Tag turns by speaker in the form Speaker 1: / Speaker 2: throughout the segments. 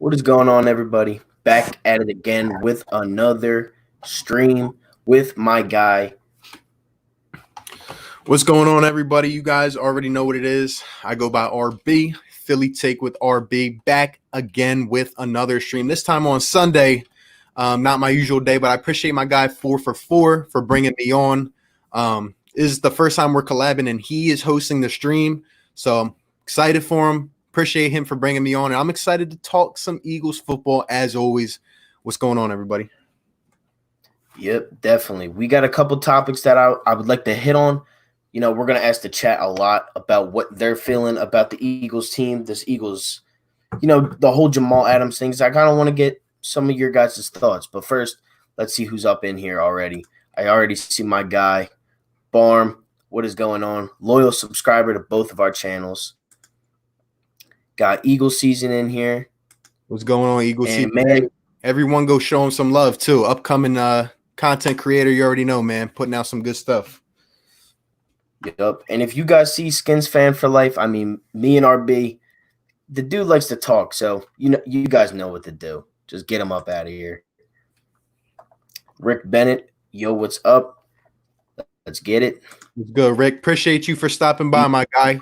Speaker 1: What is going on, everybody? Back at it again with another stream with my guy.
Speaker 2: What's going on, everybody? You guys already know what it is. I go by RB, Philly Take with RB, back again with another stream. This time on Sunday, not my usual day, but I appreciate my guy 4for4 for bringing me on. This is the first time we're collabing, and he is hosting the stream, so I'm excited for him. Appreciate him for bringing me on, and I'm excited to talk some Eagles football as always. What's going on, everybody?
Speaker 1: Yep, definitely. We got a couple topics that I would like to hit on. We're going to ask the chat a lot about what they're feeling about the Eagles team, this Eagles, the whole Jamal Adams things. I kind of want to get some of your guys' thoughts. But first, let's see who's up in here already. I already see my guy, Barm. What is going on? Loyal subscriber to both of our channels. Got Eagles season in here.
Speaker 2: What's going on, Eagles season?
Speaker 1: Man,
Speaker 2: everyone go show him some love, too. Upcoming content creator, you already know, man. Putting out some good stuff.
Speaker 1: Yep. And if you guys see Skins Fan for Life, I mean, me and RB, the dude likes to talk. So, you guys know what to do. Just get him up out of here. Rick Bennett, yo, what's up? Let's get it.
Speaker 2: It's good, Rick. Appreciate you for stopping by, my guy.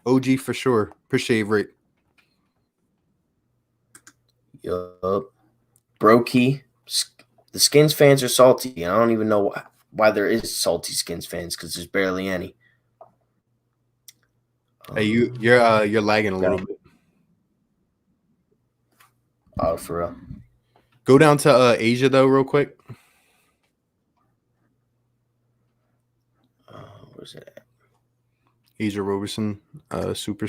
Speaker 2: OG for sure. Appreciate Rick.
Speaker 1: Yup. Brokey. The Skins fans are salty. I don't even know why there is salty Skins fans, because there's barely any.
Speaker 2: Hey, you're lagging a little bit.
Speaker 1: Oh, for real.
Speaker 2: Go down to Asia though, real quick.
Speaker 1: Where's it at?
Speaker 2: Asia Roberson, super.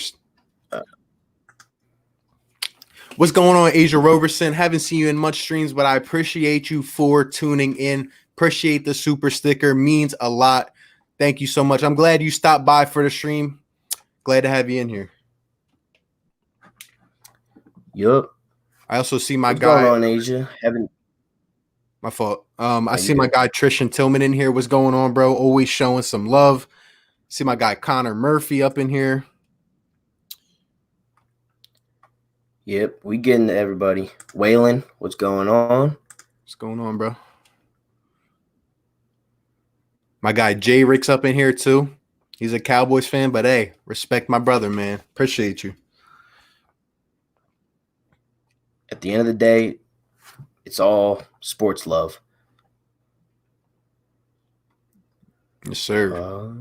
Speaker 2: What's going on, Asia Roberson? Haven't seen you in much streams, but I appreciate you for tuning in. Appreciate the super sticker. Means a lot. Thank you so much. I'm glad you stopped by for the stream. Glad to have you in here.
Speaker 1: Yup.
Speaker 2: I also see my
Speaker 1: What's
Speaker 2: guy.
Speaker 1: going on, Asia?
Speaker 2: My fault. I see my guy Trishan Tillman in here. What's going on, bro? Always showing some love. See my guy Connor Murphy up in here.
Speaker 1: Yep, we getting to everybody. Waylon, what's going on?
Speaker 2: What's going on, bro? My guy Jay Rick's up in here too. He's a Cowboys fan, but hey, respect my brother, man. Appreciate you.
Speaker 1: At the end of the day, it's all sports love.
Speaker 2: Yes, sir.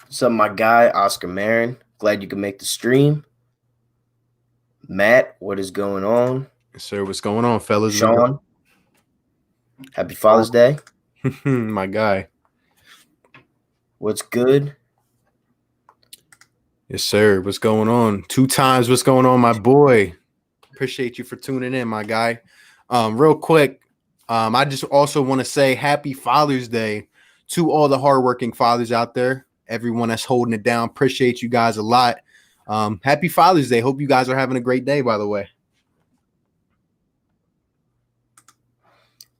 Speaker 1: What's up, my guy, Oscar Marin? Glad you could make the stream. Matt, what is going on?
Speaker 2: Yes, sir. What's going on, fellas?
Speaker 1: Sean, happy Father's Day.
Speaker 2: My guy.
Speaker 1: What's good?
Speaker 2: Yes, sir. What's going on? 2 times. What's going on, my boy? Appreciate you for tuning in, my guy. Real quick, I just also want to say happy Father's Day to all the hardworking fathers out there. Everyone that's holding it down. Appreciate you guys a lot. Happy Father's Day. Hope you guys are having a great day, by the way.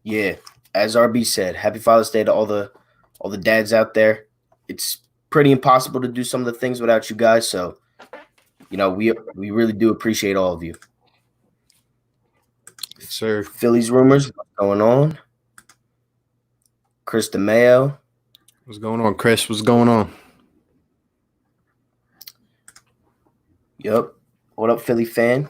Speaker 1: Yeah, as RB said, happy Father's Day to all the dads out there. It's pretty impossible to do some of the things without you guys, so we really do appreciate all of you.
Speaker 2: Yes, sir.
Speaker 1: Phillies rumors, what's going on? Chris DeMayo.
Speaker 2: What's going on, Chris? What's going on?
Speaker 1: Yep. What up, Philly fan?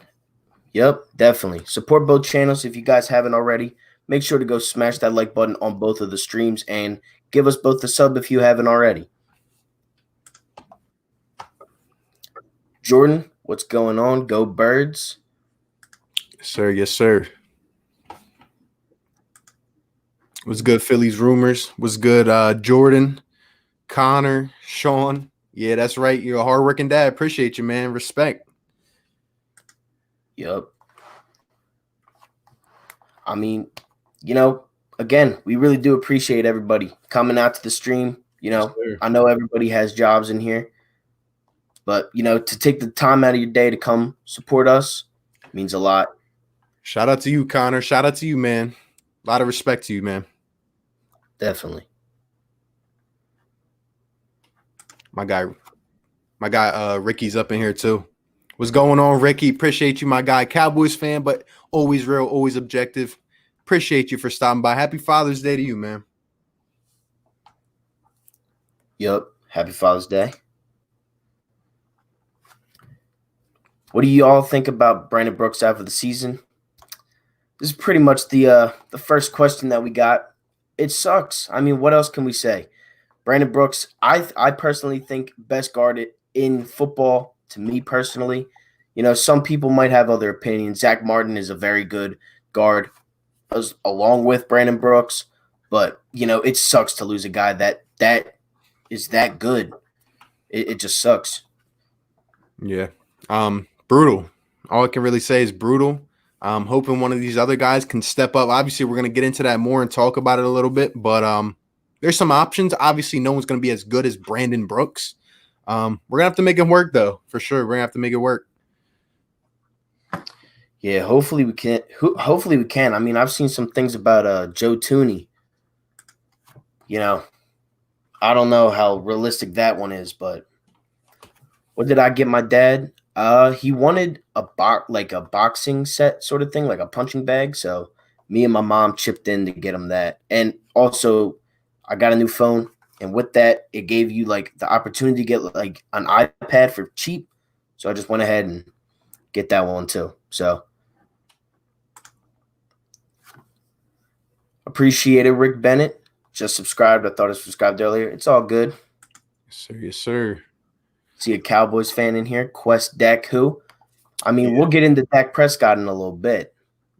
Speaker 1: Yep, definitely. Support both channels if you guys haven't already. Make sure to go smash that like button on both of the streams and give us both the sub if you haven't already. Jordan, what's going on? Go Birds.
Speaker 2: Yes, sir. Yes, sir. What's good, Phillies rumors? What's good, Jordan, Connor, Sean? Yeah, that's right. You're a hardworking dad. Appreciate you, man. Respect.
Speaker 1: Yep. I mean, again, we really do appreciate everybody coming out to the stream.
Speaker 2: Yes,
Speaker 1: I know everybody has jobs in here, but, to take the time out of your day to come support us means a lot.
Speaker 2: Shout out to you, Connor. Shout out to you, man. A lot of respect to you, man.
Speaker 1: Definitely.
Speaker 2: My guy, Ricky's up in here too. What's going on, Ricky? Appreciate you, my guy. Cowboys fan, but always real, always objective. Appreciate you for stopping by. Happy Father's Day to you, man.
Speaker 1: Yep. Happy Father's Day. What do you all think about Brandon Brooks after the season? This is pretty much the first question that we got. It sucks. I mean, what else can we say? Brandon Brooks, I personally think best guard in football. To me personally, some people might have other opinions. Zach Martin is a very good guard, along with Brandon Brooks. But it sucks to lose a guy that is that good. It just sucks.
Speaker 2: Yeah. Brutal. All I can really say is brutal. I'm hoping one of these other guys can step up. Obviously, we're going to get into that more and talk about it a little bit, but there's some options. Obviously, no one's going to be as good as Brandon Brooks. We're going to have to make him work, though, for sure. We're going to have to make it work.
Speaker 1: Yeah, hopefully we can. Hopefully we can. I mean, I've seen some things about Joe Tooney. I don't know how realistic that one is, but what did I get my dad? He wanted a boxing set sort of thing, like a punching bag. So me and my mom chipped in to get him that. And also I got a new phone, and with that, it gave you like the opportunity to get like an iPad for cheap. So I just went ahead and get that one too. So appreciate it, Rick Bennett. Just subscribed. I thought I subscribed earlier. It's all good.
Speaker 2: Yes, sir. Yes, sir.
Speaker 1: See a Cowboys fan in here. Quest Dak who? I mean, we'll get into Dak Prescott in a little bit.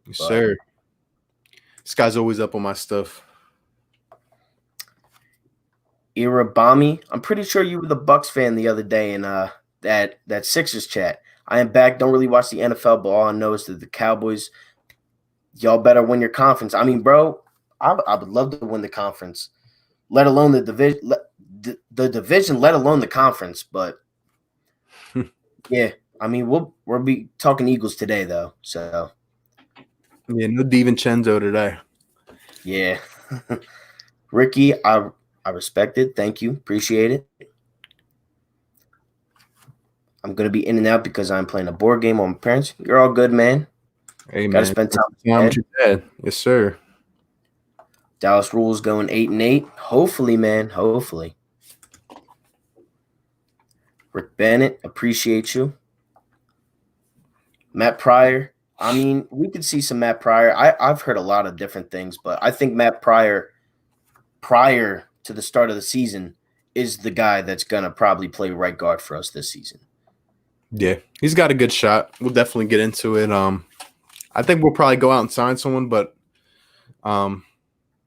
Speaker 2: Yes, sir. This guy's always up on my stuff.
Speaker 1: Irabami, I'm pretty sure you were the Bucks fan the other day in that Sixers chat. I am back. Don't really watch the NFL, but all I know is that the Cowboys, y'all better win your conference. I mean, bro, I would love to win the conference, let alone the division. The division, let alone the conference. But yeah, I mean, we'll be talking Eagles today, though. So
Speaker 2: yeah, no DiVincenzo today.
Speaker 1: Yeah, Ricky, I respect it. Thank you, appreciate it. I'm gonna be in and out because I'm playing a board game with my parents. You're all good, man.
Speaker 2: Hey,
Speaker 1: Gotta
Speaker 2: man.
Speaker 1: spend time
Speaker 2: with your dad. Yes, sir.
Speaker 1: Dallas Rules going 8-8. Hopefully, man. Hopefully. Rick Bennett, appreciate you. Matt Pryor. I mean, we could see some Matt Pryor. I've heard a lot of different things, but I think Matt Pryor, prior to the start of the season, is the guy that's gonna probably play right guard for us this season.
Speaker 2: Yeah, he's got a good shot. We'll definitely get into it. I think we'll probably go out and sign someone, but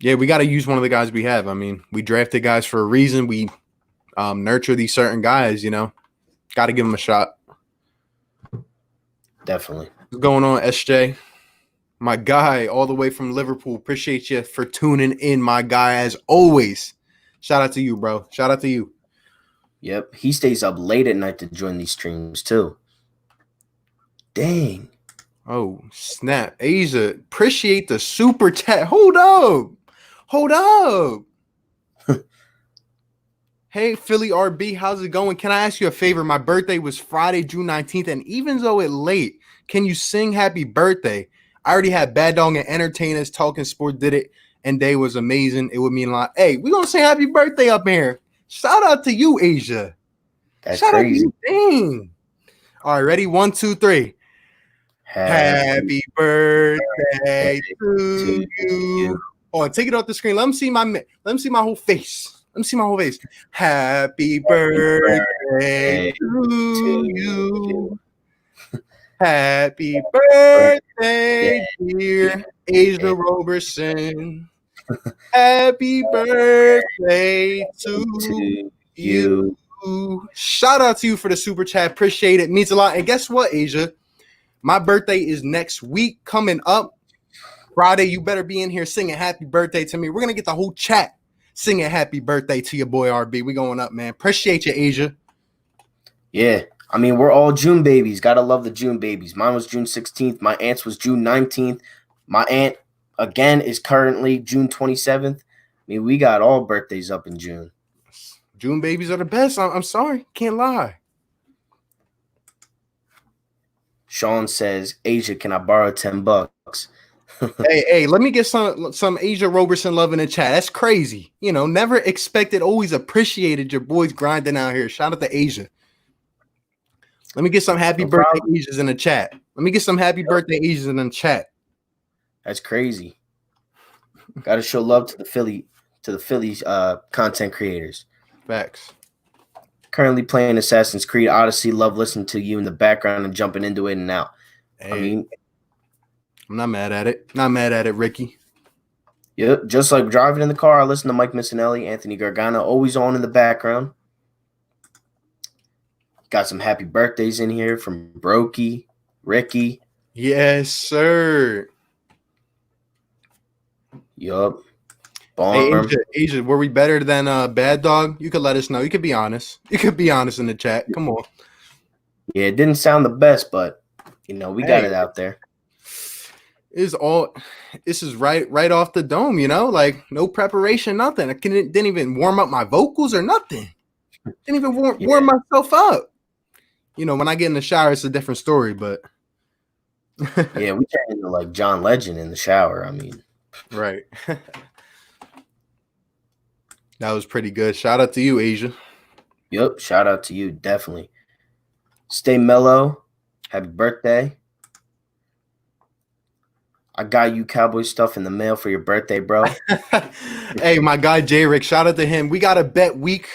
Speaker 2: yeah, we got to use one of the guys we have. I mean, we drafted guys for a reason. We nurture these certain guys, got to give them a shot.
Speaker 1: Definitely.
Speaker 2: What's going on, SJ? My guy, all the way from Liverpool. Appreciate you for tuning in, my guy, as always. Shout out to you, bro. Shout out to you.
Speaker 1: Yep. He stays up late at night to join these streams, too. Dang.
Speaker 2: Oh, snap. Asia, appreciate the super chat. Hold up. Hey, Philly RB, how's it going? Can I ask you a favor? My birthday was Friday, June 19th, and even though it's late, can you sing happy birthday? I already had Bad Dog and Entertainers, Talking Sport did it, and they was amazing. It would mean a lot. Hey, we're going to sing happy birthday up here. Shout out to you, Asia.
Speaker 1: That's
Speaker 2: Shout
Speaker 1: crazy.
Speaker 2: Out to you. Dang. All right, ready? 1, 2, 3. Happy birthday to you. Oh, take it off the screen. Let them see my whole face. Let me see my whole face. Happy birthday to you. Happy birthday, dear Asia Roberson. Happy birthday to you. Shout out to you for the super chat. Appreciate it. Means a lot. And guess what, Asia? My birthday is next week coming up. Friday, you better be in here singing happy birthday to me. We're going to get the whole chat singing happy birthday to your boy RB. We going up, man. Appreciate you, Asia.
Speaker 1: Yeah. I mean, we're all June babies. Gotta love the June babies. Mine was June 16th. My aunt's was June 19th. My aunt, again, is currently June 27th. I mean, we got all birthdays up in June.
Speaker 2: June babies are the best. I'm sorry, can't lie.
Speaker 1: Sean says, Asia, can I borrow $10?
Speaker 2: Hey, let me get some Asia Roberson love in the chat. That's crazy. You know, never expected, always appreciated your boys grinding out here. Shout out to Asia. Let me get some happy birthday Asias in the chat. Let me get some happy birthday Asias in the chat.
Speaker 1: That's crazy. Got to show love to the Phillies content creators.
Speaker 2: Facts.
Speaker 1: Currently playing Assassin's Creed Odyssey. Love listening to you in the background and jumping into it and out.
Speaker 2: Hey,
Speaker 1: I mean,
Speaker 2: I'm not mad at it. Not mad at it, Ricky.
Speaker 1: Yep, just like driving in the car, I listen to Mike Missinelli, Anthony Gargano, always on in the background. Got some happy birthdays in here from Brokey, Ricky.
Speaker 2: Yes, sir.
Speaker 1: Yup.
Speaker 2: Hey, Asia, were we better than Bad Dog? You could let us know. You could be honest. You could be honest in the chat. Come on.
Speaker 1: Yeah, it didn't sound the best, but you know, we got it out there.
Speaker 2: This is right off the dome, you know, like no preparation, nothing. I didn't even warm up my vocals or nothing. Didn't even warm myself up. You know, when I get in the shower, it's a different story, but
Speaker 1: yeah, we turned into like John Legend in the shower. I mean,
Speaker 2: right. That was pretty good. Shout out to you, Asia.
Speaker 1: Yep, shout out to you, definitely. Stay mellow. Happy birthday. I got you Cowboy stuff in the mail for your birthday, bro.
Speaker 2: Hey, my guy J-Rick, shout out to him. We got a bet week.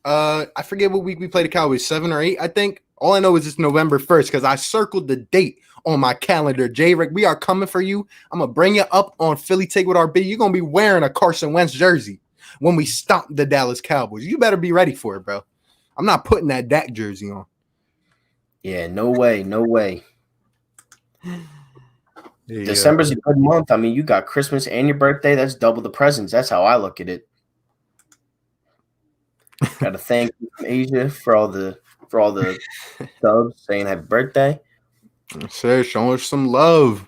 Speaker 2: I forget what week we played the Cowboys, 7 or 8, I think. All I know is it's November 1st because I circled the date on my calendar. J-Rick, we are coming for you. I'm going to bring you up on Philly Take with RB. You're going to be wearing a Carson Wentz jersey when we stomp the Dallas Cowboys. You better be ready for it, bro. I'm not putting that Dak jersey on.
Speaker 1: Yeah, no way, no way. Yeah. December's a good month. I mean, you got Christmas and your birthday. That's double the presents. That's how I look at it. Got to thank you from Asia for all the subs saying happy birthday.
Speaker 2: Sir, showing some love.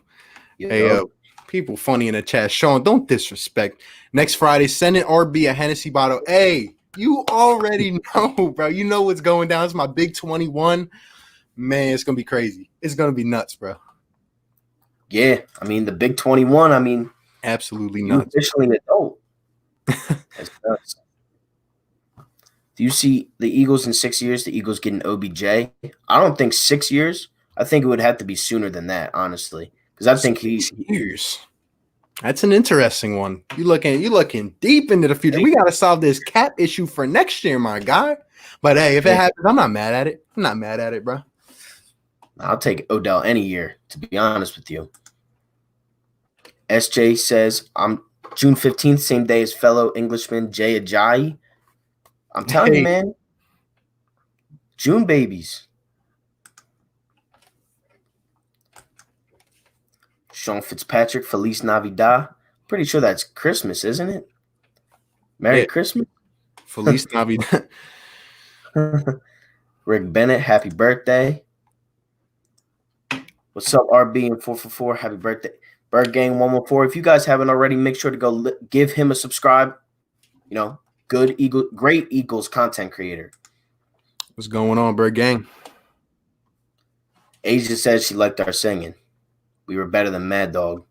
Speaker 2: Hey, people funny in the chat. Sean, don't disrespect. Next Friday, send an RB a Hennessy bottle. Hey, you already know, bro. You know what's going down. It's my big 21. Man, it's going to be crazy. It's going to be nuts, bro.
Speaker 1: Yeah, I mean, the big 21, I mean.
Speaker 2: Absolutely nuts.
Speaker 1: Officially an adult. That's nuts. Do you see the Eagles in 6 years, the Eagles getting OBJ? I don't think 6 years. I think it would have to be sooner than that, honestly. Because I think
Speaker 2: 6 years. That's an interesting one. You looking deep into the future. We got to solve this cap issue for next year, my guy. But hey, if it happens, I'm not mad at it. I'm not mad at it, bro.
Speaker 1: I'll take Odell any year, to be honest with you. SJ says, I'm June 15th, same day as fellow Englishman Jay Ajayi. I'm telling you, man. June babies. Sean Fitzpatrick, Feliz Navidad. Pretty sure that's Christmas, isn't it? Merry Christmas.
Speaker 2: Feliz Navidad.
Speaker 1: Rick Bennett, happy birthday. What's up, RB and 444? Happy birthday. Bird Gang 114. If you guys haven't already, make sure to go give him a subscribe. You know, great Eagles content creator.
Speaker 2: What's going on, Bird Gang?
Speaker 1: Asia said she liked our singing. We were better than Mad Dog.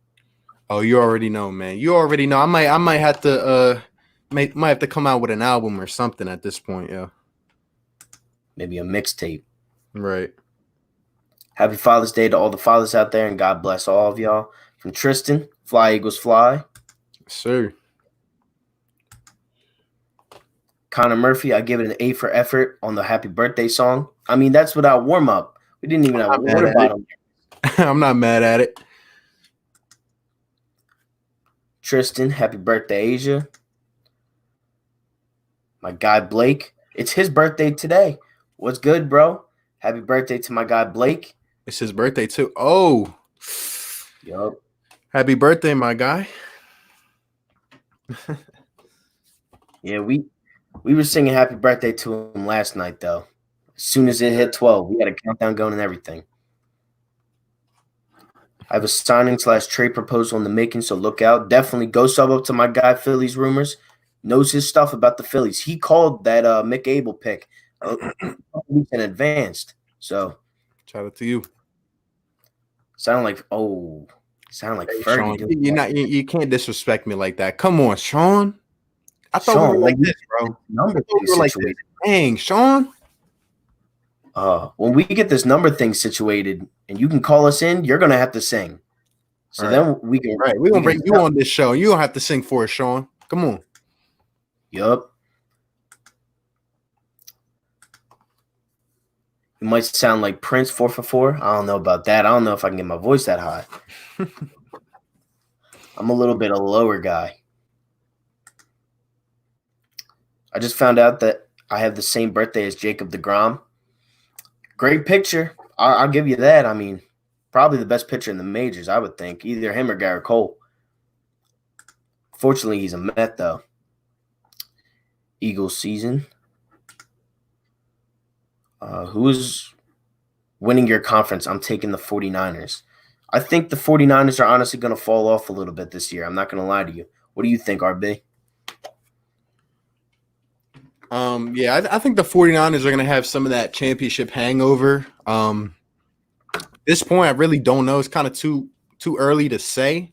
Speaker 2: Oh, you already know, man. You already know. I might have to might have to come out with an album or something at this point, yeah.
Speaker 1: Maybe a mixtape.
Speaker 2: Right.
Speaker 1: Happy Father's Day to all the fathers out there, and God bless all of y'all. From Tristan, Fly Eagles Fly.
Speaker 2: Yes, sir.
Speaker 1: Connor Murphy, I give it an A for effort on the happy birthday song. I mean, that's without warm-up. We didn't even have a water bottle.
Speaker 2: I'm not mad at it.
Speaker 1: Tristan, happy birthday, Asia. My guy Blake, it's his birthday today. What's good, bro? Happy birthday to my guy Blake.
Speaker 2: It's his birthday too. Oh.
Speaker 1: Yup.
Speaker 2: Happy birthday, my guy.
Speaker 1: Yeah, we were singing happy birthday to him last night, though. As soon as it hit 12, we had a countdown going and everything. I have a signing/trade proposal in the making, so look out. Definitely go sub up to my guy Philly's Rumors. knows his stuff about the Phillies. He called that Mick Abel pick a couple weeks in advance. So
Speaker 2: Shout out to you.
Speaker 1: sound like
Speaker 2: Hey,
Speaker 1: Fergie.
Speaker 2: Sean, you can't disrespect me like that. Come on, Sean. I thought we were
Speaker 1: Sean,
Speaker 2: like
Speaker 1: when
Speaker 2: this, bro.
Speaker 1: number
Speaker 2: We
Speaker 1: thing
Speaker 2: were like this.
Speaker 1: situated.
Speaker 2: Dang, Sean.
Speaker 1: When we get this number thing situated and you can call us in, you're gonna have to sing. So
Speaker 2: All
Speaker 1: then we can.
Speaker 2: All right, we're gonna bring you on this show. You don't have to sing for us, Sean. Come on.
Speaker 1: Yup. You might sound like Prince 444. I don't know about that. I don't know if I can get my voice that high. I'm a little bit a lower guy. I just found out that I have the same birthday as Jacob deGrom. Great picture. I'll give you that. I mean, probably the best pitcher in the majors, I would think. Either him or Garrett Cole. Fortunately, he's a Met, though. Eagles season. Who's winning your conference? I'm taking the 49ers. I think the 49ers are honestly going to fall off a little bit this year. I'm not going to lie to you. What do you think, RB?
Speaker 2: Yeah, I think the 49ers are going to have some of that championship hangover. At this point, I really don't know. It's kind of too early to say.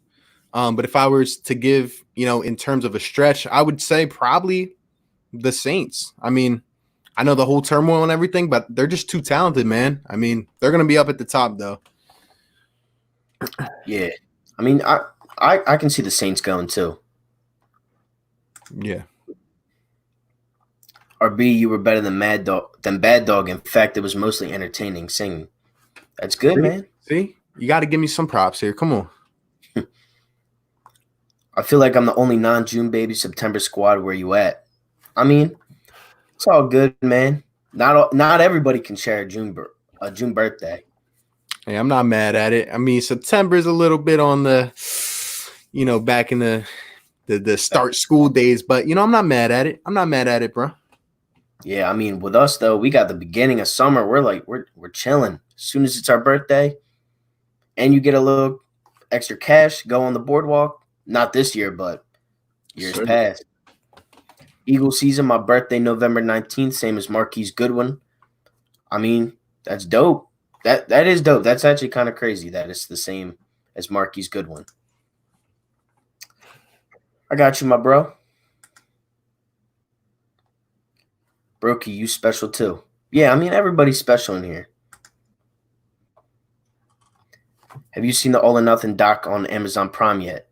Speaker 2: But if I was to give, in terms of a stretch, I would say probably the Saints. I mean, I know the whole turmoil and everything, but they're just too talented, man. I mean, they're going to be up at the top, though.
Speaker 1: Yeah. I mean, I can see the Saints going, too.
Speaker 2: Yeah.
Speaker 1: RB, you were better than Bad Dog. In fact, it was mostly entertaining singing. That's good, man.
Speaker 2: See? You got to give me some props here. Come on.
Speaker 1: I feel like I'm the only non-June baby September squad. Where you at? I mean, it's all good, man. Not everybody can share a June birthday.
Speaker 2: Hey, I'm not mad at it. I mean, September's a little bit on the, back in the start school days, but I'm not mad at it. I'm not mad at it, bro.
Speaker 1: Yeah, I mean, with us though, we got the beginning of summer. We're chilling. As soon as it's our birthday, and you get a little extra cash, go on the boardwalk. Not this year, but years past. Eagle season, my birthday, November 19th, same as Marquise Goodwin. I mean, that's dope. That is dope. That's actually kind of crazy that it's the same as Marquise Goodwin. I got you, my bro. Brokey, you special too. Yeah, I mean, everybody's special in here. Have you seen the All or Nothing doc on Amazon Prime yet?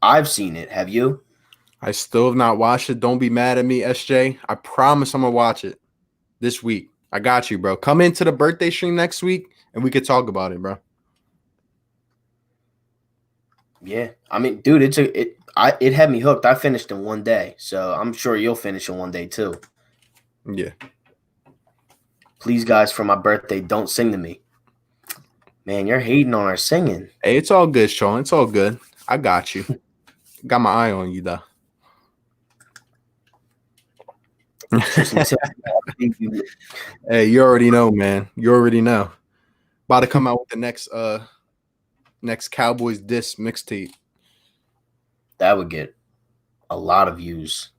Speaker 1: I've seen it. Have you?
Speaker 2: I still have not watched it. Don't be mad at me, SJ. I promise I'm going to watch it this week. I got you, bro. Come into the birthday stream next week, and we could talk about it, bro.
Speaker 1: Yeah. I mean, dude, it had me hooked. I finished in one day, so I'm sure you'll finish in one day too.
Speaker 2: Yeah.
Speaker 1: Please, guys, for my birthday, don't sing to me. Man, you're hating on our singing.
Speaker 2: Hey, it's all good, Sean. It's all good. I got you. Got my eye on you, though. Hey, you already know, man. You already know. About to come out with the next Cowboys diss mixtape.
Speaker 1: That would get a lot of views.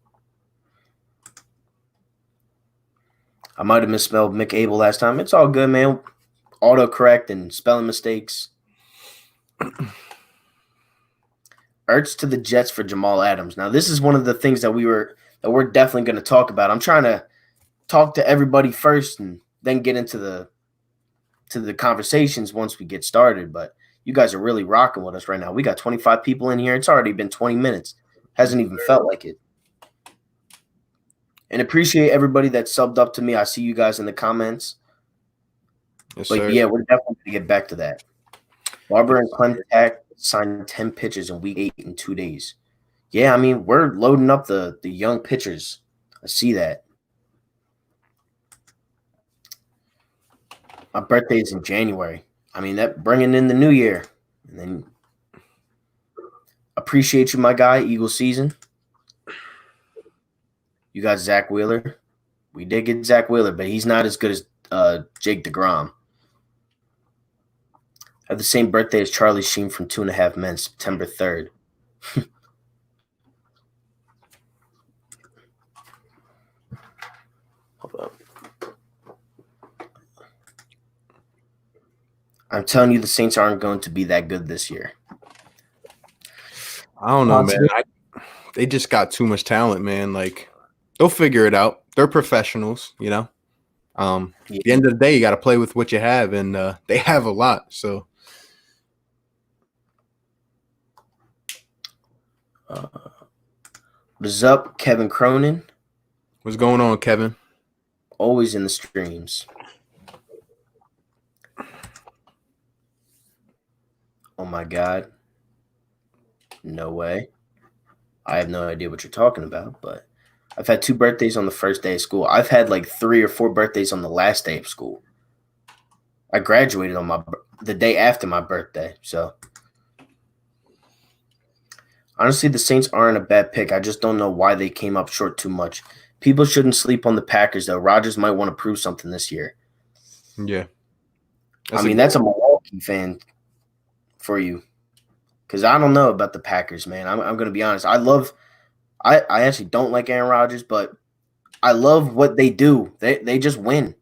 Speaker 1: I might have misspelled Mick Abel last time. It's all good, man. Autocorrect and spelling mistakes. Ertz to the Jets for Jamal Adams. Now, this is one of the things that we're definitely going to talk about. I'm trying to talk to everybody first and then get into the conversations once we get started. But you guys are really rocking with us right now. We got 25 people in here. It's already been 20 minutes. Hasn't even felt like it. And appreciate everybody that subbed up to me. I see you guys in the comments.
Speaker 2: Yes,
Speaker 1: but
Speaker 2: sir.
Speaker 1: Yeah, we're definitely going to get back to that. Barber and Clemtack signed 10 pitchers in week 8 in 2 days. Yeah, I mean, we're loading up the young pitchers. I see that. My birthday is in January. I mean, that bringing in the new year. And then appreciate you, my guy, Eagle season. You got Zach Wheeler. We did get Zach Wheeler, but he's not as good as Jake deGrom. I have the same birthday as Charlie Sheen from 2.5 Men, September 3rd. I'm telling you, the Saints aren't going to be that good this year.
Speaker 2: I don't know, man. They just got too much talent, man. Like, they'll figure it out. They're professionals, you know. At the end of the day, you got to play with what you have, and they have a lot. So,
Speaker 1: what is up, Kevin Cronin?
Speaker 2: what's going on, Kevin?
Speaker 1: Always in the streams. Oh my God. No way. I have no idea what you're talking about, but I've had 2 birthdays on the first day of school. I've had like 3 or 4 birthdays on the last day of school. I graduated on the day after my birthday, so honestly, the Saints aren't a bad pick. I just don't know why they came up short too much. People shouldn't sleep on the Packers, though. Rodgers might want to prove something this year.
Speaker 2: Yeah.
Speaker 1: That's a Milwaukee fan for you. Because I don't know about the Packers, man. I'm going to be honest. I actually don't like Aaron Rodgers, but I love what they do. They just win.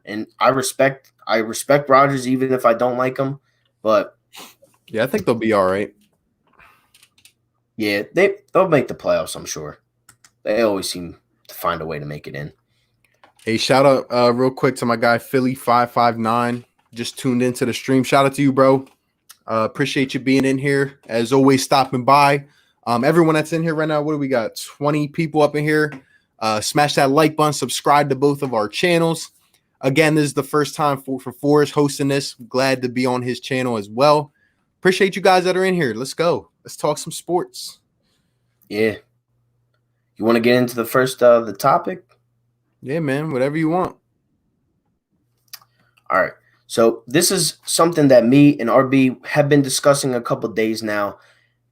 Speaker 1: And I respect Rodgers even if I don't like him. But
Speaker 2: yeah, I think they'll be all right.
Speaker 1: Yeah, they'll make the playoffs, I'm sure. They always seem to find a way to make it in.
Speaker 2: Hey, shout out real quick to my guy Philly559. Just tuned into the stream. Shout out to you, bro. Appreciate you being in here. As always, stopping by. Everyone that's in here right now, what do we got? 20 people up in here. Smash that like button. Subscribe to both of our channels. Again, this is the first time for Forrest hosting this. Glad to be on his channel as well. Appreciate you guys that are in here. Let's go. Let's talk some sports.
Speaker 1: Yeah. You want to get into the first the topic?
Speaker 2: Yeah, man. Whatever you want.
Speaker 1: All right. So this is something that me and RB have been discussing a couple days now,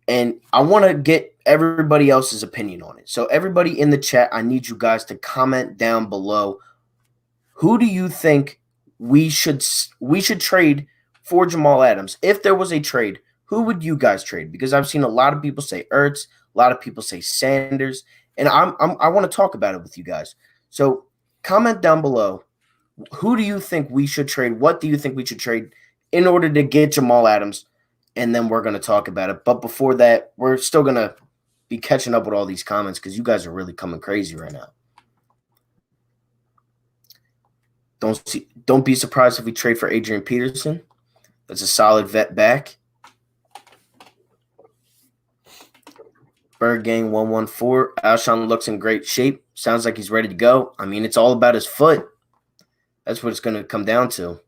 Speaker 1: and I want to get everybody else's opinion on it. So everybody in the chat, I need you guys to comment down below. Who do you think we should trade for Jamal Adams? If there was a trade, who would you guys trade? Because I've seen a lot of people say Ertz, a lot of people say Sanders, and I want to talk about it with you guys. So comment down below. Who do you think we should trade? What do you think we should trade in order to get Jamal Adams? And then we're going to talk about it. But before that, we're still going to be catching up with all these comments because you guys are really coming crazy right now. Don't be surprised if we trade for Adrian Peterson. That's a solid vet back. Bird Gang 114. Alshon looks in great shape. Sounds like he's ready to go. I mean, it's all about his foot. That's what it's going to come down to.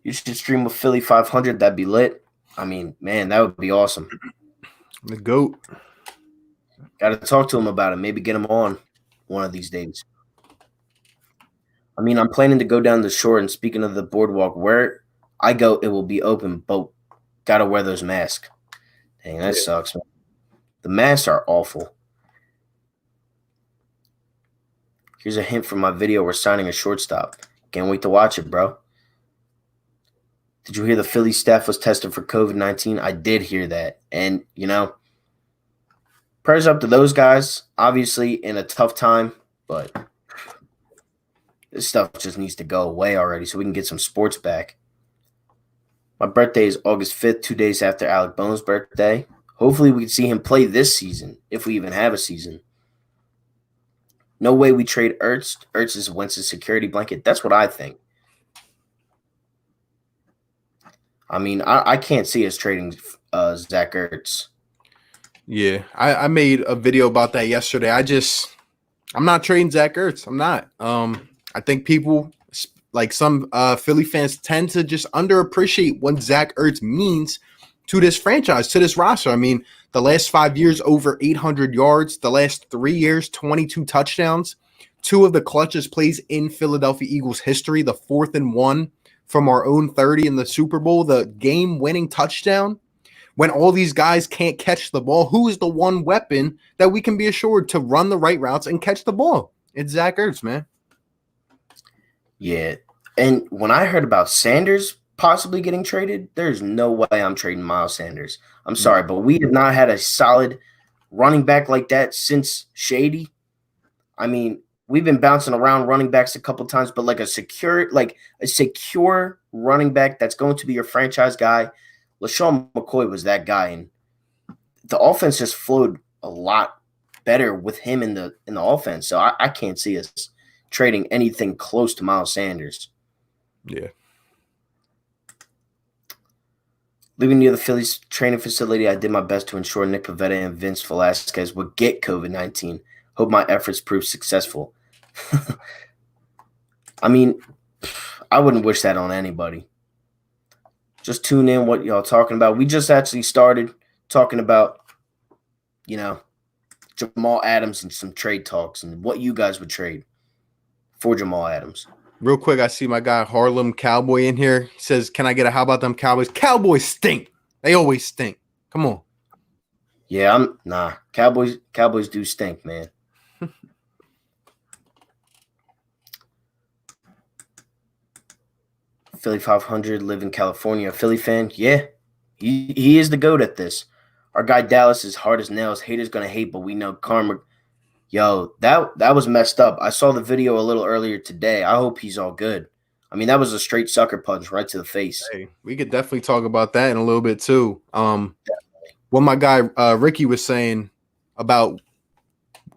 Speaker 1: You should stream with Philly 500. That'd be lit. I mean, man, that would be awesome.
Speaker 2: The GOAT.
Speaker 1: Got to talk to him about it. Maybe get him on one of these days. I mean, I'm planning to go down the shore, and speaking of the boardwalk, where I go, it will be open, but got to wear those masks. Dang, that sucks, man. The masks are awful. Here's a hint from my video. We're signing a shortstop. Can't wait to watch it, bro. Did you hear the Philly staff was tested for COVID-19? I did hear that. And, prayers up to those guys. Obviously in a tough time, but this stuff just needs to go away already so we can get some sports back. My birthday is August 5th, 2 days after Alec Bone's birthday. Hopefully we can see him play this season, if we even have a season. No way we trade Ertz. Ertz is Wentz's security blanket. That's what I think. I mean, I can't see us trading Zach Ertz.
Speaker 2: Yeah, I made a video about that yesterday. I'm not trading Zach Ertz. I'm not. I think people, like some Philly fans, tend to just underappreciate what Zach Ertz means to this franchise, to this roster. I mean, the last 5 years, over 800 yards. The last 3 years, 22 touchdowns. 2 of the clutchest plays in Philadelphia Eagles history. The 4th and 1 from our own 30 in the Super Bowl. The game-winning touchdown. When all these guys can't catch the ball, who is the one weapon that we can be assured to run the right routes and catch the ball? It's Zach Ertz, man.
Speaker 1: Yeah, and when I heard about Sanders possibly getting traded, there's no way I'm trading Miles Sanders. I'm sorry, but we have not had a solid running back like that since Shady. I mean, we've been bouncing around running backs a couple times, but like a secure running back that's going to be your franchise guy. LaShawn McCoy was that guy, and the offense just flowed a lot better with him in the offense. So I can't see us trading anything close to Miles Sanders.
Speaker 2: Yeah.
Speaker 1: Living near the Phillies training facility, I did my best to ensure Nick Pivetta and Vince Velasquez would get COVID-19. Hope my efforts prove successful. I mean, I wouldn't wish that on anybody. Just tune in what y'all talking about. We just actually started talking about, Jamal Adams and some trade talks and what you guys would trade for Jamal Adams.
Speaker 2: Real quick, I see my guy Harlem Cowboy in here. He says, "Can I get a how about them Cowboys?" Cowboys stink. They always stink. Come on.
Speaker 1: Yeah, Cowboys do stink, man. Philly 500, live in California. Philly fan, yeah, he is the GOAT at this. Our guy Dallas is hard as nails. Haters gonna hate, but we know karma. Yo, that was messed up. I saw the video a little earlier today. I hope he's all good. I mean, that was a straight sucker punch right to the face.
Speaker 2: Hey, we could definitely talk about that in a little bit too. What my guy Ricky was saying about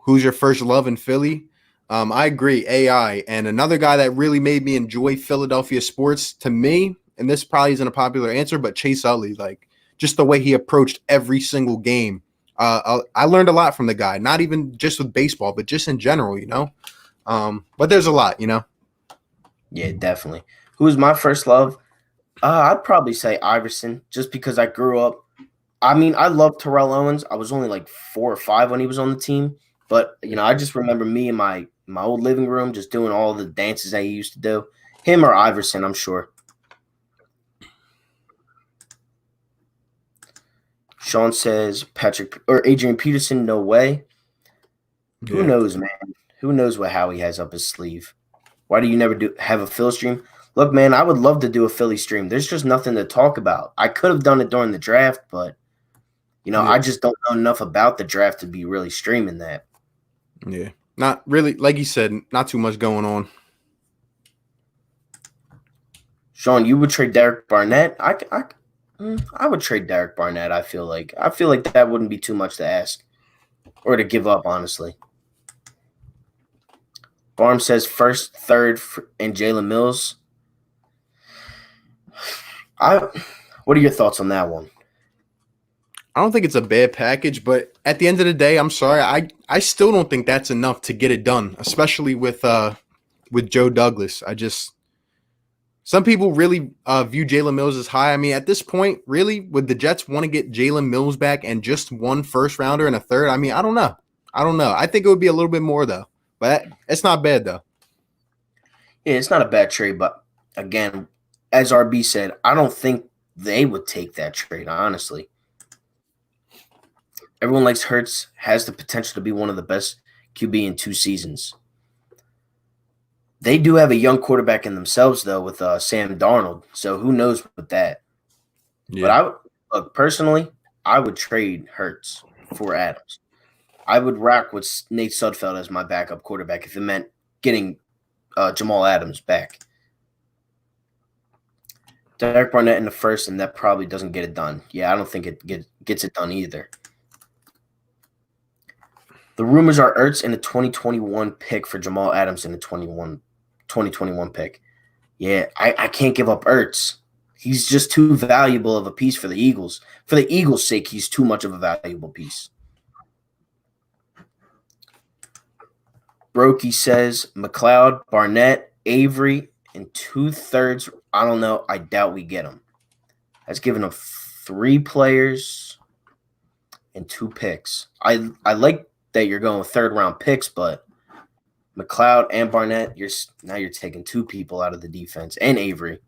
Speaker 2: who's your first love in Philly. I agree, AI. And another guy that really made me enjoy Philadelphia sports to me, and this probably isn't a popular answer, but Chase Utley, like just the way he approached every single game. I learned a lot from the guy, not even just with baseball, but just in general, But there's a lot,
Speaker 1: Yeah, definitely. Who was my first love? I'd probably say Iverson, just because I grew up. I mean, I love Terrell Owens. I was only like 4 or 5 when he was on the team, but I just remember me in my old living room just doing all the dances that he used to do. Him or Iverson, I'm sure. Sean says Patrick or Adrian Peterson, no way. Yeah. Who knows, man? Who knows what Howie has up his sleeve? Why do you never have a Philly stream? Look, man, I would love to do a Philly stream. There's just nothing to talk about. I could have done it during the draft, but I just don't know enough about the draft to be really streaming that.
Speaker 2: Yeah, not really. Like you said, not too much going on.
Speaker 1: Sean, you would trade Derek Barnett? I would trade Derek Barnett. I feel like that wouldn't be too much to ask or to give up, honestly. Barm says first, third, and Jalen Mills. What are your thoughts on that one?
Speaker 2: I don't think it's a bad package, but at the end of the day, I'm sorry, I still don't think that's enough to get it done, especially with Joe Douglas. Some people really view Jalen Mills as high. I mean, at this point, really, would the Jets want to get Jalen Mills back and just one first rounder and a third? I mean, I don't know. I think it would be a little bit more though, but it's not bad though.
Speaker 1: Yeah, it's not a bad trade, but again, as RB said, I don't think they would take that trade, honestly. Everyone likes Hurts, has the potential to be one of the best QB in 2 seasons. They do have a young quarterback in themselves, though, with Sam Darnold. So who knows with that? Yeah. But personally, I would trade Hurts for Adams. I would rock with Nate Sudfeld as my backup quarterback if it meant getting Jamal Adams back. Derek Barnett in the first, and that probably doesn't get it done. Yeah, I don't think it gets it done either. The rumors are Ertz in the 2021 pick for Jamal Adams in the 2021 pick. Yeah, I can't give up Ertz. He's just too valuable of a piece for the Eagles. For the Eagles' sake, he's too much of a valuable piece. Brokey says McLeod, Barnett, Avery, and 2/3. I don't know. I doubt we get him. That's given up 3 players and 2 picks. I like that you're going with 3rd-round picks, but McLeod and Barnett, you're taking 2 people out of the defense, and Avery.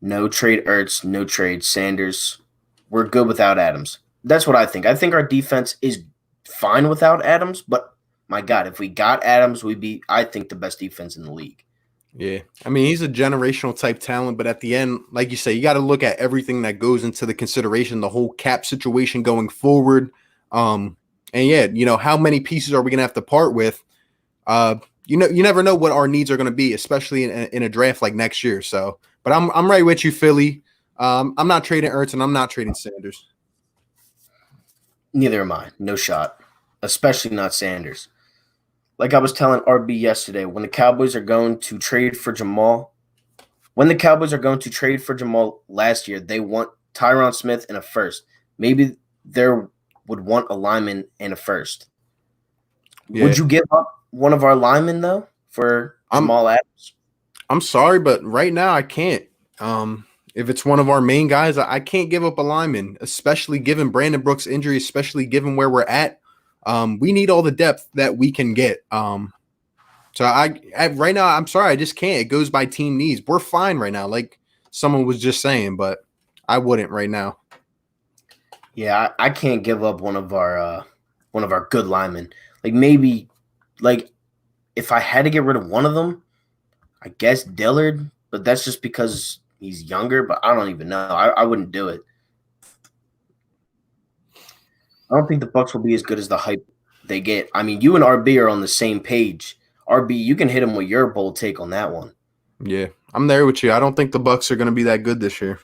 Speaker 1: No trade Ertz, no trade Sanders. We're good without Adams. That's what I think. I think our defense is fine without Adams, but my God, if we got Adams, we'd be, I think, the best defense in the league.
Speaker 2: Yeah. I mean, he's a generational type talent, but at the end, like you say, you got to look at everything that goes into the consideration, the whole cap situation going forward. And yeah, how many pieces are we gonna have to part with? You never know what our needs are gonna be, especially in a draft like next year. So, but I'm right with you, Philly. I'm not trading Ertz and I'm not trading Sanders.
Speaker 1: Neither am I. No shot. Especially not Sanders. Like I was telling RB yesterday, when the Cowboys are going to trade for Jamal, last year, they want Tyron Smith and a first. Maybe there would want a lineman and a first.
Speaker 2: Yeah.
Speaker 1: Would you give up one of our linemen though for Jamal Adams?
Speaker 2: I'm sorry, but right now I can't. If it's one of our main guys, I can't give up a lineman, especially given Brandon Brooks' injury, especially given where we're at. We need all the depth that we can get. So I right now, I'm sorry, I just can't. It goes by team needs. We're fine right now, like someone was just saying, but I wouldn't right now.
Speaker 1: Yeah, I can't give up one of our good linemen. Like maybe, like if I had to get rid of one of them, I guess Dillard, but that's just because he's younger. But I don't even know. I wouldn't do it. I don't think the Bucks will be as good as the hype they get. I mean, you and RB are on the same page. RB, you can hit him with your bold take on that one.
Speaker 2: Yeah, I'm there with you. I don't think the Bucks are going to be that good this year.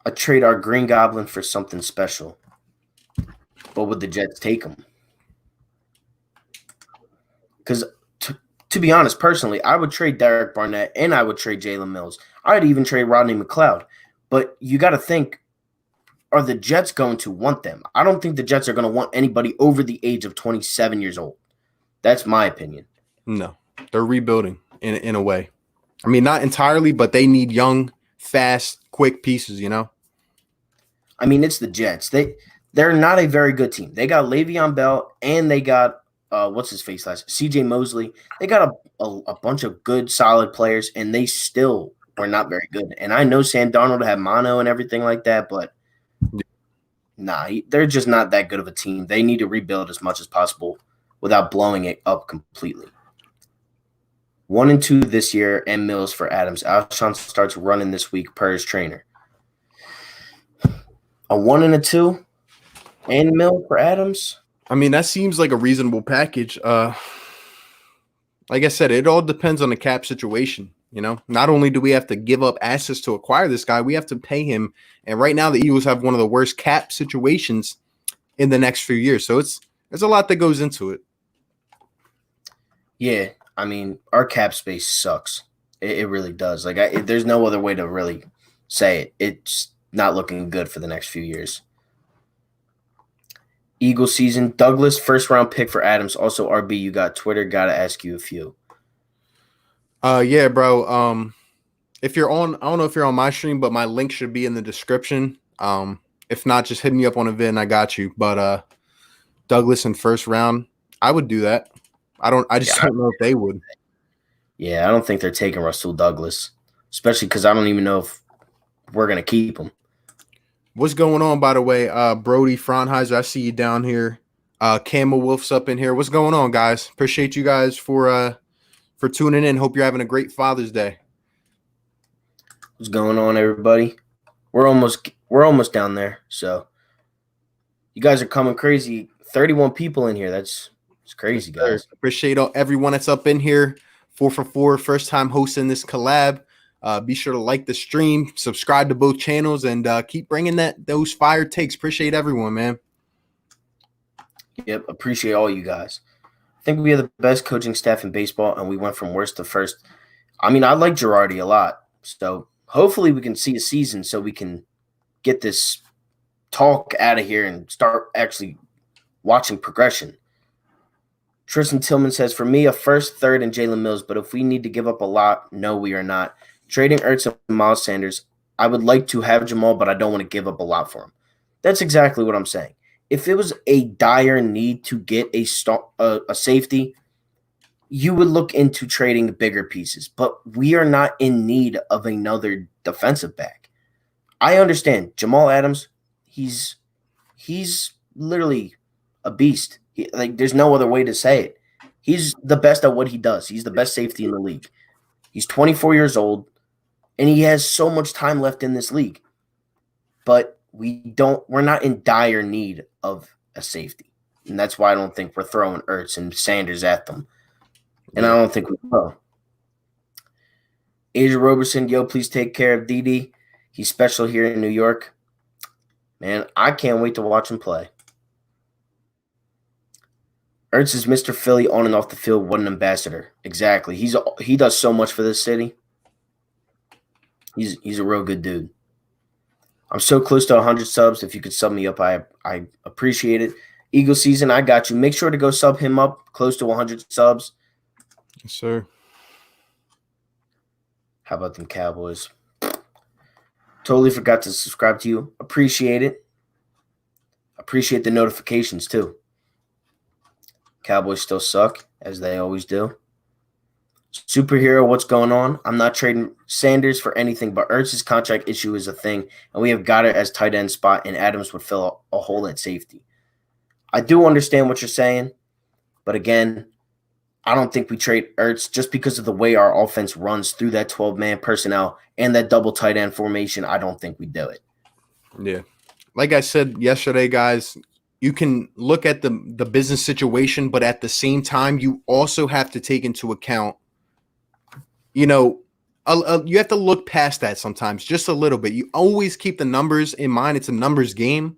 Speaker 1: I'd trade our Green Goblin for something special. But would the Jets take him? Because to be honest, personally, I would trade Derek Barnett and I would trade Jalen Mills. I'd even trade Rodney McLeod. But you got to think, are the Jets going to want them? I don't think the Jets are going to want anybody over the age of 27 years old. That's my opinion.
Speaker 2: No, they're rebuilding in a way. I mean, not entirely, but they need young, fast, quick pieces,
Speaker 1: I mean, it's the Jets. They're not a very good team. They got Le'Veon Bell and they got what's his face last CJ Mosley. They got a bunch of good, solid players, and they still were not very good. And I know Sam Darnold had mono and everything like that, but they're just not that good of a team. They need to rebuild as much as possible without blowing it up completely. 1 and 2 this year, and Mills for Adams. Alshon starts running this week per his trainer. A 1 and a 2, and Mills for Adams.
Speaker 2: I mean, that seems like a reasonable package. Like I said, it all depends on the cap situation. Not only do we have to give up assets to acquire this guy, we have to pay him. And right now, the Eagles have one of the worst cap situations in the next few years. So there's a lot that goes into it.
Speaker 1: Yeah, I mean, our cap space sucks. It really does. Like, there's no other way to really say it. It's not looking good for the next few years. Eagle season. Douglas, first-round pick for Adams. Also, RB, you got Twitter. Got to ask you a few.
Speaker 2: Yeah, bro. If you're on, I don't know if you're on my stream, but my link should be in the description. If not, just hit me up on a vid and I got you. But Douglas in first round, I would do that. I just don't know if they would.
Speaker 1: Yeah, I don't think they're taking Rasul Douglas, especially because I don't even know if we're gonna keep him.
Speaker 2: What's going on, by the way? Brody Fraunheiser, I see you down here. Camel Wolf's up in here. What's going on, guys? Appreciate you guys for tuning in. Hope you're having a great Father's Day.
Speaker 1: What's going on, everybody? We're almost down there. So you guys are coming crazy. 31 people in here. It's crazy, guys.
Speaker 2: Appreciate everyone that's up in here. 4 for 4, first time hosting this collab. Be sure to like the stream, subscribe to both channels, and keep bringing those fire takes. Appreciate everyone, man.
Speaker 1: Yep, appreciate all you guys. I think we have the best coaching staff in baseball, and we went from worst to first. I mean, I like Girardi a lot, so hopefully we can see a season so we can get this talk out of here and start actually watching progression. Tristan Tillman says, for me, a first, third, and Jalen Mills, but if we need to give up a lot, no, we are not. Trading Ertz and Miles Sanders, I would like to have Jamal, but I don't want to give up a lot for him. That's exactly what I'm saying. If it was a dire need to get a safety, you would look into trading bigger pieces, but we are not in need of another defensive back. I understand Jamal Adams, he's literally a beast. There's no other way to say it. He's the best at what he does. He's the best safety in the league. He's 24 years old, and he has so much time left in this league. But we're not in dire need of a safety. And that's why I don't think we're throwing Ertz and Sanders at them. And I don't think we will. Asia Roberson, yo, please take care of Didi. He's special here in New York. Man, I can't wait to watch him play. Ertz is Mr. Philly on and off the field. What an ambassador. Exactly. He does so much for this city. He's a real good dude. I'm so close to 100 subs. If you could sub me up, I appreciate it. Eagle season, I got you. Make sure to go sub him up close to 100 subs.
Speaker 2: Yes, sir.
Speaker 1: How about them Cowboys? Totally forgot to subscribe to you. Appreciate it. Appreciate the notifications too. Cowboys still suck, as they always do. Superhero, what's going on? I'm not trading Sanders for anything, but Ertz's contract issue is a thing, and we have got it as tight end spot, and Adams would fill a hole at safety. I do understand what you're saying, but again, I don't think we trade Ertz just because of the way our offense runs through that 12-man personnel and that double tight end formation. I don't think we do it.
Speaker 2: Yeah. Like I said yesterday, guys, you can look at the business situation, but at the same time, you also have to take into account, you have to look past that sometimes just a little bit. You always keep the numbers in mind. It's a numbers game.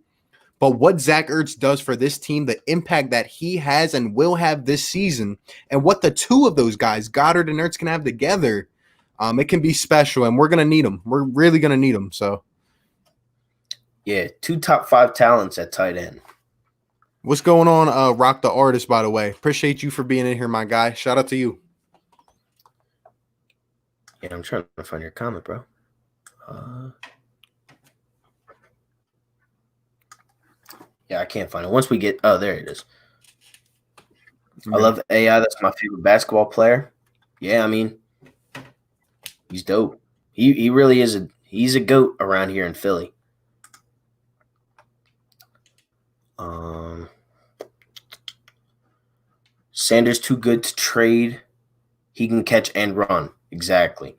Speaker 2: But what Zach Ertz does for this team, the impact that he has and will have this season, and what the two of those guys, Goddard and Ertz, can have together, it can be special, and we're going to need them. We're really going to need them. So,
Speaker 1: yeah, 2 top 5 talents at tight end.
Speaker 2: What's going on, Rock the Artist, by the way? Appreciate you for being in here, my guy. Shout out to you.
Speaker 1: Yeah, I'm trying to find your comment, bro. Yeah, I can't find it. Once we get – oh, there it is. I love AI. That's my favorite basketball player. Yeah, I mean, he's dope. He really is he's a GOAT around here in Philly. Sanders too good to trade. He can catch and run. Exactly.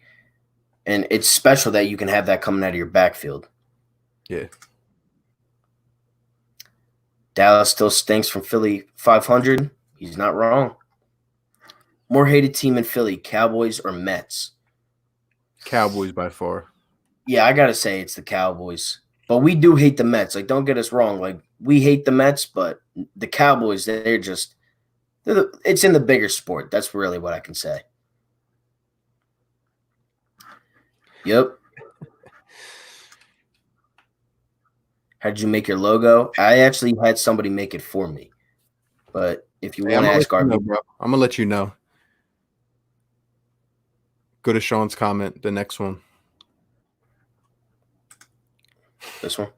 Speaker 1: And it's special that you can have that coming out of your backfield.
Speaker 2: Yeah.
Speaker 1: Dallas still stinks from Philly 500. He's not wrong. More hated team in Philly, Cowboys or Mets?
Speaker 2: Cowboys by far.
Speaker 1: Yeah, I got to say it's the Cowboys. But we do hate the Mets. Like, don't get us wrong. Like, we hate the Mets, but the Cowboys, it's in the bigger sport. That's really what I can say. Yep. How'd you make your logo? I actually had somebody make it for me. But if you want to ask
Speaker 2: RB, bro, I'm gonna let you know. Go to Sean's comment, the next one.
Speaker 1: This one?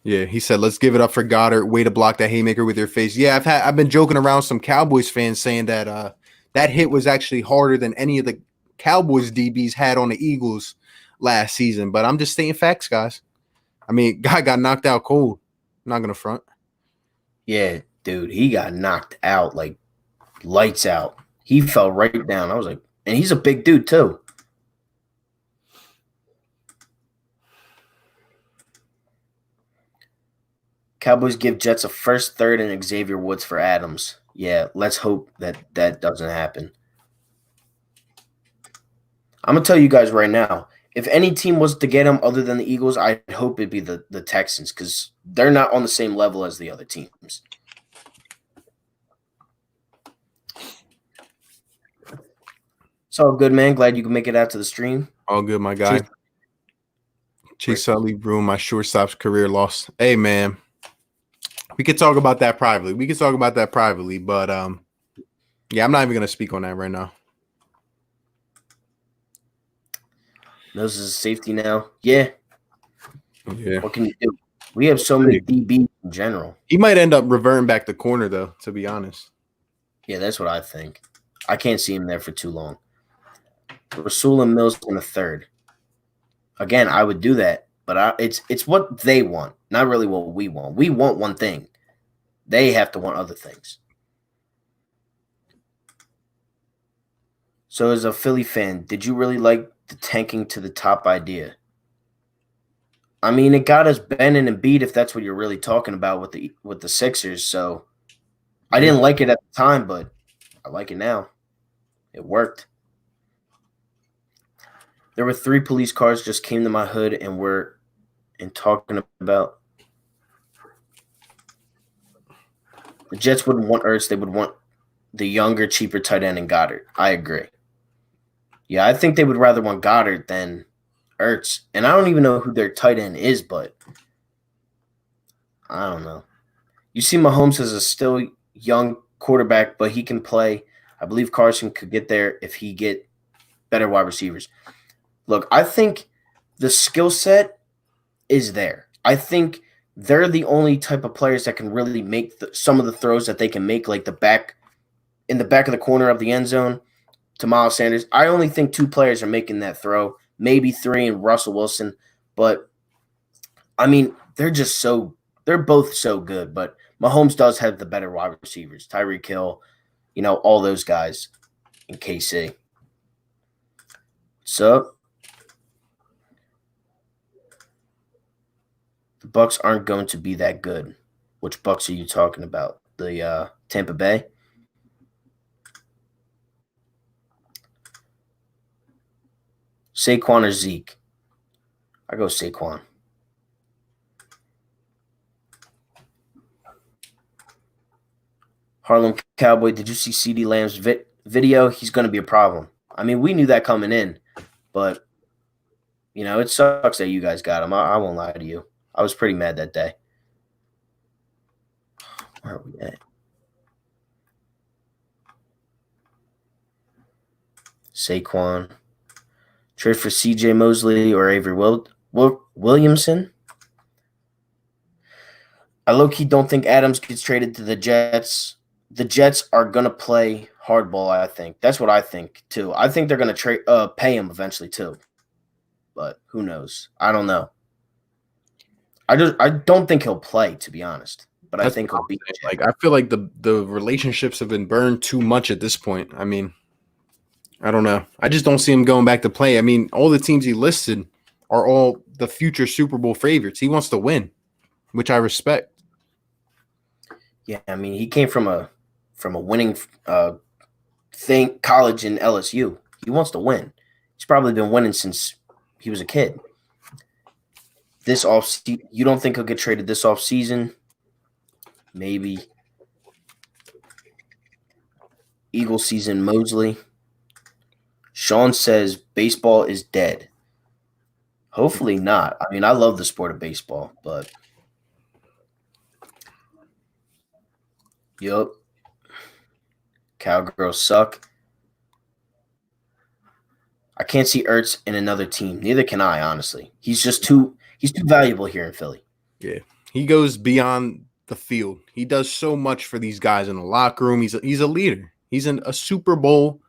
Speaker 2: Yeah, he said, "Let's give it up for Goddard. Way to block that haymaker with your face." Yeah, I've been joking around some Cowboys fans saying that that hit was actually harder than any of the Cowboys DBs had on the Eagles last season. But I'm just stating facts, guys. I mean, guy got knocked out cold. I'm not gonna front.
Speaker 1: Yeah, dude, he got knocked out like lights out. He fell right down. I was like, and he's a big dude too. Cowboys give Jets a first, third, and Xavier Woods for Adams. Yeah, let's hope that doesn't happen. I'm going to tell you guys right now, if any team was to get him other than the Eagles, I'd hope it'd be the Texans because they're not on the same level as the other teams. It's all good, man. Glad you can make it out to the stream.
Speaker 2: All good, my guy. Chase Utley ruined my shortstop's career loss. Hey, man. We could talk about that privately. But yeah, I'm not even going to speak on that right now.
Speaker 1: Nose is a safety now. Yeah.
Speaker 2: Yeah.
Speaker 1: What can you do? We have so many DBs in general.
Speaker 2: He might end up reverting back to corner, though, to be honest.
Speaker 1: Yeah, that's what I think. I can't see him there for too long. Rasul and Mills in the third. Again, I would do that, but it's what they want, not really what we want. We want one thing. They have to want other things. So as a Philly fan, did you really like the tanking to the top idea? I mean, it got us bending and beat if that's what you're really talking about with the Sixers. So I
Speaker 2: Yeah.
Speaker 1: didn't like it at the time, but I like it now. It worked. There were 3 police cars just came to my hood and were talking about the Jets wouldn't want Ertz. They would want the younger, cheaper tight end in Goddard. I agree. Yeah, I think they would rather want Goddard than Ertz. And I don't even know who their tight end is, but I don't know. You see Mahomes as a still young quarterback, but he can play. I believe Carson could get there if he get better wide receivers. Look, I think the skill set is there. I think they're the only type of players that can really make some of the throws that they can make, like in the back of the corner of the end zone to Miles Sanders. I only think 2 players are making that throw, maybe 3 and Russell Wilson. But I mean, they're both so good. But Mahomes does have the better wide receivers, Tyreek Hill, all those guys in KC. So the Bucks aren't going to be that good. Which Bucks are you talking about? The Tampa Bay? Saquon or Zeke? I go Saquon. Harlem Cowboy, did you see CeeDee Lamb's video? He's going to be a problem. I mean, we knew that coming in, but, it sucks that you guys got him. I won't lie to you. I was pretty mad that day. Where are we at? Saquon. Trade for C.J. Mosley or Avery Williamson. I low-key don't think Adams gets traded to the Jets. The Jets are going to play hardball, I think. That's what I think, too. I think they're going to pay him eventually, too. But who knows? I don't know. I don't think he'll play, to be honest. But I think he'll be.
Speaker 2: Like, I feel like the relationships have been burned too much at this point. I mean, I don't know. I just don't see him going back to play. I mean, all the teams he listed are all the future Super Bowl favorites. He wants to win, which I respect.
Speaker 1: Yeah, I mean, he came from a winning college in LSU. He wants to win. He's probably been winning since he was a kid. This offseason, you don't think he'll get traded this offseason? Maybe. Eagle season, Mosley. Sean says baseball is dead. Hopefully not. I mean, I love the sport of baseball, but yup. Cowgirls suck. I can't see Ertz in another team. Neither can I, honestly. He's too valuable here in Philly.
Speaker 2: Yeah. He goes beyond the field. He does so much for these guys in the locker room. He's a leader. He's a Super Bowl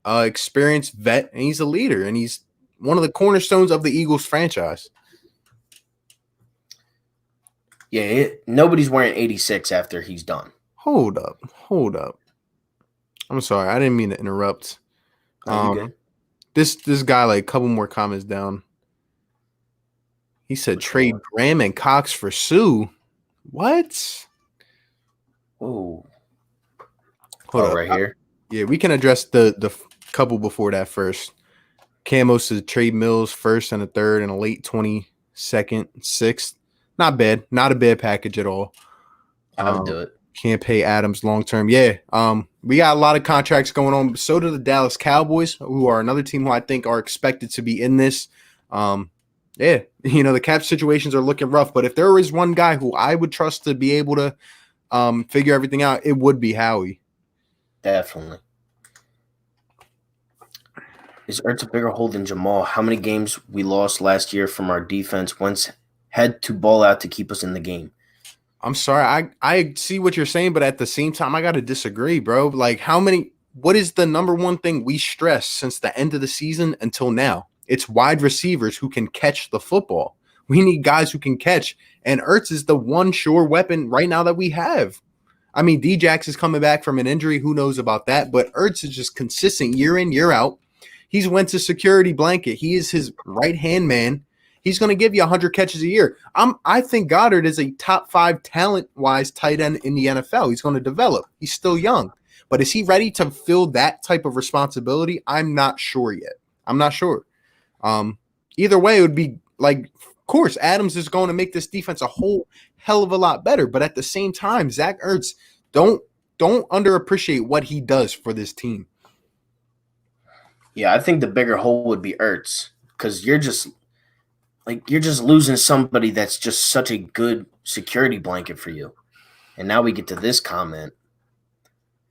Speaker 2: experienced vet, and he's a leader, and he's one of the cornerstones of the Eagles franchise.
Speaker 1: Yeah, nobody's wearing 86 after he's done.
Speaker 2: Hold up. I'm sorry, I didn't mean to interrupt.
Speaker 1: You good?
Speaker 2: This guy, like a couple more comments down. He said trade Graham and Cox for Sue. What?
Speaker 1: Whoa.
Speaker 2: Hold up.
Speaker 1: Right here.
Speaker 2: Yeah, we can address the couple before that first. Camo said trade Mills first and a third and a late 22nd, 6th. Not bad. Not a bad package at all.
Speaker 1: I would do it.
Speaker 2: Can't pay Adams long term. Yeah. We got a lot of contracts going on. So do the Dallas Cowboys, who are another team who I think are expected to be in this. Yeah, the cap situations are looking rough. But if there is one guy who I would trust to be able to figure everything out, it would be Howie.
Speaker 1: Definitely. Is Ertz a bigger hole than Jamal? How many games we lost last year from our defense once had to ball out to keep us in the game?
Speaker 2: I'm sorry. I see what you're saying, but at the same time, I got to disagree, bro. Like, what is the number one thing we stressed since the end of the season until now? It's wide receivers who can catch the football. We need guys who can catch, and Ertz is the one sure weapon right now that we have. I mean, D-Jax is coming back from an injury. Who knows about that? But Ertz is just consistent year in, year out. He's went to security blanket. He is his right-hand man. he's going to give you 100 catches a year. I think Goddard is a top 5 talent-wise tight end in the NFL. He's going to develop. He's still young. But is he ready to fill that type of responsibility? I'm not sure yet. I'm not sure. Either way, it would be like, of course, Adams is going to make this defense a whole hell of a lot better. But at the same time, Zach Ertz, don't underappreciate what he does for this team.
Speaker 1: Yeah, I think the bigger hole would be Ertz, because you're just losing somebody that's just such a good security blanket for you. And now we get to this comment.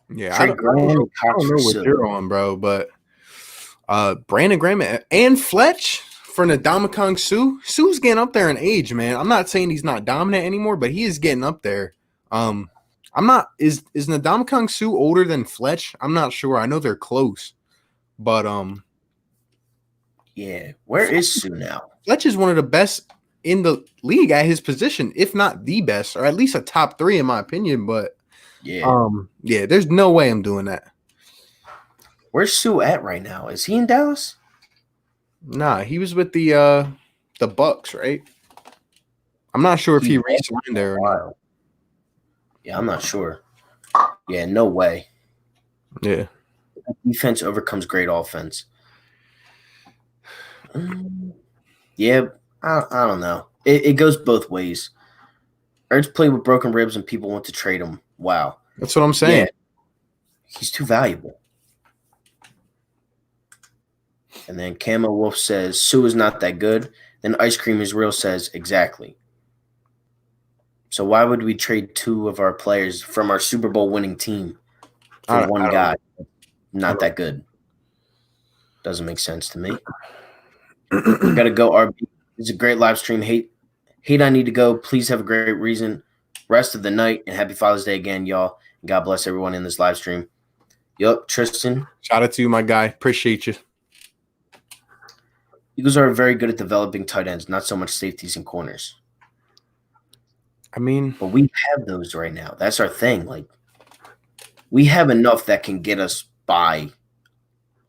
Speaker 2: Yeah, I don't know what you're on, bro, but Brandon Graham and Fletch for Ndamukong Suh. Suh's getting up there in age, man. I'm not saying he's not dominant anymore, but he is getting up there. I'm not is Ndamukong Suh older than Fletch? I'm not sure. I know they're close. But
Speaker 1: yeah, where is Suh now?
Speaker 2: Fletch is one of the best in the league at his position, if not the best, or at least a top 3 in my opinion. But yeah, there's no way I'm doing that.
Speaker 1: Where's Suh at right now? Is he in Dallas?
Speaker 2: Nah, he was with the Bucks, right? I'm not sure if he re-signed there or not.
Speaker 1: Yeah, I'm not sure. Yeah, no way.
Speaker 2: Yeah.
Speaker 1: Defense overcomes great offense. Yeah, I don't know. It goes both ways. Ertz played with broken ribs and people want to trade him. Wow.
Speaker 2: That's what I'm saying.
Speaker 1: Yeah, he's too valuable. And then Camo Wolf says, Suh is not that good. Then Ice Cream is Real says, exactly. So why would we trade 2 of our players from our Super Bowl winning team for one guy? Not that good. Doesn't make sense to me. Got to go, RB. It's a great live stream. Hate I need to go. Please have a great reason. Rest of the night, and happy Father's Day again, y'all. And God bless everyone in this live stream. Yup, Tristan.
Speaker 2: Shout out to you, my guy. Appreciate you.
Speaker 1: Eagles are very good at developing tight ends, not so much safeties and corners.
Speaker 2: I mean,
Speaker 1: but we have those right now. That's our thing. Like, we have enough that can get us by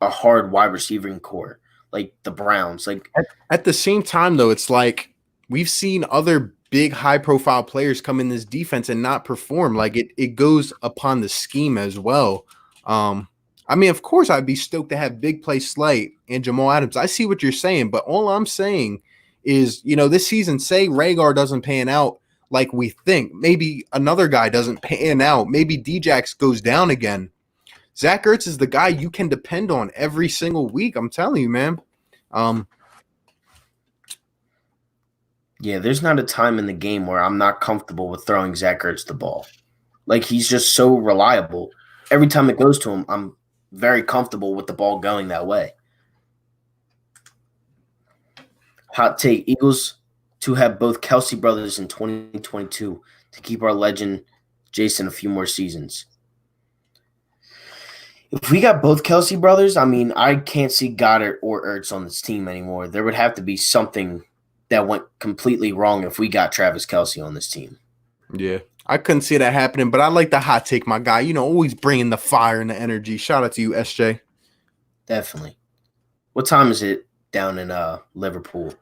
Speaker 1: a hard wide receiving core, like the Browns. Like
Speaker 2: at the same time, though, it's like we've seen other big, high-profile players come in this defense and not perform. Like it goes upon the scheme as well. I mean, of course, I'd be stoked to have Big Play Slate and Jamal Adams. I see what you're saying, but all I'm saying is, this season, say Rhaegar doesn't pan out like we think. Maybe another guy doesn't pan out. Maybe Djax goes down again. Zach Ertz is the guy you can depend on every single week. I'm telling you, man.
Speaker 1: Yeah, there's not a time in the game where I'm not comfortable with throwing Zach Ertz the ball. Like, he's just so reliable. Every time it goes to him, I'm very comfortable with the ball going that way. Hot take, Eagles to have both Kelsey brothers in 2022 to keep our legend Jason a few more seasons. If we got both Kelsey brothers, I mean, I can't see Goddard or Ertz on this team anymore. There would have to be something that went completely wrong if we got Travis Kelce on this team.
Speaker 2: Yeah, I couldn't see that happening, but I like the hot take, my guy. Always bringing the fire and the energy. Shout out to you, SJ.
Speaker 1: Definitely. What time is it down in Liverpool?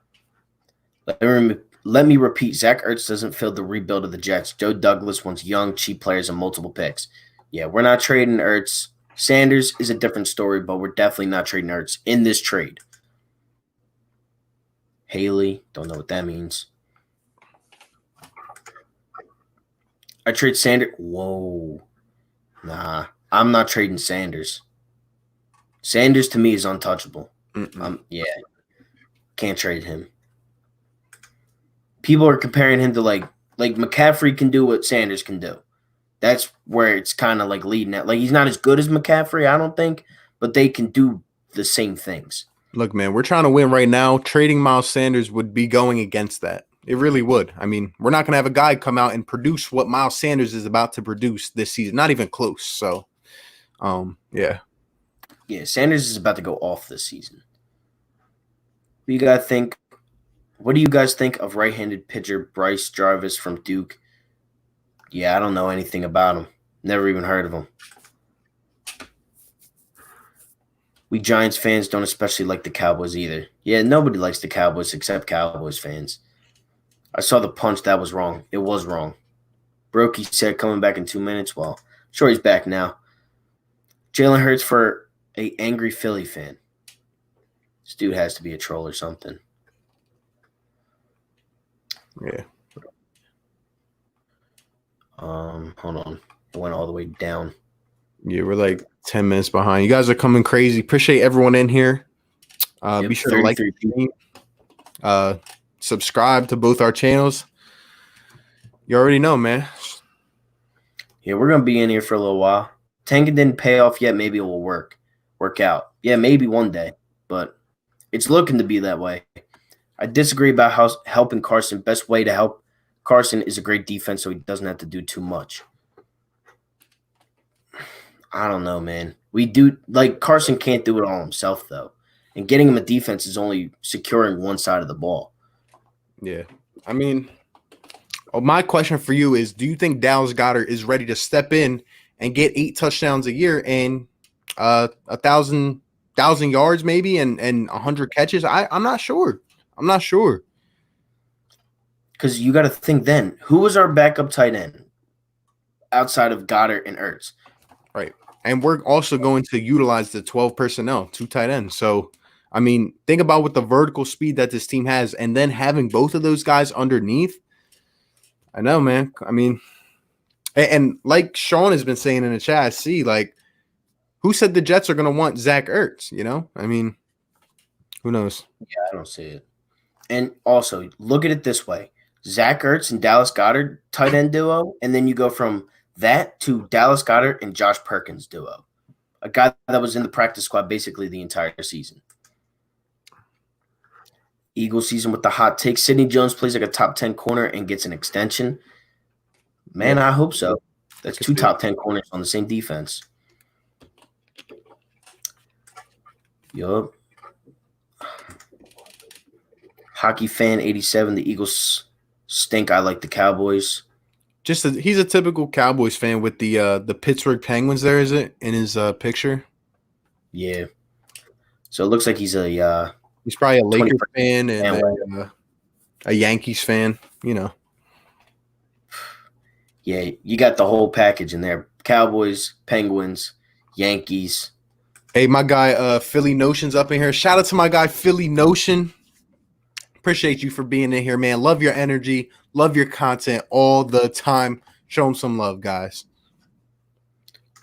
Speaker 1: Let me repeat. Zach Ertz doesn't fill the rebuild of the Jets. Joe Douglas wants young, cheap players and multiple picks. Yeah, we're not trading Ertz. Sanders is a different story, but we're definitely not trading Ertz in this trade. Haley, don't know what that means. I trade Sanders. Whoa. Nah, I'm not trading Sanders. Sanders to me is untouchable. Yeah, can't trade him. People are comparing him to like McCaffrey can do what Sanders can do. That's where it's kind of like leading at. Like, he's not as good as McCaffrey, I don't think, but they can do the same things.
Speaker 2: Look, man, we're trying to win right now. Trading Miles Sanders would be going against that. It really would. I mean, we're not going to have a guy come out and produce what Miles Sanders is about to produce this season. Not even close. So, yeah.
Speaker 1: Yeah, Sanders is about to go off this season. What do you guys think of right-handed pitcher Bryce Jarvis from Duke? Yeah, I don't know anything about him. Never even heard of him. We Giants fans don't especially like the Cowboys either. Yeah, nobody likes the Cowboys except Cowboys fans. I saw the punch. That was wrong. It was wrong. Brokey said coming back in 2 minutes. Well, sure he's back now. Jalen Hurts for a angry Philly fan. This dude has to be a troll or something.
Speaker 2: Yeah.
Speaker 1: Hold on. It went all the way down.
Speaker 2: Yeah, we're like 10 minutes behind. You guys are coming crazy. Appreciate everyone in here. Be sure to like the stream. Subscribe to both our channels. You already know, man.
Speaker 1: Yeah, we're gonna be in here for a little while. Tanking didn't pay off yet. Maybe it will work out. Yeah, maybe one day, but it's looking to be that way. I disagree about how helping Carson. Best way to help Carson is a great defense so he doesn't have to do too much. I don't know, man. We do like Carson can't do it all himself though. And getting him a defense is only securing one side of the ball.
Speaker 2: Yeah. I mean, my question for you is, do you think Dallas Goedert is ready to step in and get 8 touchdowns a year and 1,000 yards maybe and 100 catches? I'm not sure. I'm not sure.
Speaker 1: Because you got to think then, who was our backup tight end outside of Goddard and Ertz?
Speaker 2: Right. And we're also going to utilize the 12 personnel, 2 tight ends. So, I mean, think about what the vertical speed that this team has and then having both of those guys underneath. I know, man. I mean, and like Sean has been saying in the chat, I see, like, who said the Jets are going to want Zach Ertz, you know? I mean, who knows?
Speaker 1: Yeah, I don't see it. And also, look at it this way. Zach Ertz and Dallas Goedert tight end duo, and then you go from that to Dallas Goedert and Josh Perkins duo, a guy that was in the practice squad basically the entire season. Eagles season with the hot take. Sidney Jones plays like a top 10 corner and gets an extension. Man, yeah. I hope so. That's 2 top 10 corners on the same defense. Yup. Hockey fan 87. The Eagles stink. I like the Cowboys.
Speaker 2: He's a typical Cowboys fan with the Pittsburgh Penguins. There is it in his picture.
Speaker 1: Yeah. So it looks like he's
Speaker 2: he's probably a Lakers fan and a Yankees fan. You know.
Speaker 1: Yeah, you got the whole package in there: Cowboys, Penguins, Yankees.
Speaker 2: Hey, my guy, Philly Notion's up in here. Shout out to my guy, Philly Notion. Appreciate you for being in here, man. Love your energy. Love your content all the time. Show him some love, guys.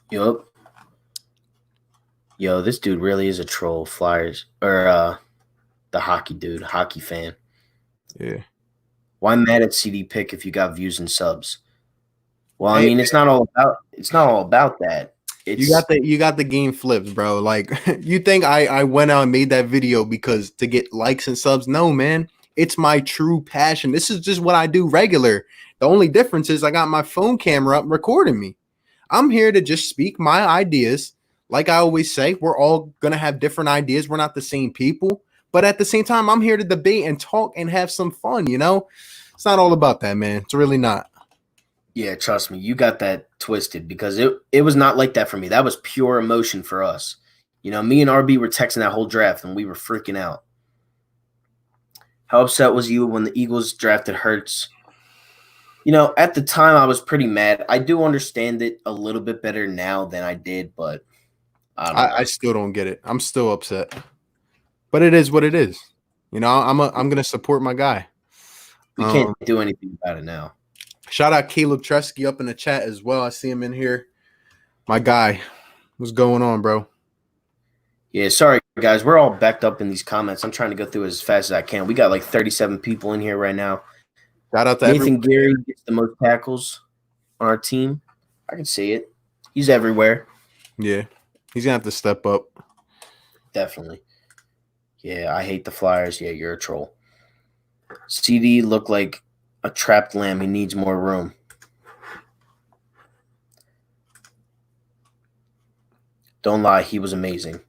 Speaker 1: Yup. Yo, this dude really is a troll. Flyers or the hockey dude, hockey fan.
Speaker 2: Yeah.
Speaker 1: Why mad at CD Pick if you got views and subs? Well, I mean, it's not all about that.
Speaker 2: You got the game flipped, bro. Like, you think I went out and made that video because to get likes and subs? No, man. It's my true passion. This is just what I do regular. The only difference is I got my phone camera up recording me. I'm here to just speak my ideas. Like I always say, we're all going to have different ideas. We're not the same people. But at the same time, I'm here to debate and talk and have some fun, you know? It's not all about that, man. It's really not.
Speaker 1: Yeah, trust me, you got that twisted because it was not like that for me. That was pure emotion for us. You know, me and RB were texting that whole draft, and we were freaking out. How upset was you when the Eagles drafted Hurts? You know, at the time, I was pretty mad. I do understand it a little bit better now than I did, but
Speaker 2: I still don't get it. I'm still upset. But it is what it is. You know, I'm gonna support my guy.
Speaker 1: We can't do anything about it now.
Speaker 2: Shout out Caleb Tresky up in the chat as well. I see him in here. My guy, what's going on, bro?
Speaker 1: Yeah, sorry guys, we're all backed up in these comments. I'm trying to go through as fast as I can. We got like 37 people in here right now.
Speaker 2: Shout out to
Speaker 1: Nathan Gary gets the most tackles on our team. I can see it. He's everywhere.
Speaker 2: Yeah, he's gonna have to step up.
Speaker 1: Definitely. Yeah, I hate the Flyers. Yeah, you're a troll. CD looked like a trapped lamb. He needs more room. Don't lie. He was amazing.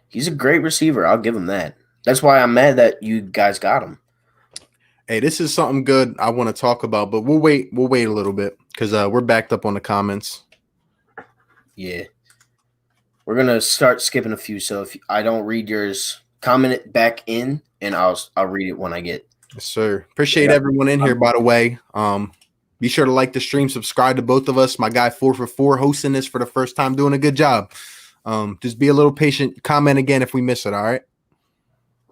Speaker 1: He's a great receiver. I'll give him that. That's why I'm mad that you guys got him.
Speaker 2: Hey, this is something good I want to talk about, but we'll wait a little bit because we're backed up on the comments.
Speaker 1: Yeah. We're gonna start skipping a few. So if I don't read yours, comment it back in, and I'll read it when I get.
Speaker 2: Yes, sir. Appreciate
Speaker 1: Yeah.
Speaker 2: everyone in here, by the way. Be sure to like the stream, subscribe to both of us. My guy 4for4 hosting this for the first time, doing a good job. Just be a little patient. Comment again if we miss it. All right.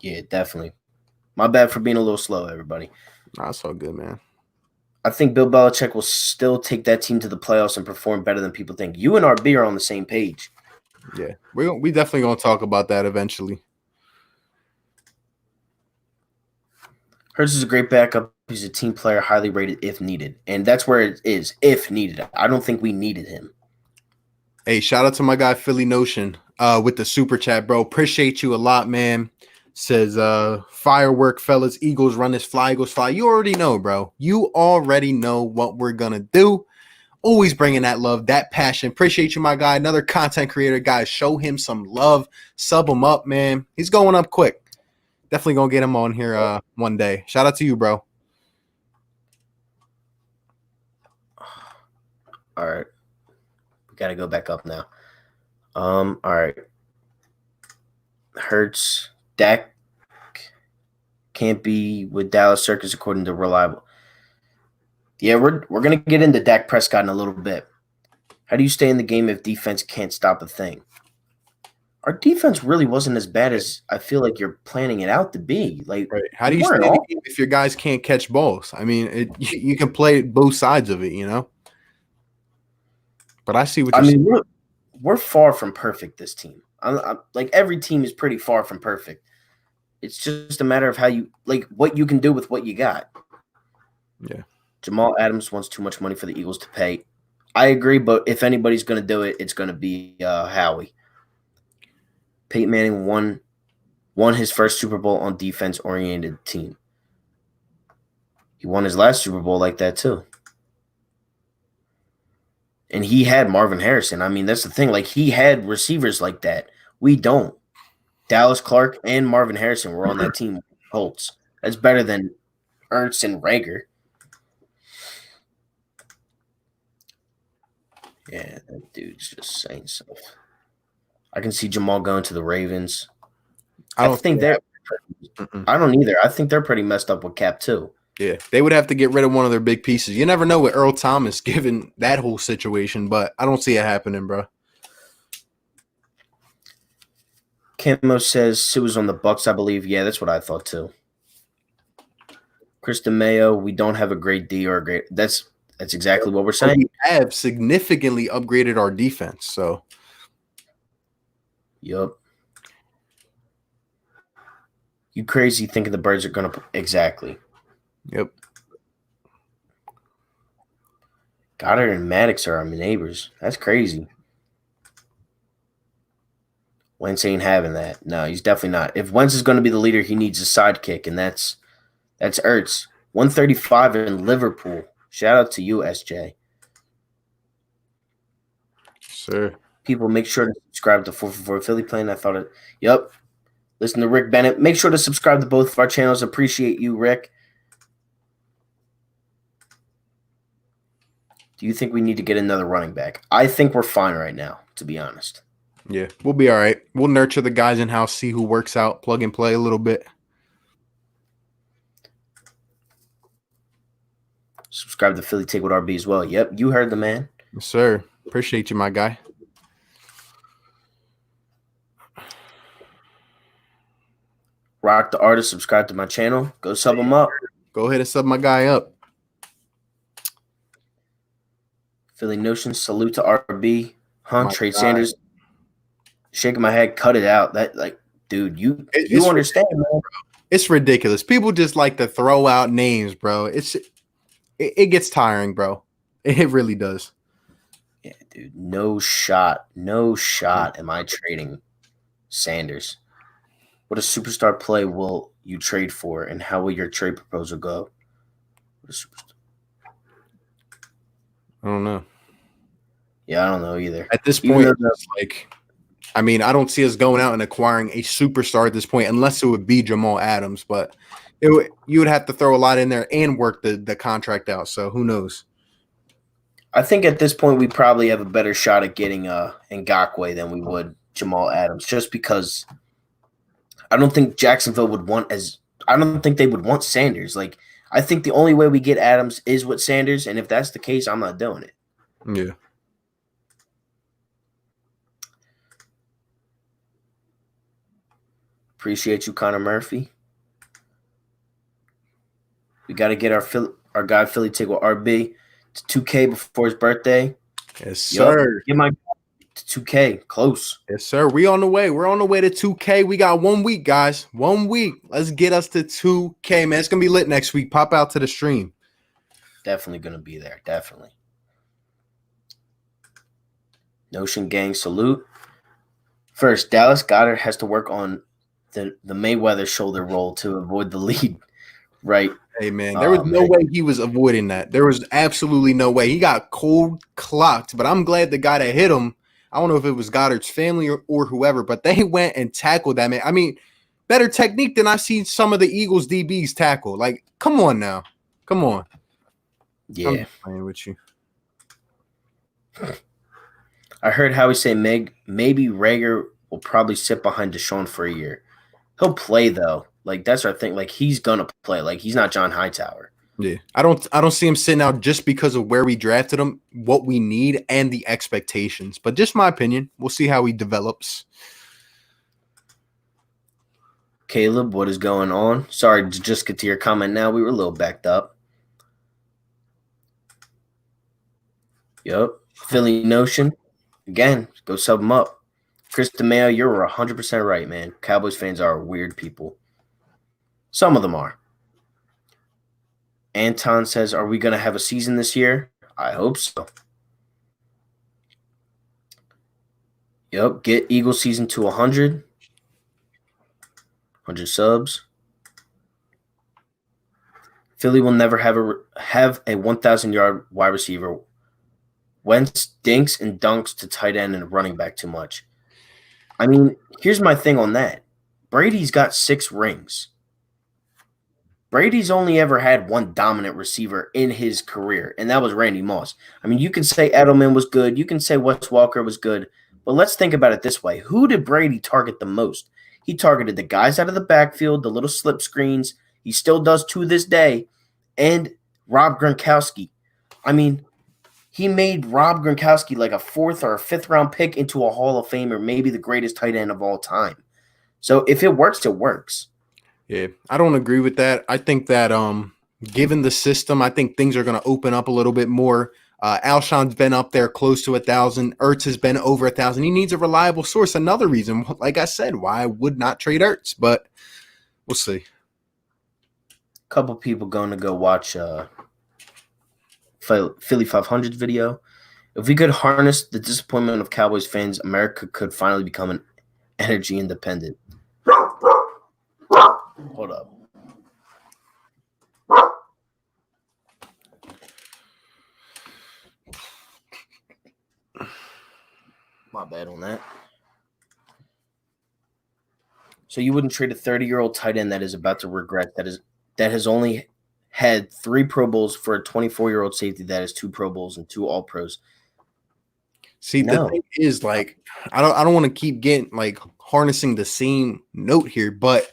Speaker 1: Yeah, definitely. My bad for being a little slow, everybody.
Speaker 2: That's all good, man.
Speaker 1: I think Bill Belichick will still take that team to the playoffs and perform better than people think. You and RB are on the same page.
Speaker 2: Yeah, we definitely gonna talk about that eventually.
Speaker 1: Hurts is a great backup. He's a team player, highly rated if needed. And that's where it is, if needed. I don't think we needed him.
Speaker 2: Hey, shout out to my guy Philly Notion with the super chat, bro. Appreciate you a lot, man. Says firework, fellas. Eagles run this, fly, Eagles fly. You already know, bro. You already know what we're gonna do. Always bringing that love, that passion. Appreciate you, my guy. Another content creator, guys. Show him some love. Sub him up, man. He's going up quick. Definitely gonna get him on here one day. Shout out to you, bro.
Speaker 1: All right. We got to go back up now. All right. Hurts, Dak can't be with Dallas Circus according to Reliable. Yeah, we're going to get into Dak Prescott in a little bit. How do you stay in the game if defense can't stop a thing? Our defense really wasn't as bad as I feel like you're planning it out to be. Like,
Speaker 2: right. How do you stay in the game if your guys can't catch balls? I mean, you can play both sides of it, you know. But I see what you're saying.
Speaker 1: We're far from perfect. This team, I'm, like every team is pretty far from perfect. It's just a matter of how you what you can do with what you got.
Speaker 2: Yeah.
Speaker 1: Jamal Adams wants too much money for the Eagles to pay. I agree, but if anybody's going to do it, it's going to be Howie. Peyton Manning won his first Super Bowl on defense-oriented team. He won his last Super Bowl like that too. And he had Marvin Harrison. I mean, that's the thing. Like, he had receivers like that. We don't. Dallas Clark and Marvin Harrison were on that team. Colts. That's better than Ertz and Rager. Yeah, that dude's just saying stuff. I can see Jamal going to the Ravens. I don't either. I think they're pretty messed up with cap too.
Speaker 2: Yeah, they would have to get rid of one of their big pieces. You never know with Earl Thomas given that whole situation, but I don't see it happening, bro.
Speaker 1: Camo says Sue was on the Bucks, I believe. Yeah, that's what I thought too. Kristen Mayo, we don't have a great D or a great. That's exactly what we're saying.
Speaker 2: We have significantly upgraded our defense, so.
Speaker 1: Yup. You crazy thinking the Birds are going to – exactly.
Speaker 2: Yep.
Speaker 1: Goddard and Maddox are our neighbors. That's crazy. Wentz ain't having that. No, he's definitely not. If Wentz is going to be the leader, he needs a sidekick, and that's Ertz. 135 in Liverpool. Shout out to you, SJ.
Speaker 2: Sure.
Speaker 1: People, make sure to subscribe to 4for4 Philly Plane. I thought it – yep. Listen to Rick Bennett. Make sure to subscribe to both of our channels. Appreciate you, Rick. Do you think we need to get another running back? I think we're fine right now, to be honest.
Speaker 2: Yeah, we'll be all right. We'll nurture the guys in-house, see who works out, plug and play a little bit.
Speaker 1: Subscribe to Philly Take with RB as well. Yep, you heard the man.
Speaker 2: Yes, sir. Appreciate you, my guy.
Speaker 1: Rock the Artist. Subscribe to my channel. Go sub him up.
Speaker 2: Go ahead and sub my guy up.
Speaker 1: Philly Notion. Salute to RB. Trey Sanders. Shaking my head. Cut it out. That dude, you understand, man.
Speaker 2: It's ridiculous. People just like to throw out names, bro. It gets tiring, bro. It really does.
Speaker 1: Yeah, dude. No shot am I trading Sanders. What a superstar play will you trade for, and how will your trade proposal go?
Speaker 2: I don't know.
Speaker 1: Yeah, I don't know either.
Speaker 2: At this point, I don't see us going out and acquiring a superstar at this point, unless it would be Jamal Adams. But you would have to throw a lot in there and work the contract out. So who knows?
Speaker 1: I think at this point we probably have a better shot at getting Ngakoue than we would Jamal Adams just because I don't think Jacksonville would want I don't think they would want Sanders. Like, I think the only way we get Adams is with Sanders, and if that's the case, I'm not doing it.
Speaker 2: Yeah.
Speaker 1: Appreciate you, Connor Murphy. We got to get our guy Philly take with RB to 2K before his birthday.
Speaker 2: Yes, sir.
Speaker 1: Get my 2K close.
Speaker 2: Yes, sir. We on the way. We're on the way to 2K. We got 1 week, guys. 1 week. Let's get us to 2K, man. It's gonna be lit next week. Pop out to the stream.
Speaker 1: Definitely gonna be there. Definitely. Notion Gang salute. First, Dallas Goedert has to work on the Mayweather shoulder roll to avoid the lead. Right.
Speaker 2: Hey, man, there was no way he was avoiding that. There was absolutely no way. He got cold clocked, but I'm glad the guy that hit him, I don't know if it was Goddard's family or whoever, but they went and tackled that man. I mean, better technique than I've seen some of the Eagles DBs tackle. Like, come on now. Come on.
Speaker 1: Yeah.
Speaker 2: I'm just playing with you.
Speaker 1: I heard Howie say maybe Rager will probably sit behind Deshaun for a year. He'll play, though. Like, that's our thing. Like, he's gonna play. Like, he's not John Hightower.
Speaker 2: Yeah, I don't see him sitting out just because of where we drafted him, what we need, and the expectations. But just my opinion. We'll see how he develops.
Speaker 1: Caleb, what is going on? Sorry to just get to your comment now. We were a little backed up. Yep. Philly Notion. Again, go sub him up. Chris DeMeo, you're 100% right, man. Cowboys fans are weird people. Some of them are. Anton says, are we going to have a season this year? I hope so. Yep, get Eagle season to 100. 100 subs. Philly will never have a 1,000-yard wide receiver. Wentz dinks and dunks to tight end and running back too much. I mean, here's my thing on that. Brady's got 6 rings. Brady's only ever had one dominant receiver in his career, and that was Randy Moss. I mean, you can say Edelman was good. You can say Wes Walker was good. But let's think about it this way. Who did Brady target the most? He targeted the guys out of the backfield, the little slip screens. He still does to this day. And Rob Gronkowski. I mean, he made Rob Gronkowski like a 4th or a 5th round pick into a Hall of Famer, maybe the greatest tight end of all time. So if it works, it works.
Speaker 2: Yeah, I don't agree with that. I think that given the system, I think things are going to open up a little bit more. Alshon's been up there close to 1,000. Ertz has been over 1,000. He needs a reliable source. Another reason, like I said, why I would not trade Ertz, but we'll see.
Speaker 1: A couple people going to go watch Philly 500's video. If we could harness the disappointment of Cowboys fans, America could finally become an energy independent. Hold up. My bad on that. So you wouldn't trade a 30-year-old tight end that is about to regret that has only had 3 Pro Bowls for a 24-year-old safety that has 2 Pro Bowls and 2 All-Pros.
Speaker 2: See, the thing is, like, I don't want to keep getting like harnessing the same note here, but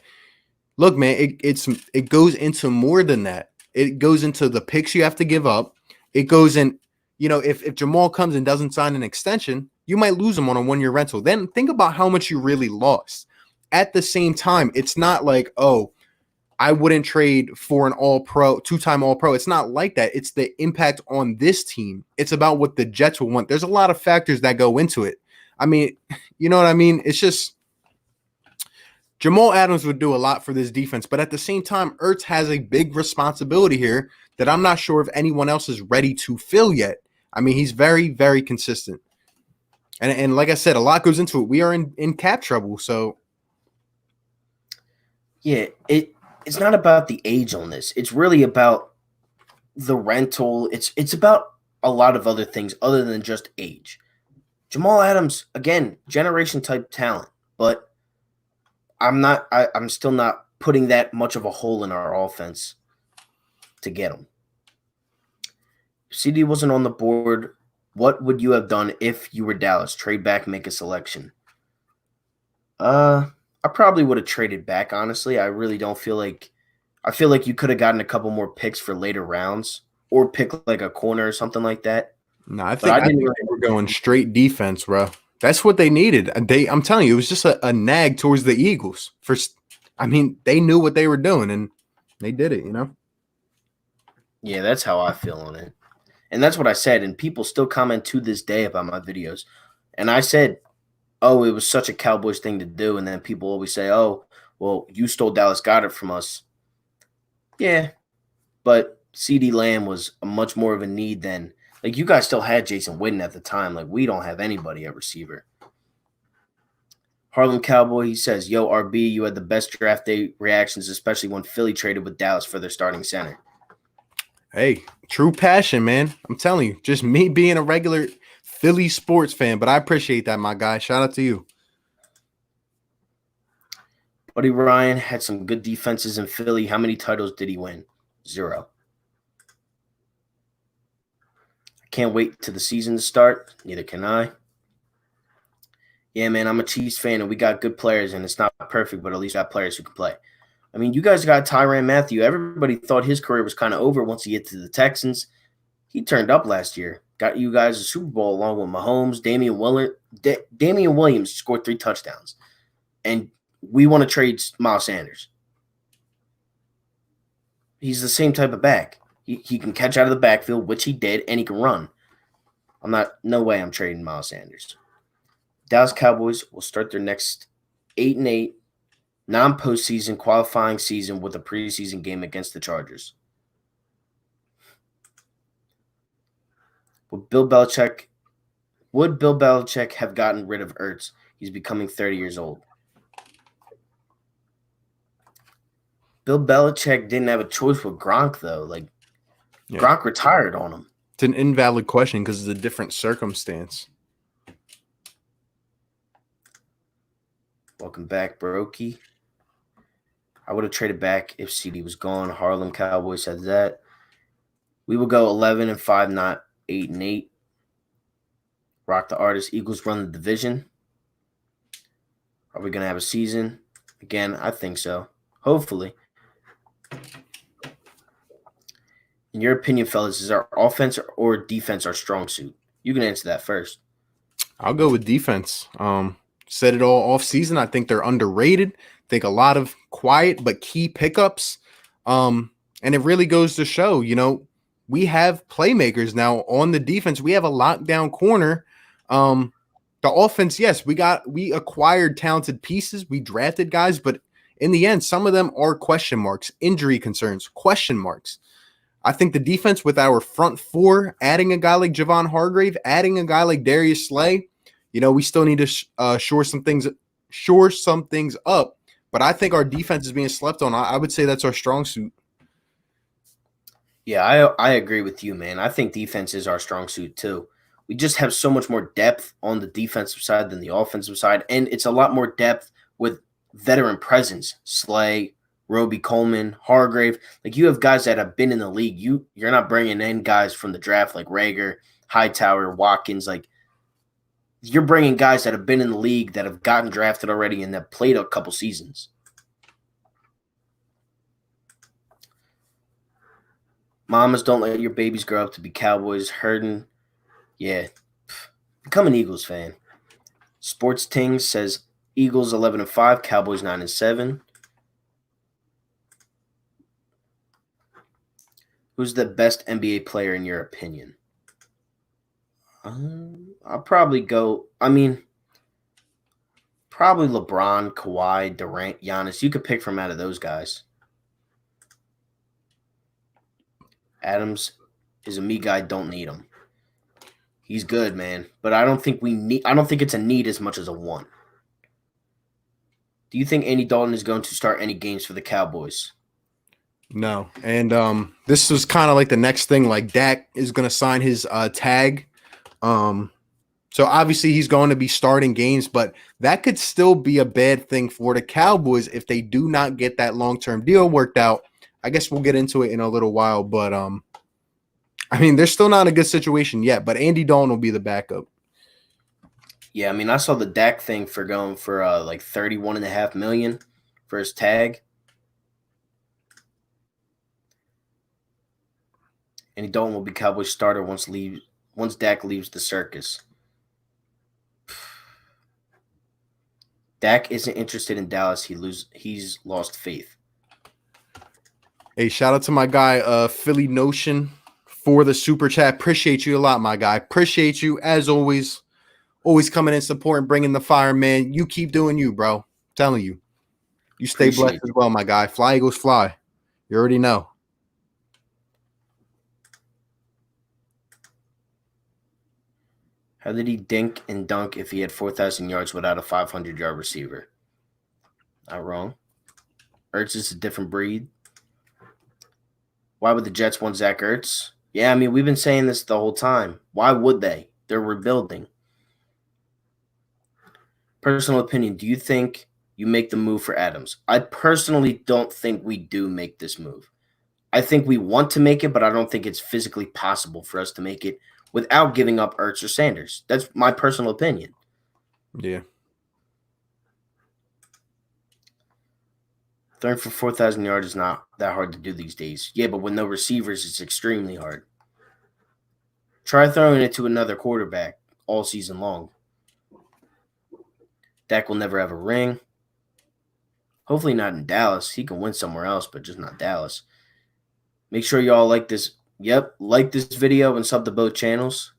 Speaker 2: look, man, it goes into more than that. It goes into the picks you have to give up. It goes in, if Jamal comes and doesn't sign an extension, you might lose him on a 1-year rental. Then think about how much you really lost. At the same time, it's not like, oh, I wouldn't trade for an all-pro, 2-time all-pro. It's not like that. It's the impact on this team. It's about what the Jets will want. There's a lot of factors that go into it. I mean, you know what I mean? It's just Jamal Adams would do a lot for this defense, but at the same time, Ertz has a big responsibility here that I'm not sure if anyone else is ready to fill yet. I mean, he's very, very consistent. And like I said, a lot goes into it. We are in cap trouble, so.
Speaker 1: Yeah, it's not about the age on this. It's really about the rental. It's about a lot of other things other than just age. Jamal Adams, again, generation type talent, but I'm still not putting that much of a hole in our offense to get him. If CD wasn't on the board, what would you have done if you were Dallas? Trade back, make a selection. I probably would have traded back, honestly. I really don't feel like I feel like you could have gotten a couple more picks for later rounds or pick like a corner or something like that.
Speaker 2: No, I
Speaker 1: But
Speaker 2: think
Speaker 1: I
Speaker 2: I
Speaker 1: didn't
Speaker 2: think
Speaker 1: really
Speaker 2: they were going straight defense, bro. That's what they needed. I'm telling you, it was just a nag towards the Eagles. I mean, they knew what they were doing and they did it.
Speaker 1: Yeah, that's how I feel on it. And that's what I said. And people still comment to this day about my videos. And I said, oh, it was such a Cowboys thing to do. And then people always say, oh, well, you stole Dallas Goedert from us. Yeah, but CD Lamb was a much more of a need than like you guys still had Jason Witten at the time. Like we don't have anybody at receiver. Harlem Cowboy, he says, yo, RB, you had the best draft day reactions, especially when Philly traded with Dallas for their starting center.
Speaker 2: Hey, true passion, man. I'm telling you, just me being a regular Philly sports fan, but I appreciate that, my guy. Shout out to you.
Speaker 1: Buddy Ryan had some good defenses in Philly. How many titles did he win? 0. I can't wait till the season to start. Neither can I. Yeah, man, I'm a Chiefs fan, and we got good players, and it's not perfect, but at least got players who can play. I mean, you guys got Tyrann Mathieu. Everybody thought his career was kind of over once he hit to the Texans. He turned up last year. Got you guys a Super Bowl along with Mahomes. Damian Williams scored 3 touchdowns. And we want to trade Miles Sanders. He's the same type of back. He can catch out of the backfield, which he did, and he can run. No way I'm trading Miles Sanders. Dallas Cowboys will start their next 8-8 non-postseason qualifying season with a preseason game against the Chargers. Would Bill Belichick have gotten rid of Ertz? He's becoming 30 years old. Bill Belichick didn't have a choice with Gronk, though. Gronk retired on him.
Speaker 2: It's an invalid question because it's a different circumstance.
Speaker 1: Welcome back, Brokey. I would have traded back if CD was gone. Harlem Cowboys said that. We will go 11-5, not 8-8. Rock the artist. Eagles run the division. Are we going to have a season? Again, I think so. Hopefully. In your opinion, fellas, is our offense or defense our strong suit? You can answer that first.
Speaker 2: I'll go with defense. Said it all off season. I think they're underrated. I think a lot of quiet but key pickups. And it really goes to show, we have playmakers now on the defense. We have a lockdown corner. The offense, yes, we acquired talented pieces. We drafted guys, but in the end, some of them are question marks, injury concerns, question marks. I think the defense with our front four, adding a guy like Javon Hargrave, adding a guy like Darius Slay, we still need to shore some things up. But I think our defense is being slept on. I would say that's our strong suit.
Speaker 1: Yeah, I agree with you, man. I think defense is our strong suit too. We just have so much more depth on the defensive side than the offensive side, and it's a lot more depth with veteran presence. Slay, Roby Coleman, Hargrave. Like you have guys that have been in the league. You're not bringing in guys from the draft like Rager, Hightower, Watkins. Like you're bringing guys that have been in the league that have gotten drafted already and that played a couple seasons. Mamas, don't let your babies grow up to be Cowboys. Hurting. Yeah. Become an Eagles fan. Sports Ting says Eagles 11-5, Cowboys 9-7. Who's the best NBA player in your opinion? I'll probably go. Probably LeBron, Kawhi, Durant, Giannis. You could pick from out of those guys. Adams is a me guy. Don't need him. He's good, man. But I don't think it's a need as much as a want. Do you think Andy Dalton is going to start any games for the Cowboys?
Speaker 2: No. And this was kind of like the next thing. Like Dak is going to sign his tag. So obviously he's going to be starting games, but that could still be a bad thing for the Cowboys if they do not get that long-term deal worked out. I guess we'll get into it in a little while, but they're still not in a good situation yet, but Andy Dalton will be the backup.
Speaker 1: Yeah, I mean, I saw the Dak thing for going for like 31.5 million for his tag, and he Dalton will be Cowboys starter once Dak leaves the circus. Dak isn't interested in Dallas. He's lost faith.
Speaker 2: Hey, shout out to my guy, Philly Notion, for the super chat. Appreciate you a lot, my guy. Appreciate you as always. Always coming in support and bringing the fire, man. You keep doing you, bro. I'm telling you. You stay blessed
Speaker 1: Appreciate
Speaker 2: as well, my guy. Fly Eagles fly. You already know.
Speaker 1: How did he dink and dunk if he had 4,000 yards without a 500-yard receiver? Not wrong. Ertz is a different breed. Why would the Jets want Zach Ertz? Yeah, I mean, we've been saying this the whole time. Why would they? They're rebuilding. Personal opinion, do you think you make the move for Adams? I personally don't think we do make this move. I think we want to make it, but I don't think it's physically possible for us to make it without giving up Ertz or Sanders. That's my personal opinion.
Speaker 2: Yeah.
Speaker 1: Throwing for 4,000 yards is not that hard to do these days. Yeah, but with no receivers, it's extremely hard. Try throwing it to another quarterback all season long. Dak will never have a ring. Hopefully not in Dallas. He can win somewhere else, but just not Dallas. Make sure y'all like this. Yep, like this video and sub to both channels.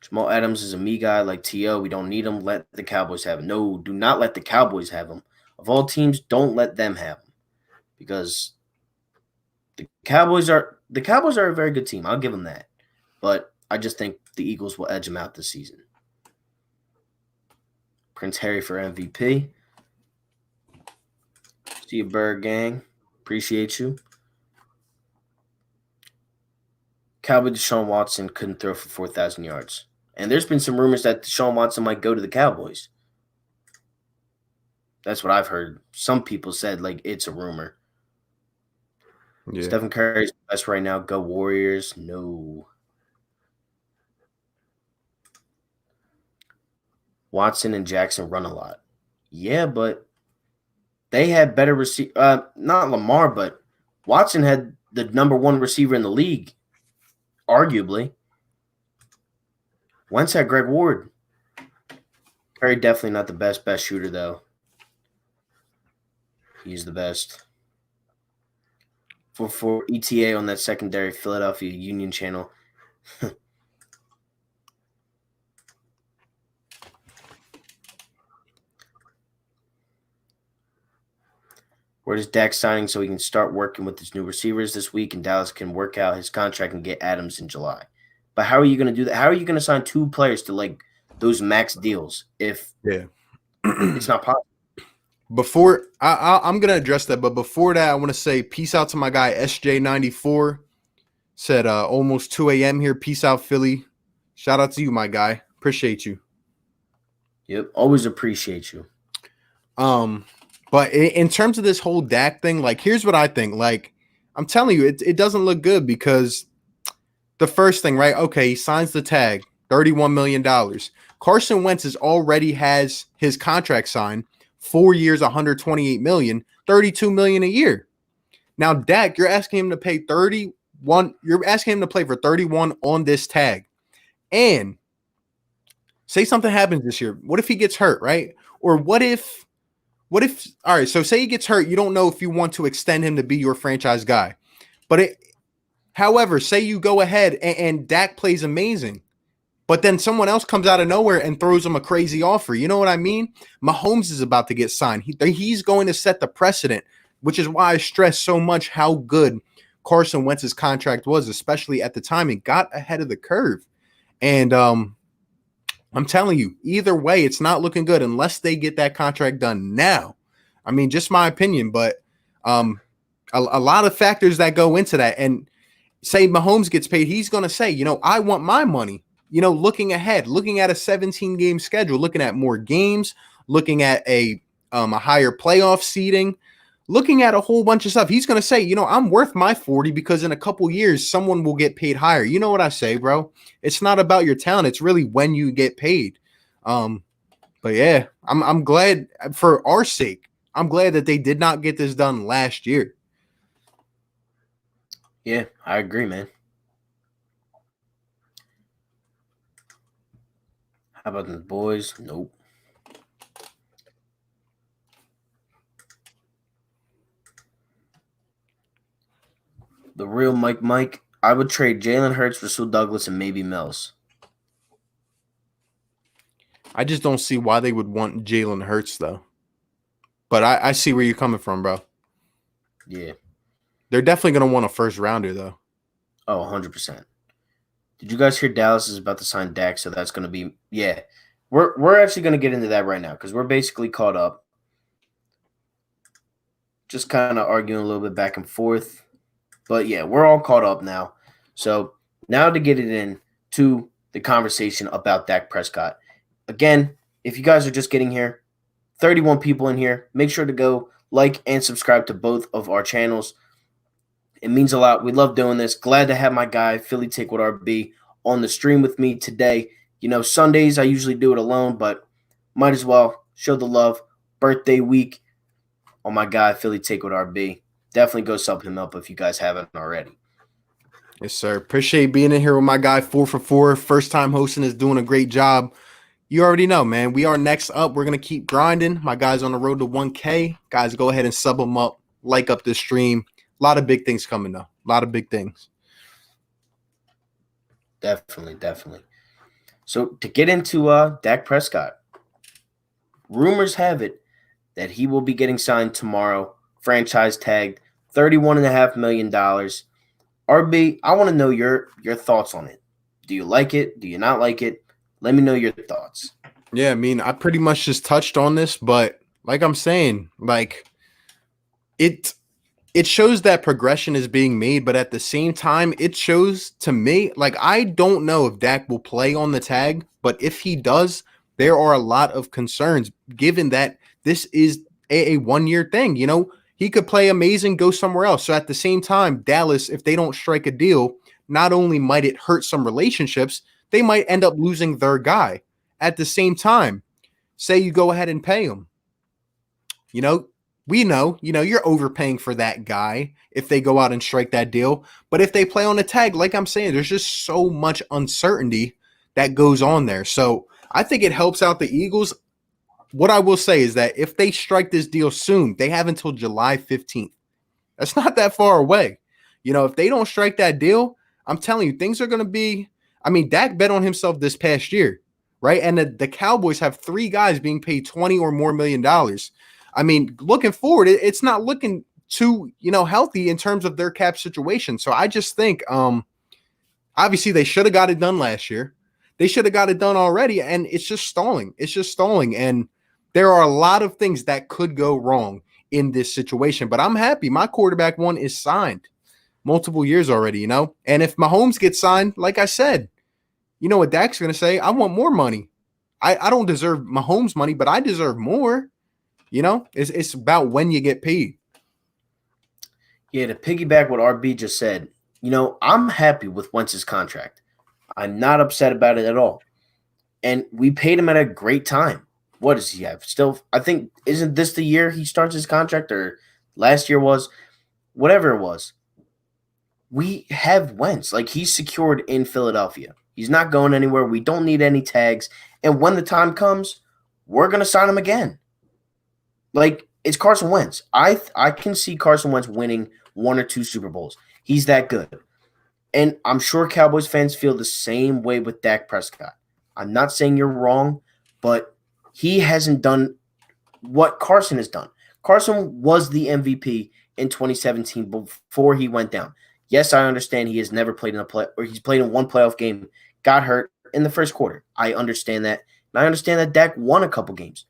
Speaker 1: Jamal Adams is a me guy like T.O. We don't need him. Let the Cowboys have him. No, do not let the Cowboys have him. Of all teams, don't let them have him. Because the Cowboys are a very good team. I'll give them that. But I just think the Eagles will edge them out this season. Prince Harry for MVP. See you, Bird Gang. Appreciate you. Cowboy Deshaun Watson couldn't throw for 4,000 yards. And there's been some rumors that Deshaun Watson might go to the Cowboys. That's what I've heard. Some people said, like, it's a rumor. Yeah. Stephen Curry's best right now. Go Warriors. No. Watson and Jackson run a lot. Yeah, but they had better receiver. Not Lamar, but Watson had the number one receiver in the league, arguably. Wentz had Greg Ward. Curry definitely not the best shooter, though. He's the best. For ETA on that secondary Philadelphia Union channel. Where is Dak signing so he can start working with his new receivers this week and Dallas can work out his contract and get Adams in July? But how are you going to do that? How are you going to sign two players to like those max deals if it's not possible?
Speaker 2: Before I'm going to address that, but before that, I want to say peace out to my guy SJ94. Said almost 2 a.m. here. Peace out, Philly. Shout out to you, my guy. Appreciate you.
Speaker 1: Yep, always appreciate you.
Speaker 2: But in terms of this whole Dak thing, like, here's what I think. Like, I'm telling you, it doesn't look good because the first thing, right? Okay, he signs the tag, $31 million. Carson Wentz already has his contract signed, 4 years, $128 million, $32 million a year. Now, Dak, you're asking him to pay 31. You're asking him to play for 31 on this tag. And say something happens this year. What if he gets hurt, right? Or what if, all right, so say he gets hurt. You don't know if you want to extend him to be your franchise guy. But however, say you go ahead and Dak plays amazing, but then someone else comes out of nowhere and throws him a crazy offer. You know what I mean? Mahomes is about to get signed. He's going to set the precedent, which is why I stress so much how good Carson Wentz's contract was, especially at the time. It got ahead of the curve. And I'm telling you, either way, it's not looking good unless they get that contract done now. I mean, just my opinion, but a lot of factors that go into that. And say Mahomes gets paid, he's going to say, you know, I want my money. You know, looking ahead, looking at a 17-game schedule, looking at more games, looking at a higher playoff seeding, looking at a whole bunch of stuff. He's going to say, I'm worth my 40 because in a couple years, someone will get paid higher. You know what I say, bro? It's not about your talent. It's really when you get paid. But yeah, I'm glad for our sake. I'm glad that they did not get this done last year.
Speaker 1: Yeah, I agree, man. How about the boys? Nope. The real Mike. I would trade Jalen Hurts for Sue Douglas and maybe Mills.
Speaker 2: I just don't see why they would want Jalen Hurts, though. But I see where you're coming from, bro.
Speaker 1: Yeah.
Speaker 2: They're definitely going to want a first rounder, though.
Speaker 1: Oh, 100%. Did you guys hear Dallas is about to sign Dak? So that's going to be, yeah. We're actually going to get into that right now because we're basically caught up. Just kind of arguing a little bit back and forth. But yeah, we're all caught up now. So now to get it into the conversation about Dak Prescott. Again, if you guys are just getting here, 31 people in here, make sure to go like and subscribe to both of our channels. It means a lot. We love doing this. Glad to have my guy, Philly Take with RB, on the stream with me today. Sundays I usually do it alone, but might as well show the love. Birthday week on my guy, Philly Take with RB. Definitely go sub him up if you guys haven't already.
Speaker 2: Yes, sir. Appreciate being in here with my guy, 4 for 4. First time hosting is doing a great job. You already know, man. We are next up. We're going to keep grinding. My guy's on the road to 1K. Guys, go ahead and sub him up. Like up the stream. A lot of big things coming, though. A lot of big things.
Speaker 1: Definitely. So to get into Dak Prescott, rumors have it that he will be getting signed tomorrow, franchise tagged, $31.5 million. RB, I want to know your thoughts on it. Do you like it? Do you not like it? Let me know your thoughts.
Speaker 2: Yeah, I mean, I pretty much just touched on this, but like I'm saying, it shows that progression is being made, but at the same time, it shows to me, I don't know if Dak will play on the tag, but if he does, there are a lot of concerns given that this is a 1-year thing. He could play amazing, go somewhere else. So at the same time, Dallas, if they don't strike a deal, not only might it hurt some relationships, they might end up losing their guy. At the same time, say you go ahead and pay him. We know, you're overpaying for that guy if they go out and strike that deal. But if they play on a tag, like I'm saying, there's just so much uncertainty that goes on there. So I think it helps out the Eagles. What I will say is that if they strike this deal soon, they have until July 15th. That's not that far away. If they don't strike that deal, I'm telling you, things are going to be, Dak bet on himself this past year, right? And the Cowboys have 3 guys being paid $20 or more million. Looking forward, it's not looking too, healthy in terms of their cap situation. So I just think, obviously they should have got it done last year. They should have got it done already, and it's just stalling. And there are a lot of things that could go wrong in this situation. But I'm happy. My quarterback one is signed multiple years already, And if Mahomes gets signed, like I said, you know what Dak's going to say? I want more money. I don't deserve Mahomes money, but I deserve more. It's about when you get paid.
Speaker 1: Yeah, to piggyback what RB just said, I'm happy with Wentz's contract. I'm not upset about it at all. And we paid him at a great time. What does he have? Still, I think, isn't this the year he starts his contract, or last year was? Whatever it was. We have Wentz. He's secured in Philadelphia. He's not going anywhere. We don't need any tags. And when the time comes, we're going to sign him again. It's Carson Wentz. I can see Carson Wentz winning 1 or 2 Super Bowls. He's that good. And I'm sure Cowboys fans feel the same way with Dak Prescott. I'm not saying you're wrong, but he hasn't done what Carson has done. Carson was the MVP in 2017 before he went down. Yes, I understand he has never played in he's played in 1 playoff game, got hurt in the first quarter. I understand that. And I understand that Dak won a couple games.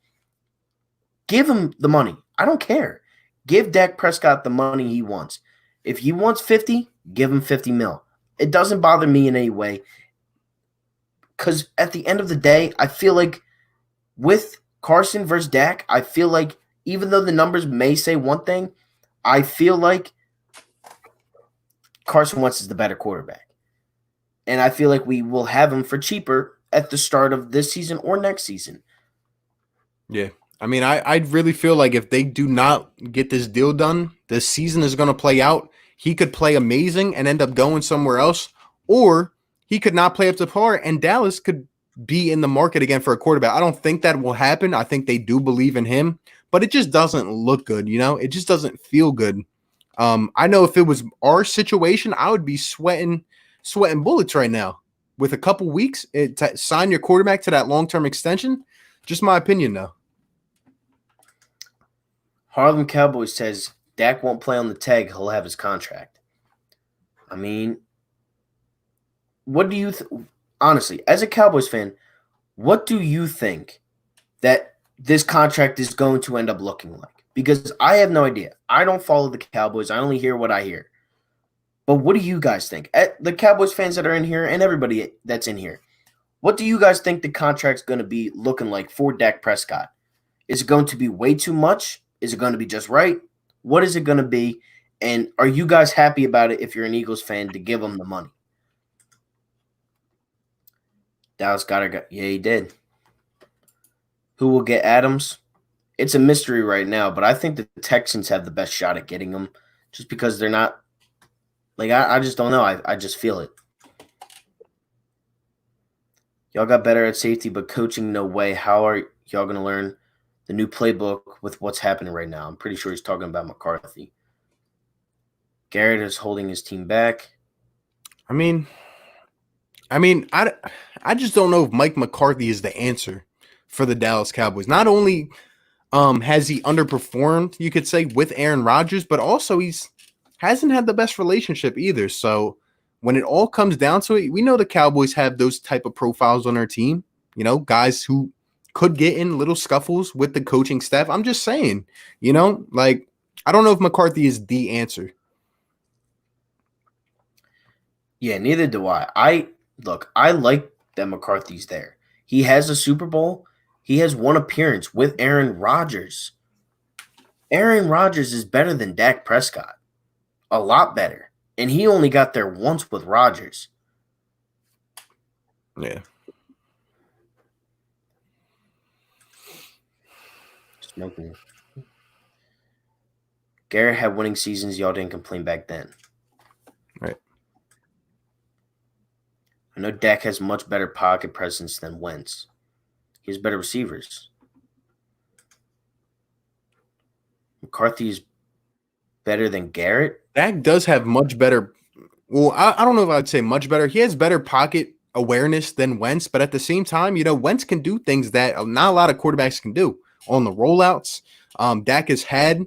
Speaker 1: Give him the money. I don't care. Give Dak Prescott the money he wants. If he wants 50, give him 50 mil. It doesn't bother me in any way. Because at the end of the day, I feel like with Carson versus Dak, I feel like even though the numbers may say one thing, I feel like Carson Wentz is the better quarterback. And I feel like we will have him for cheaper at the start of this season or next season.
Speaker 2: Yeah. I mean, I really feel like if they do not get this deal done, this season is going to play out. He could play amazing and end up going somewhere else, or he could not play up to par, and Dallas could be in the market again for a quarterback. I don't think that will happen. I think they do believe in him, but it just doesn't look good. It just doesn't feel good. I know if it was our situation, I would be sweating bullets right now. With a couple weeks, sign your quarterback to that long-term extension. Just my opinion, though.
Speaker 1: Harlem Cowboys says Dak won't play on the tag. He'll have his contract. I mean, what do you honestly, as a Cowboys fan, what do you think that this contract is going to end up looking like? Because I have no idea. I don't follow the Cowboys. I only hear what I hear. But what do you guys think? The Cowboys fans that are in here and everybody that's in here, what do you guys think the contract's going to be looking like for Dak Prescott? Is it going to be way too much? Is it going to be just right? What is it going to be? And are you guys happy about it if you're an Eagles fan to give him the money? Dallas Goedert got, yeah, he did. Who will get Adams? It's a mystery right now, but I think the Texans have the best shot at getting him just because they're not – I just don't know. I just feel it. Y'all got better at safety, but coaching, no way. How are y'all going to learn the new playbook with what's happening right now? I'm pretty sure he's talking about McCarthy. Garrett is holding his team back.
Speaker 2: I mean, I just don't know if Mike McCarthy is the answer for the Dallas Cowboys. Not only has he underperformed, you could say, with Aaron Rodgers, but also hasn't had the best relationship either. So when it all comes down to it, we know the Cowboys have those type of profiles on their team, guys who could get in little scuffles with the coaching staff. I'm just saying, I don't know if McCarthy is the answer.
Speaker 1: Yeah, neither do I. I like that McCarthy's there. He has a Super Bowl. He has one appearance with Aaron Rodgers. Aaron Rodgers is better than Dak Prescott. A lot better. And he only got there once with Rodgers.
Speaker 2: Yeah.
Speaker 1: Smoking. Garrett had winning seasons. Y'all didn't complain back then.
Speaker 2: Right.
Speaker 1: I know Dak has much better pocket presence than Wentz. He has better receivers. McCarthy is better than Garrett.
Speaker 2: Dak does have much better. Well, I don't know if I'd say much better. He has better pocket awareness than Wentz, but at the same time, Wentz can do things that not a lot of quarterbacks can do on the rollouts. Dak has had,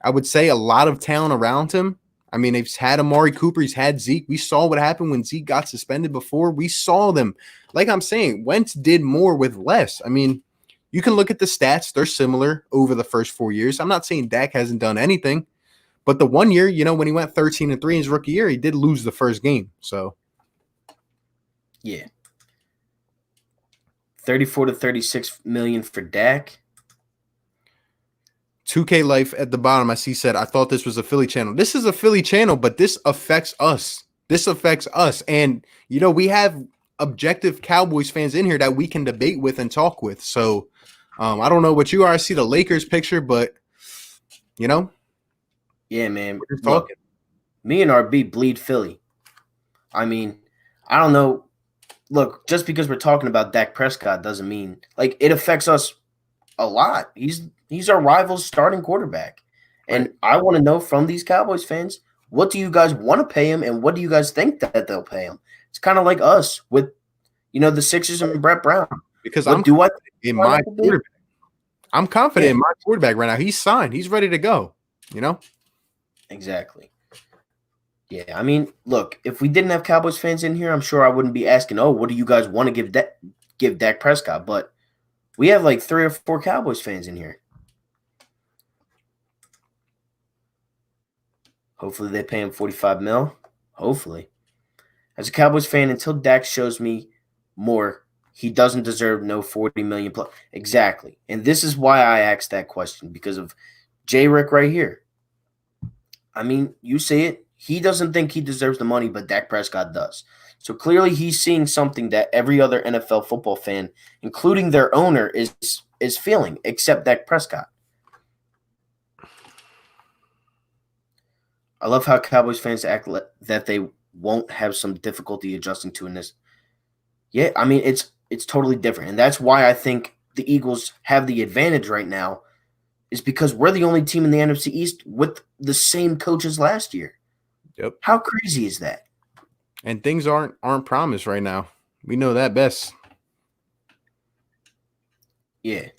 Speaker 2: I would say, a lot of talent around him. I mean, he's had Amari Cooper. He's had Zeke. We saw what happened when Zeke got suspended before. We saw them. Like I'm saying, Wentz did more with less. I mean, you can look at the stats. They're similar over the first 4 years. I'm not saying Dak hasn't done anything, but the 1 year, when he went 13-3 in his rookie year, he did lose the first game. So,
Speaker 1: yeah. 34 to 36 million for Dak.
Speaker 2: 2K Life at the bottom, I see, said, I thought this was a Philly channel. This is a Philly channel, but this affects us. This affects us. And, we have objective Cowboys fans in here that we can debate with and talk with. So, I don't know what you are. I see the Lakers picture, but,
Speaker 1: Yeah, man. Look, me and RB bleed Philly. I mean, I don't know. Look, just because we're talking about Dak Prescott doesn't mean – it affects us a lot. He's our rival's starting quarterback. And I want to know from these Cowboys fans, what do you guys want to pay him and what do you guys think that they'll pay him? It's kind of like us with, the Sixers and Brett Brown.
Speaker 2: Because I'm confident in my quarterback. I'm confident in my quarterback right now. He's signed. He's ready to go,
Speaker 1: Exactly. Yeah, I mean, look, if we didn't have Cowboys fans in here, I'm sure I wouldn't be asking, what do you guys want to give Dak Prescott? But we have 3 or 4 Cowboys fans in here. Hopefully they pay him $45 million. Hopefully. As a Cowboys fan, until Dak shows me more, he doesn't deserve no $40 million plus. Exactly. And this is why I asked that question, because of J. Rick right here. I mean, you say it. He doesn't think he deserves the money, but Dak Prescott does. So clearly, he's seeing something that every other NFL football fan, including their owner, is feeling, except Dak Prescott. I love how Cowboys fans act that they won't have some difficulty adjusting to in this. Yeah, I mean it's totally different, and that's why I think the Eagles have the advantage right now. Is because we're the only team in the NFC East with the same coaches last year.
Speaker 2: Yep.
Speaker 1: How crazy is that?
Speaker 2: And things aren't promised right now. We know that best.
Speaker 1: Yeah.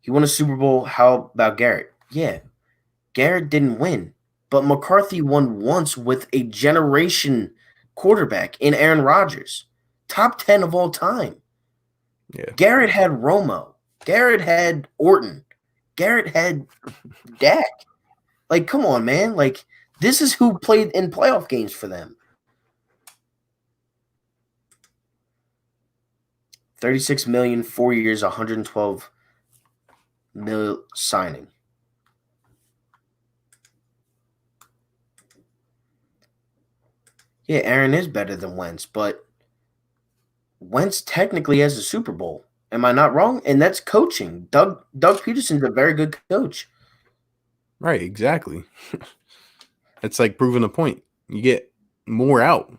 Speaker 1: He won a Super Bowl. How about Garrett? Yeah. Garrett didn't win, but McCarthy won once with a generation quarterback in Aaron Rodgers. Top 10 of all time.
Speaker 2: Yeah.
Speaker 1: Garrett had Romo. Garrett had Orton. Garrett had Dak. Like, come on, man. Like, this is who played in playoff games for them. 36 million, 4 years, 112 mil signing. Yeah, Aaron is better than Wentz, but Wentz technically has a Super Bowl. Am I not wrong? And that's coaching. Doug Peterson's a very good coach.
Speaker 2: Right, exactly. It's like proving a point. You get more out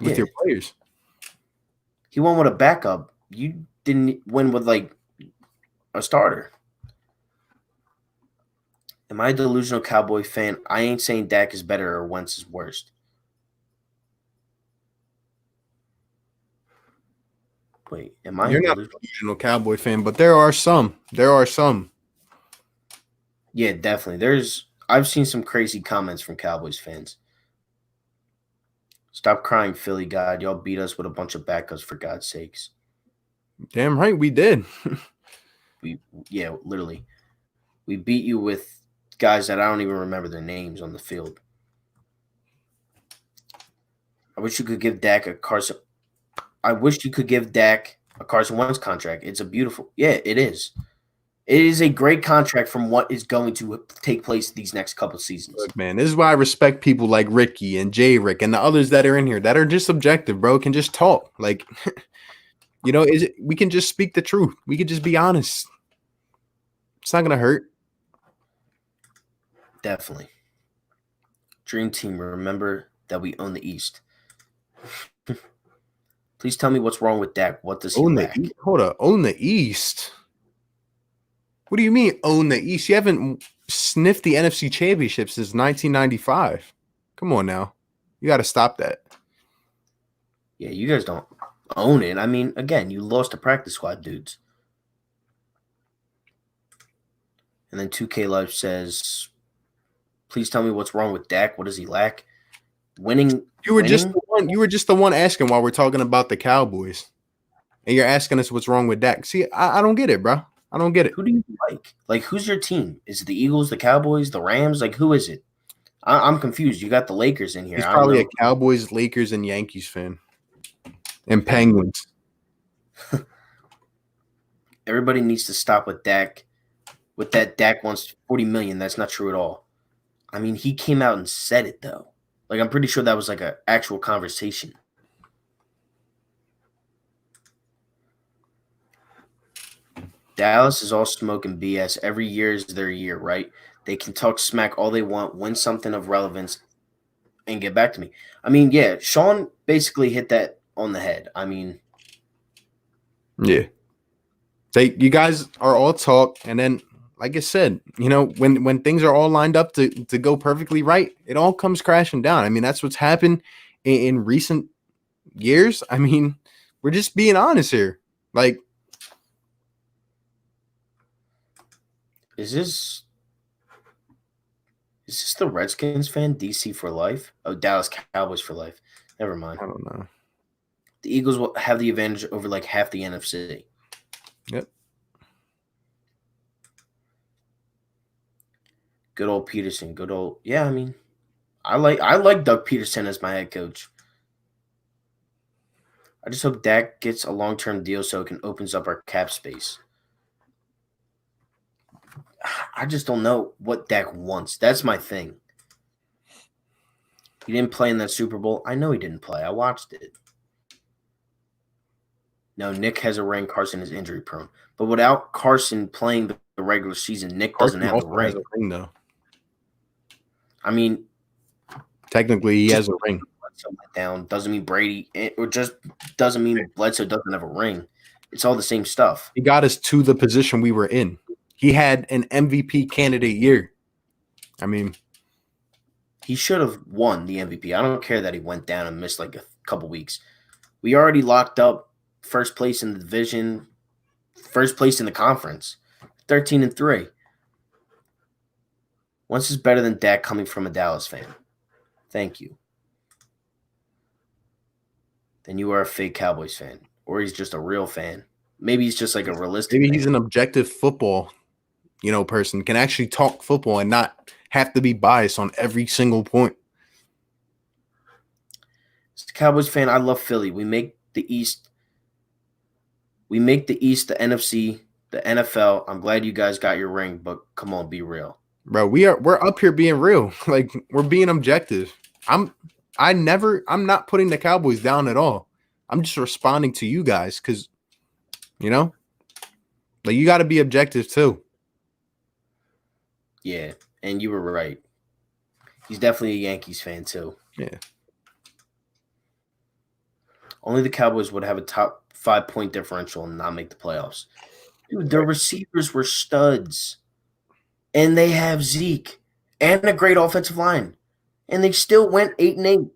Speaker 2: with your players.
Speaker 1: He won with a backup. You didn't win with like a starter. Am I a delusional Cowboy fan? I ain't saying Dak is better or Wentz is worst. Wait, am I
Speaker 2: You're
Speaker 1: a
Speaker 2: not a
Speaker 1: delusional?
Speaker 2: delusional Cowboy fan, but there are some. There are some.
Speaker 1: Yeah, definitely. I've seen some crazy comments from Cowboys fans. Stop crying, Philly God. Y'all beat us with a bunch of backups for God's sakes.
Speaker 2: Damn right we did.
Speaker 1: Yeah, literally. We beat you with guys that I don't even remember their names on the field. I wish you could give Dak a Carson. I wish you could give Dak a Carson Wentz contract. It's a beautiful. Yeah, it is. It is a great contract from what is going to take place these next couple seasons.
Speaker 2: Look, man, this is why I respect people like Ricky and Jay Rick and the others that are in here that are just objective, bro. Can just talk. Like, we can just speak the truth. We can just be honest. It's not gonna hurt.
Speaker 1: Definitely. Dream team, remember that we own the East. Please tell me what's wrong with Dak. What does he lack?
Speaker 2: Hold up. Own the East. What do you mean own the East? You haven't sniffed the NFC Championship since 1995. Come on now. You got to stop that.
Speaker 1: Yeah, you guys don't own it. I mean, again, you lost to practice squad dudes. And then 2K Life says, please tell me what's wrong with Dak. What does he lack? Winning.
Speaker 2: You were just the one asking while we're talking about the Cowboys. And you're asking us what's wrong with Dak. See, I don't get it, bro. I don't get it.
Speaker 1: Who do you like? Like, who's your team? Is it the Eagles, the Cowboys, the Rams? Like, who is it? I'm confused. You got the Lakers in here.
Speaker 2: He's probably a Cowboys, Lakers, and Yankees fan. And Penguins.
Speaker 1: Everybody needs to stop with Dak. With that, Dak wants $40 million. That's not true at all. I mean, he came out and said it, though. Like, I'm pretty sure that was like an actual conversation. Dallas is all smoke and BS. Every year is their year, right? They can talk smack all they want, win something of relevance, and get back to me. I mean, yeah, Sean basically hit that on the head. I mean,
Speaker 2: yeah. You guys are all talk, and then, like I said, when things are all lined up to go perfectly right, it all comes crashing down. I mean, that's what's happened in recent years. I mean, we're just being honest here. Like,
Speaker 1: is this the Redskins fan? DC for life? Oh, Dallas Cowboys for life. Never mind.
Speaker 2: I don't know.
Speaker 1: The Eagles will have the advantage over like half the NFC.
Speaker 2: Yep.
Speaker 1: Good old Peterson. Good old I mean, I like Doug Peterson as my head coach. I just hope Dak gets a long-term deal so it can opens up our cap space. I just don't know what Dak wants. That's my thing. He didn't play in that Super Bowl. I know he didn't play. I watched it. No, Nick has a ring. Carson is injury prone. But without Carson playing the regular season, Nick doesn't
Speaker 2: Carson
Speaker 1: have the
Speaker 2: also has
Speaker 1: ring.
Speaker 2: a ring, though.
Speaker 1: I mean,
Speaker 2: technically, he has a ring.
Speaker 1: Bledsoe went down doesn't mean Brady, or just doesn't mean Bledsoe doesn't have a ring. It's all the same stuff.
Speaker 2: He got us to the position we were in. He had an MVP candidate year. I mean,
Speaker 1: he should have won the MVP. I don't care that he went down and missed like a couple weeks. We already locked up first place in the division, first place in the conference, 13-3. Once is better than Dak coming from a Dallas fan. Thank you. Then you are a fake Cowboys fan, or he's just a real fan. Maybe he's just like a realistic.
Speaker 2: Maybe he's an objective football, person, can actually talk football and not have to be biased on every single point.
Speaker 1: As a Cowboys fan, I love Philly. We make the East. We make the East, the NFC, the NFL. I'm glad you guys got your ring, but come on, be real.
Speaker 2: Bro, we're up here being real. Like, we're being objective. I'm not putting the Cowboys down at all. I'm just responding to you guys because, like, you got to be objective too.
Speaker 1: Yeah, and you were right. He's definitely a Yankees fan too.
Speaker 2: Yeah.
Speaker 1: Only the Cowboys would have a top 5-point differential and not make the playoffs. Dude, their receivers were studs. And they have Zeke and a great offensive line. And they still went 8-8.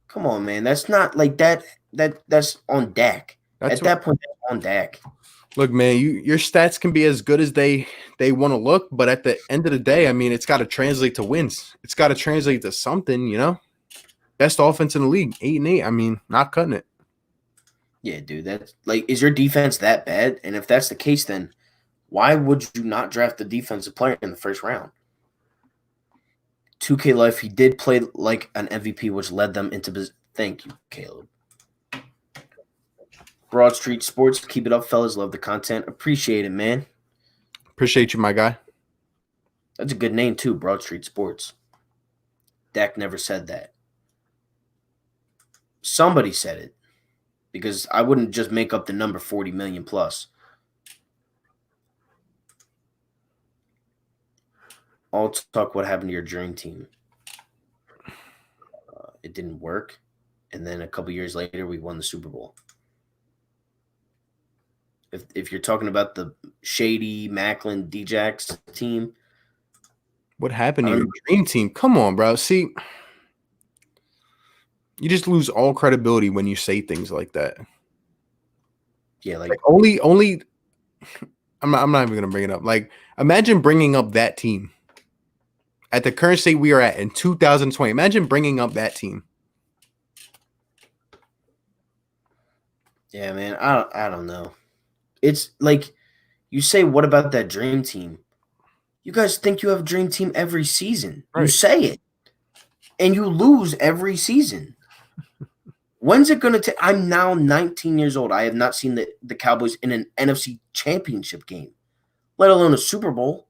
Speaker 1: Come on, man. That's not like that. That's on Dak. At that point, that's on Dak.
Speaker 2: Look, man, your stats can be as good as they want to look, but at the end of the day, I mean, it's got to translate to wins. It's got to translate to something, Best offense in the league, 8-8. I mean, not cutting it.
Speaker 1: Yeah, dude. That's like, is your defense that bad? And if that's the case, then why would you not draft the defensive player in the first round? 2K Life, he did play like an MVP, which led them into – thank you, Caleb. Broad Street Sports, keep it up, fellas. Love the content. Appreciate it, man.
Speaker 2: Appreciate you, my guy.
Speaker 1: That's a good name, too, Broad Street Sports. Dak never said that. Somebody said it because I wouldn't just make up the number 40 million plus. I'll talk what happened to your dream team. It didn't work. And then a couple years later, we won the Super Bowl. If you're talking about the Shady, Macklin, Djax team.
Speaker 2: What happened to your dream team? Come on, bro. See, you just lose all credibility when you say things like that.
Speaker 1: Yeah, like
Speaker 2: only I'm not even going to bring it up. Like, imagine bringing up that team. At the current state we are at in 2020, imagine bringing up that team.
Speaker 1: Yeah, man, I don't know. It's like you say, what about that dream team? You guys think you have a dream team every season. Right. You say it, and you lose every season. When's it going to take? I'm now 19 years old. I have not seen the Cowboys in an NFC championship game, let alone a Super Bowl.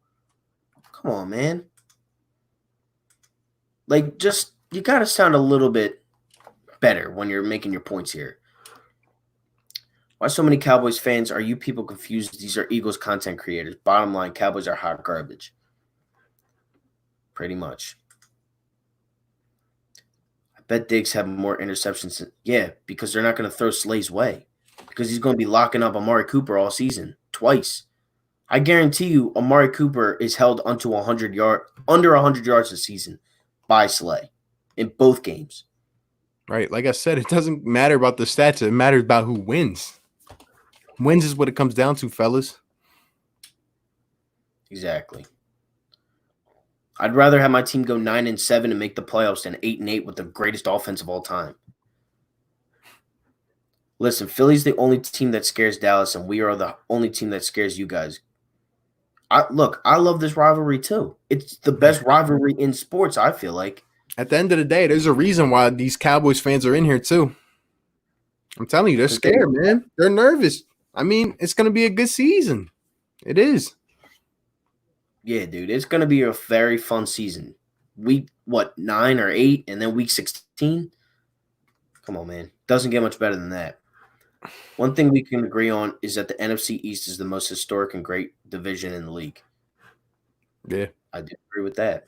Speaker 1: Come on, man. Like, just you got to sound a little bit better when you're making your points here. Why so many Cowboys fans? Are you people confused? These are Eagles content creators. Bottom line, Cowboys are hot garbage. Pretty much. I bet Diggs have more interceptions. Yeah, because they're not going to throw Slay's way. Because he's going to be locking up Amari Cooper all season. Twice. I guarantee you Amari Cooper is held under 100 yards this season by Slay in both games.
Speaker 2: Right. Like I said, it doesn't matter about the stats. It matters about who wins. Wins is what it comes down to, fellas.
Speaker 1: Exactly. I'd rather have my team go 9-7 and make the playoffs than 8-8 with the greatest offense of all time. Listen, Philly's the only team that scares Dallas, and we are the only team that scares you guys. I love this rivalry too. It's the best rivalry in sports, I feel like.
Speaker 2: At the end of the day, there's a reason why these Cowboys fans are in here too. I'm telling you, they're scared, man. They're nervous. I mean, it's going to be a good season. It is.
Speaker 1: Yeah, dude, it's gonna be a very fun season. Week what 9 or 8, and then week 16. Come on, man, doesn't get much better than that. One thing we can agree on is that the NFC East is the most historic and great division in the league.
Speaker 2: Yeah,
Speaker 1: I do agree with that.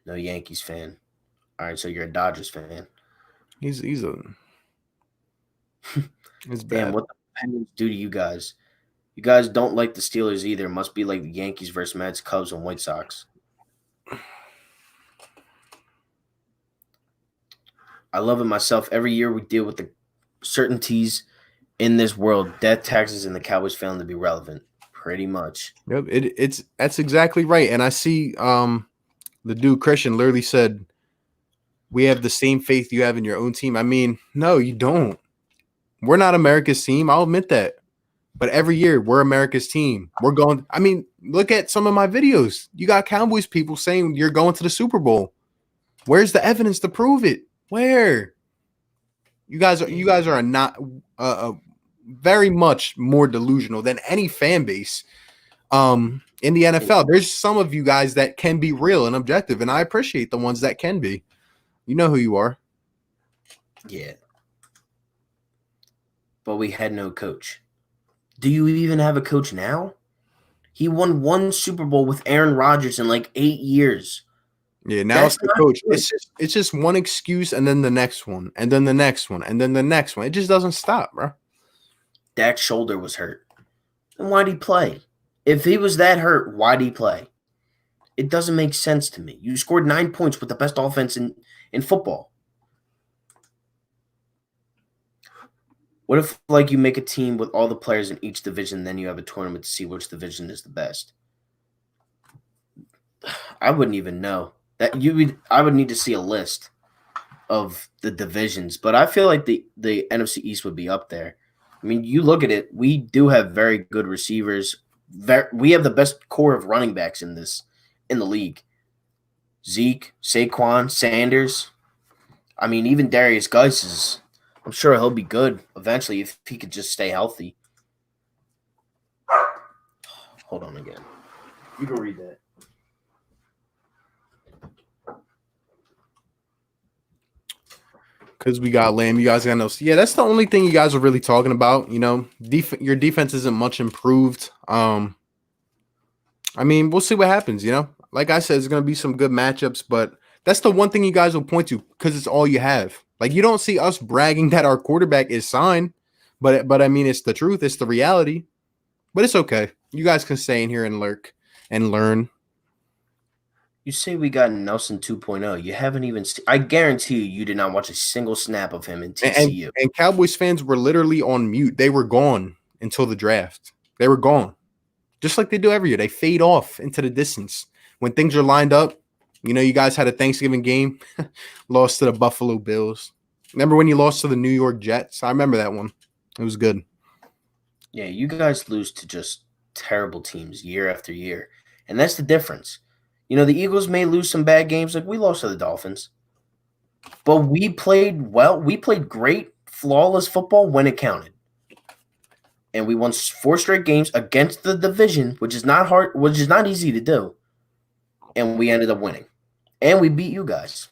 Speaker 1: No Yankees fan. All right, so you're a Dodgers fan.
Speaker 2: he's a it's
Speaker 1: Damn,
Speaker 2: bad.
Speaker 1: what the Penguins do to you guys? You guys don't like the Steelers either. Must be like the Yankees versus Mets, Cubs, and White Sox. I love it myself. Every year we deal with the certainties in this world. Death, taxes, and the Cowboys failing to be relevant. Pretty much.
Speaker 2: Yep, it's that's exactly right. And I see the dude Christian literally said, "We have the same faith you have in your own team." I mean, no, you don't. We're not America's team. I'll admit that. But every year we're America's team. We're going. I mean, look at some of my videos. You got Cowboys people saying you're going to the Super Bowl. Where's the evidence to prove it? Where you guys are not very much more delusional than any fan base in the NFL. There's some of you guys that can be real and objective, and I appreciate the ones that can be. You know who you are.
Speaker 1: Yeah. But we had no coach. Do you even have a coach now? He won one Super Bowl with Aaron Rodgers in like 8 years.
Speaker 2: Yeah, now it's
Speaker 1: That's
Speaker 2: the
Speaker 1: not
Speaker 2: coach.
Speaker 1: good.
Speaker 2: It's just one excuse and then the next one, and then the next one, and then the next one. It just doesn't stop, bro.
Speaker 1: Dak's shoulder was hurt. Then why'd he play? If he was that hurt, why'd he play? It doesn't make sense to me. You scored 9 points with the best offense in football. What if like you make a team with all the players in each division, then you have a tournament to see which division is the best? I wouldn't even know. I would need to see a list of the divisions, but I feel like the NFC East would be up there. I mean, you look at it, we do have very good receivers. We have the best core of running backs in the league. Zeke, Saquon, Sanders. I mean, even Darius Geis is. I'm sure he'll be good eventually if he could just stay healthy. Hold on again. You can read that.
Speaker 2: Because we got Lamb, you guys got no. Yeah, that's the only thing you guys are really talking about. You know, your defense isn't much improved. I mean, we'll see what happens. You know, like I said, there's going to be some good matchups, but that's the one thing you guys will point to because it's all you have. Like you don't see us bragging that our quarterback is signed, but I mean, it's the truth, it's the reality. But it's okay. You guys can stay in here and lurk and learn.
Speaker 1: You say we got Nelson 2.0. You haven't even I guarantee you did not watch a single snap of him in TCU.
Speaker 2: And Cowboys fans were literally on mute. They were gone until the draft. They were gone. Just like they do every year. They fade off into the distance. When things are lined up, you know, you guys had a Thanksgiving game, lost to the Buffalo Bills. Remember when you lost to the New York Jets? I remember that one. It was good.
Speaker 1: Yeah, you guys lose to just terrible teams year after year. And that's the difference. You know, the Eagles may lose some bad games, like we lost to the Dolphins. But we played well. We played great, flawless football when it counted. And we won 4 straight games against the division, which is not hard, which is not easy to do. And we ended up winning. And we beat you guys.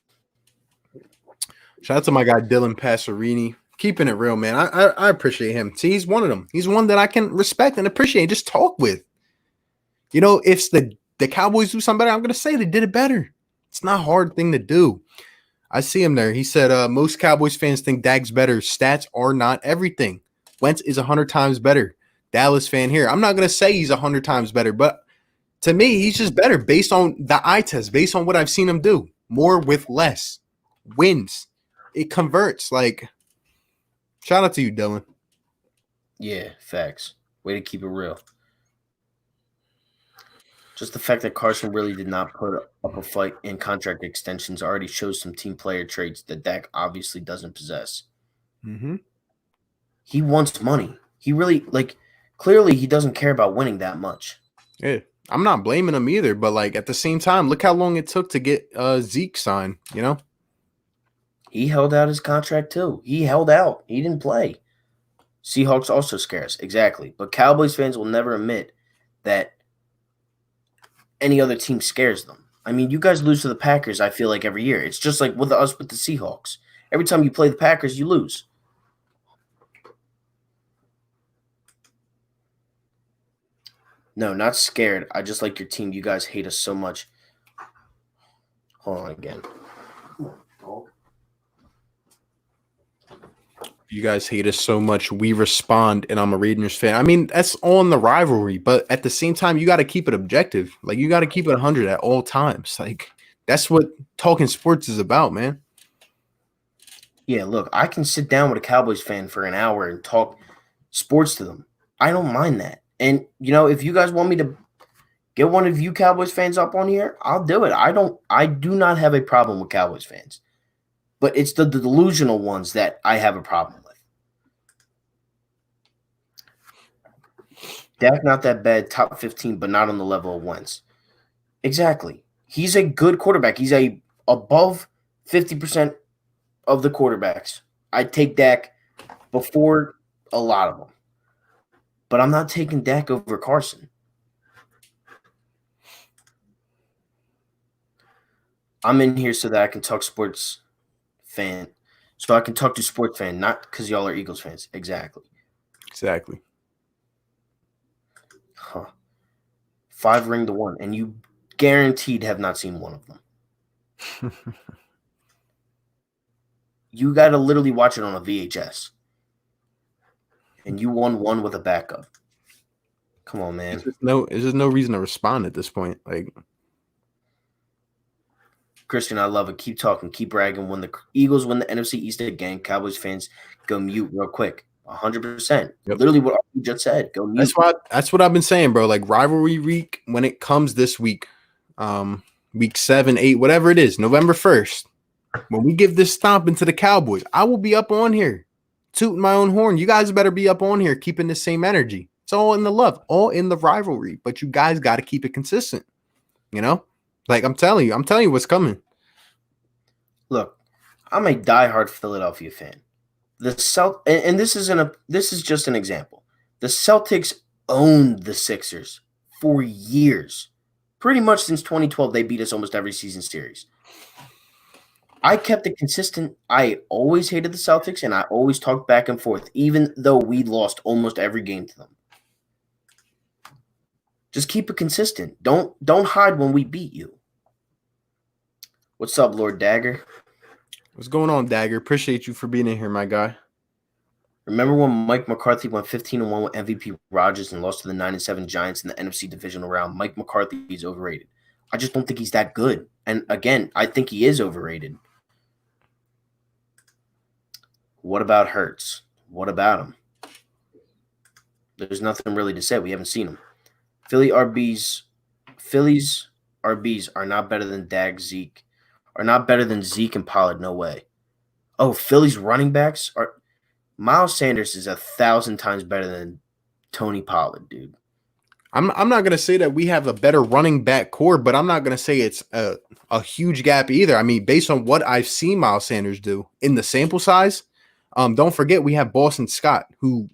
Speaker 2: Shout out to my guy Dylan Passerini. Keeping it real, man. I appreciate him. See, he's one of them. He's one that I can respect and appreciate and just talk with. You know, if the Cowboys do something better, I'm going to say they did it better. It's not a hard thing to do. I see him there. He said, most Cowboys fans think Dak's better. Stats are not everything. Wentz is 100 times better. Dallas fan here. I'm not going to say he's 100 times better, but to me, he's just better based on the eye test, based on what I've seen him do. More with less. Wins. It converts. Like, shout out to you, Dylan.
Speaker 1: Yeah, facts. Way to keep it real. Just the fact that Carson really did not put up a fight in contract extensions already shows some team player traits that Dak obviously doesn't possess.
Speaker 2: Mm-hmm.
Speaker 1: He wants money. He really, clearly he doesn't care about winning that much.
Speaker 2: Yeah. I'm not blaming him either, but like at the same time, look how long it took to get Zeke signed, you know?
Speaker 1: He held out his contract too. He held out. He didn't play. Seahawks also scarce, exactly. But Cowboys fans will never admit that any other team scares them. I mean, you guys lose to the Packers, I feel like, every year. It's just like with us with the Seahawks. Every time you play the Packers, you lose. No, not scared. I just like your team. You guys hate us so much. Hold on again.
Speaker 2: You guys hate us so much. We respond, and I'm a Raiders fan. I mean, that's on the rivalry, but at the same time, you got to keep it objective. Like, you got to keep it 100 at all times. Like, that's what talking sports is about, man.
Speaker 1: Yeah, look, I can sit down with a Cowboys fan for an hour and talk sports to them. I don't mind that. And, if you guys want me to get one of you Cowboys fans up on here, I'll do it. I do not have a problem with Cowboys fans. But it's the delusional ones that I have a problem with. Dak not that bad, top 15, but not on the level of Wentz. Exactly. He's a good quarterback. He's above 50% of the quarterbacks. I'd take Dak before a lot of them. But I'm not taking Dak over Carson. I'm in here so that I can talk sports fan. So I can talk to sports fan, not because y'all are Eagles fans. Exactly. Huh. 5 ring to 1, and you guaranteed have not seen one of them. You got to literally watch it on a VHS. And you won one with a backup. Come on, man.
Speaker 2: There's just no reason to respond at this point. Like,
Speaker 1: Christian, I love it. Keep talking. Keep bragging. When the Eagles win the NFC East again, Cowboys fans go mute real quick. 100%.
Speaker 2: Yep.
Speaker 1: Literally what you just said. Go mute.
Speaker 2: That's what I've been saying, bro. Like, rivalry week, when it comes this week, week 7, 8, whatever it is, November 1st, when we give this stomping to the Cowboys, I will be up on here tooting my own horn. You guys better be up on here keeping the same energy. It's all in the love, all in the rivalry, but you guys got to keep it consistent. Like, I'm telling you what's coming.
Speaker 1: Look, I'm a diehard Philadelphia fan. And this is just an example. The Celtics owned the Sixers for years. Pretty much since 2012, they beat us almost every season series. I kept it consistent. I always hated the Celtics, and I always talked back and forth, even though we lost almost every game to them. Just keep it consistent. Don't hide when we beat you. What's up, Lord Dagger?
Speaker 2: What's going on, Dagger? Appreciate you for being in here, my guy.
Speaker 1: Remember when Mike McCarthy went 15-1 with MVP Rodgers and lost to the 9-7 Giants in the NFC divisional round? Mike McCarthy is overrated. I just don't think he's that good. And again, I think he is overrated. What about Hurts? What about him? There's nothing really to say. We haven't seen him. Phillies RBs are not better than Zeke. Are not better than Zeke and Pollard. No way. Oh, Phillies running backs are. Miles Sanders is 1,000 times better than Tony Pollard, dude.
Speaker 2: I'm not gonna say that we have a better running back core, but I'm not gonna say it's a huge gap either. I mean, based on what I've seen Miles Sanders do in the sample size, don't forget we have Boston Scott, who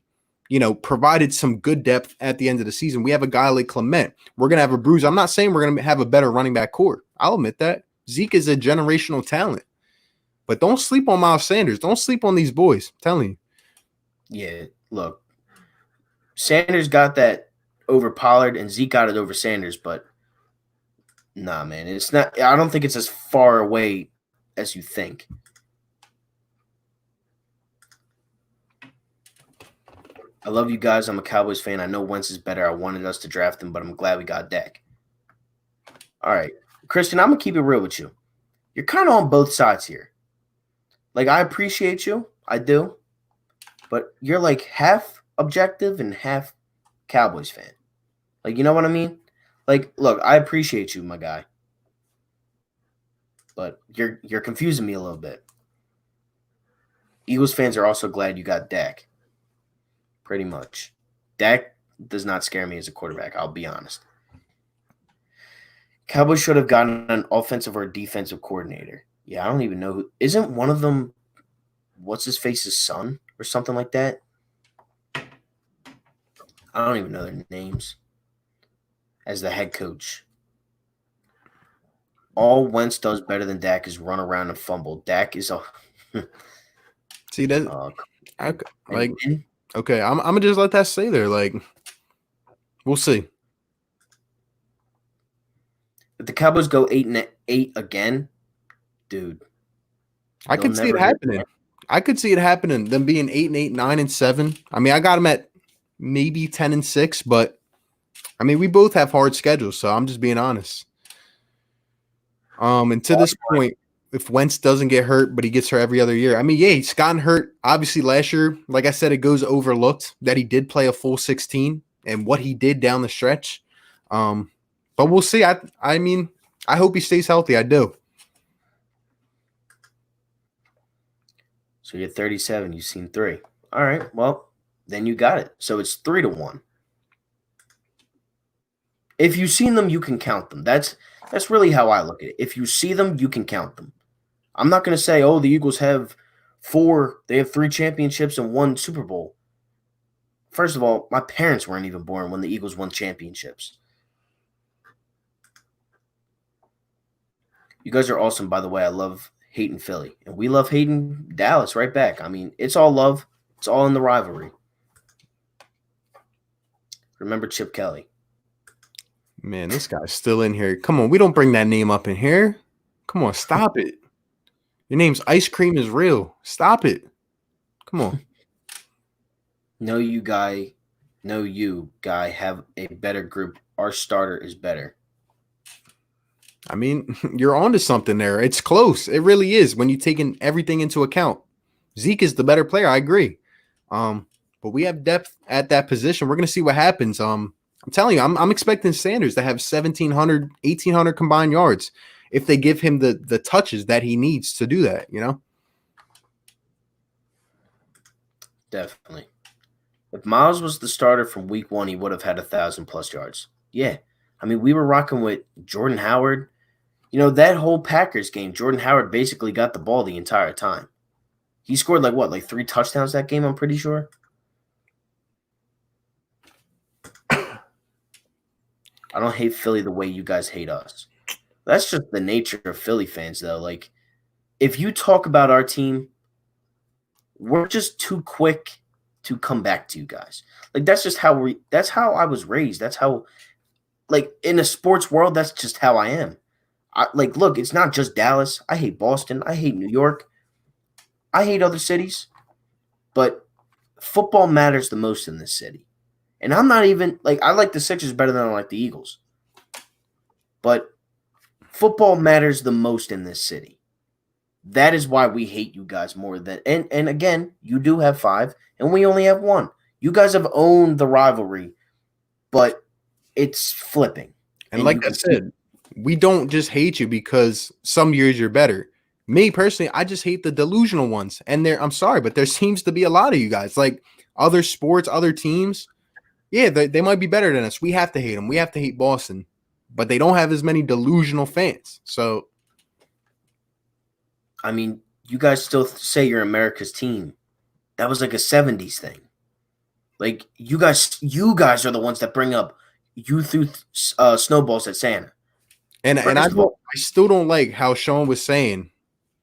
Speaker 2: provided some good depth at the end of the season. We have a guy like Clement. We're gonna have a bruise. I'm not saying we're gonna have a better running back core. I'll admit that Zeke is a generational talent, but don't sleep on Miles Sanders. Don't sleep on these boys. I'm telling you.
Speaker 1: Yeah, look, Sanders got that over Pollard and Zeke got it over Sanders, but nah, man, it's not. I don't think it's as far away as you think. I love you guys. I'm a Cowboys fan. I know Wentz is better. I wanted us to draft him, but I'm glad we got Dak. All right, Christian, I'm gonna keep it real with you. You're kind of on both sides here. Like, I appreciate you. I do. But you're like half objective and half Cowboys fan. Like, you know what I mean? Like, look, I appreciate you, my guy. But you're confusing me a little bit. Eagles fans are also glad you got Dak. Pretty much. Dak does not scare me as a quarterback, I'll be honest. Cowboys should have gotten an offensive or defensive coordinator. Yeah, I don't even know who. Isn't one of them what's his face's son or something like that? I don't even know their names as the head coach. All Wentz does better than Dak is run around and fumble. Dak is a
Speaker 2: See that?
Speaker 1: uh,
Speaker 2: Like,
Speaker 1: and
Speaker 2: okay, I'm gonna just let that stay there. Like, we'll see.
Speaker 1: if the Cowboys go 8-8 again, dude,
Speaker 2: I
Speaker 1: they'll
Speaker 2: could see it
Speaker 1: never hit.
Speaker 2: happening. I could see it happening. Them being 8-8, 9-7. I mean, I got them at maybe 10-6, but I mean, we both have hard schedules, so I'm just being honest. And to this point, if Wentz doesn't get hurt, but he gets hurt every other year, I mean, yeah, he's gotten hurt. Obviously, last year, like I said, it goes overlooked that he did play a full 16 and what he did down the stretch. But we'll see. I mean, I hope he stays healthy. I do.
Speaker 1: So you're 37. You've seen 3. All right. Well, then you got it. So it's 3-1. If you've seen them, you can count them. That's really how I look at it. If you see them, you can count them. I'm not going to say, oh, the Eagles have 4. They have 3 championships and 1 Super Bowl. First of all, my parents weren't even born when the Eagles won championships. You guys are awesome, by the way. I love hating Philly. And we love hating Dallas right back. I mean, it's all love. It's all in the rivalry. Remember Chip Kelly.
Speaker 2: Man, this guy's still in here. Come on, we don't bring that name up in here. Come on, stop it. Your name's Ice Cream is Real. Stop it. Come on.
Speaker 1: No, you guy have a better group. Our starter is better.
Speaker 2: I mean, you're onto something there. It's close. It really is when you're taking everything into account. Zeke is the better player. I agree. But we have depth at that position. We're going to see what happens. I'm telling you, I'm expecting Sanders to have 1,700, 1,800 combined yards if they give him the touches that he needs to do that, you know?
Speaker 1: Definitely. If Miles was the starter from week 1, he would have had 1,000+ yards. Yeah. I mean, we were rocking with Jordan Howard. You know, that whole Packers game, Jordan Howard basically got the ball the entire time. He scored like 3 touchdowns that game, I'm pretty sure. I don't hate Philly the way you guys hate us. That's just the nature of Philly fans, though. Like, if you talk about our team, we're just too quick to come back to you guys. Like, that's how I was raised. That's how, like, in a sports world, that's just how I am. Look, it's not just Dallas. I hate Boston. I hate New York. I hate other cities. But football matters the most in this city. And I'm not even, like, I like the Sixers better than I like the Eagles. But football matters the most in this city. That is why we hate you guys more than, and again, you do have 5, and we only have 1. You guys have owned the rivalry, but it's flipping.
Speaker 2: And like I said, we don't just hate you because some years you're better. Me personally, I just hate the delusional ones. And I'm sorry, but there seems to be a lot of you guys. Like other sports, other teams, yeah, they might be better than us. We have to hate them. We have to hate Boston. But they don't have as many delusional fans. So,
Speaker 1: I mean, you guys still say you're America's team. That was like a 70s thing. Like, you guys are the ones that bring up you threw snowballs at Santa.
Speaker 2: And I still don't like how Sean was saying.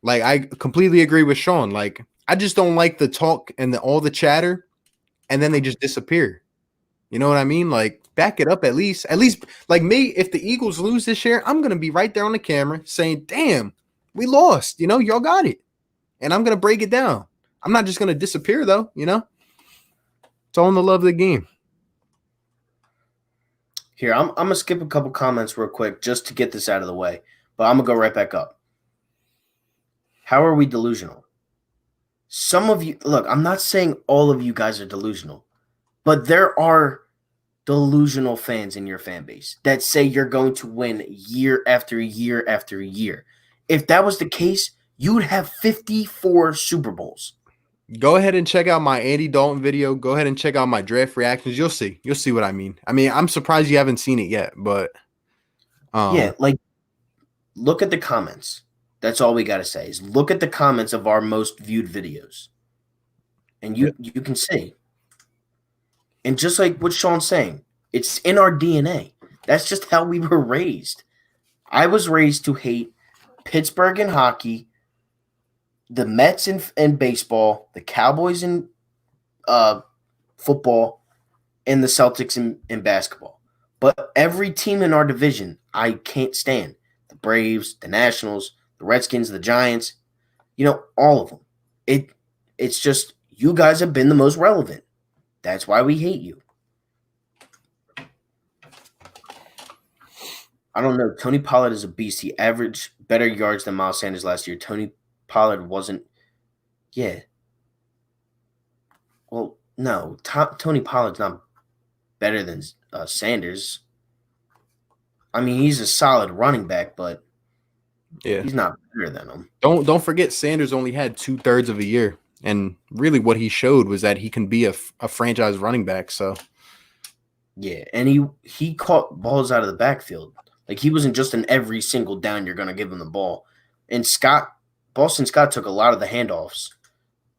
Speaker 2: Like, I completely agree with Sean. Like, I just don't like the talk and all the chatter, and then they just disappear. You know what I mean? Like, back it up at least. At least, like me, if the Eagles lose this year, I'm going to be right there on the camera saying, damn, we lost. You know, y'all got it. And I'm going to break it down. I'm not just going to disappear, though, you know? It's all in the love of the game.
Speaker 1: Here, I'm going to skip a couple comments real quick just to get this out of the way. But I'm going to go right back up. How are we delusional? Some of you, look, I'm not saying all of you guys are delusional. But there are delusional fans in your fan base that say you're going to win year after year after year. If that was the case, you would have 54 Super Bowls.
Speaker 2: Go ahead and check out my Andy Dalton video. Go ahead and check out my draft reactions. You'll see. You'll see what I mean. I mean, I'm surprised you haven't seen it yet, but
Speaker 1: yeah, like look at the comments. That's all we got to say is look at the comments of our most viewed videos. And you can see. And just like what Sean's saying, it's in our DNA. That's just how we were raised. I was raised to hate Pittsburgh in hockey, the Mets in baseball, the Cowboys in football, and the Celtics in basketball. But every team in our division, I can't stand. The Braves, the Nationals, the Redskins, the Giants, all of them. It's just you guys have been the most relevant. That's why we hate you. I don't know. Tony Pollard is a beast. He averaged better yards than Miles Sanders last year. Tony Pollard wasn't. Yeah. Well, no. Tony Pollard's not better than Sanders. I mean, he's a solid running back, but he's not better than him.
Speaker 2: Don't forget, Sanders only had 2/3 of a year, and really, what he showed was that he can be a franchise running back. So,
Speaker 1: yeah, and he caught balls out of the backfield. Like, he wasn't just in every single down you're going to give him the ball. And Boston Scott took a lot of the handoffs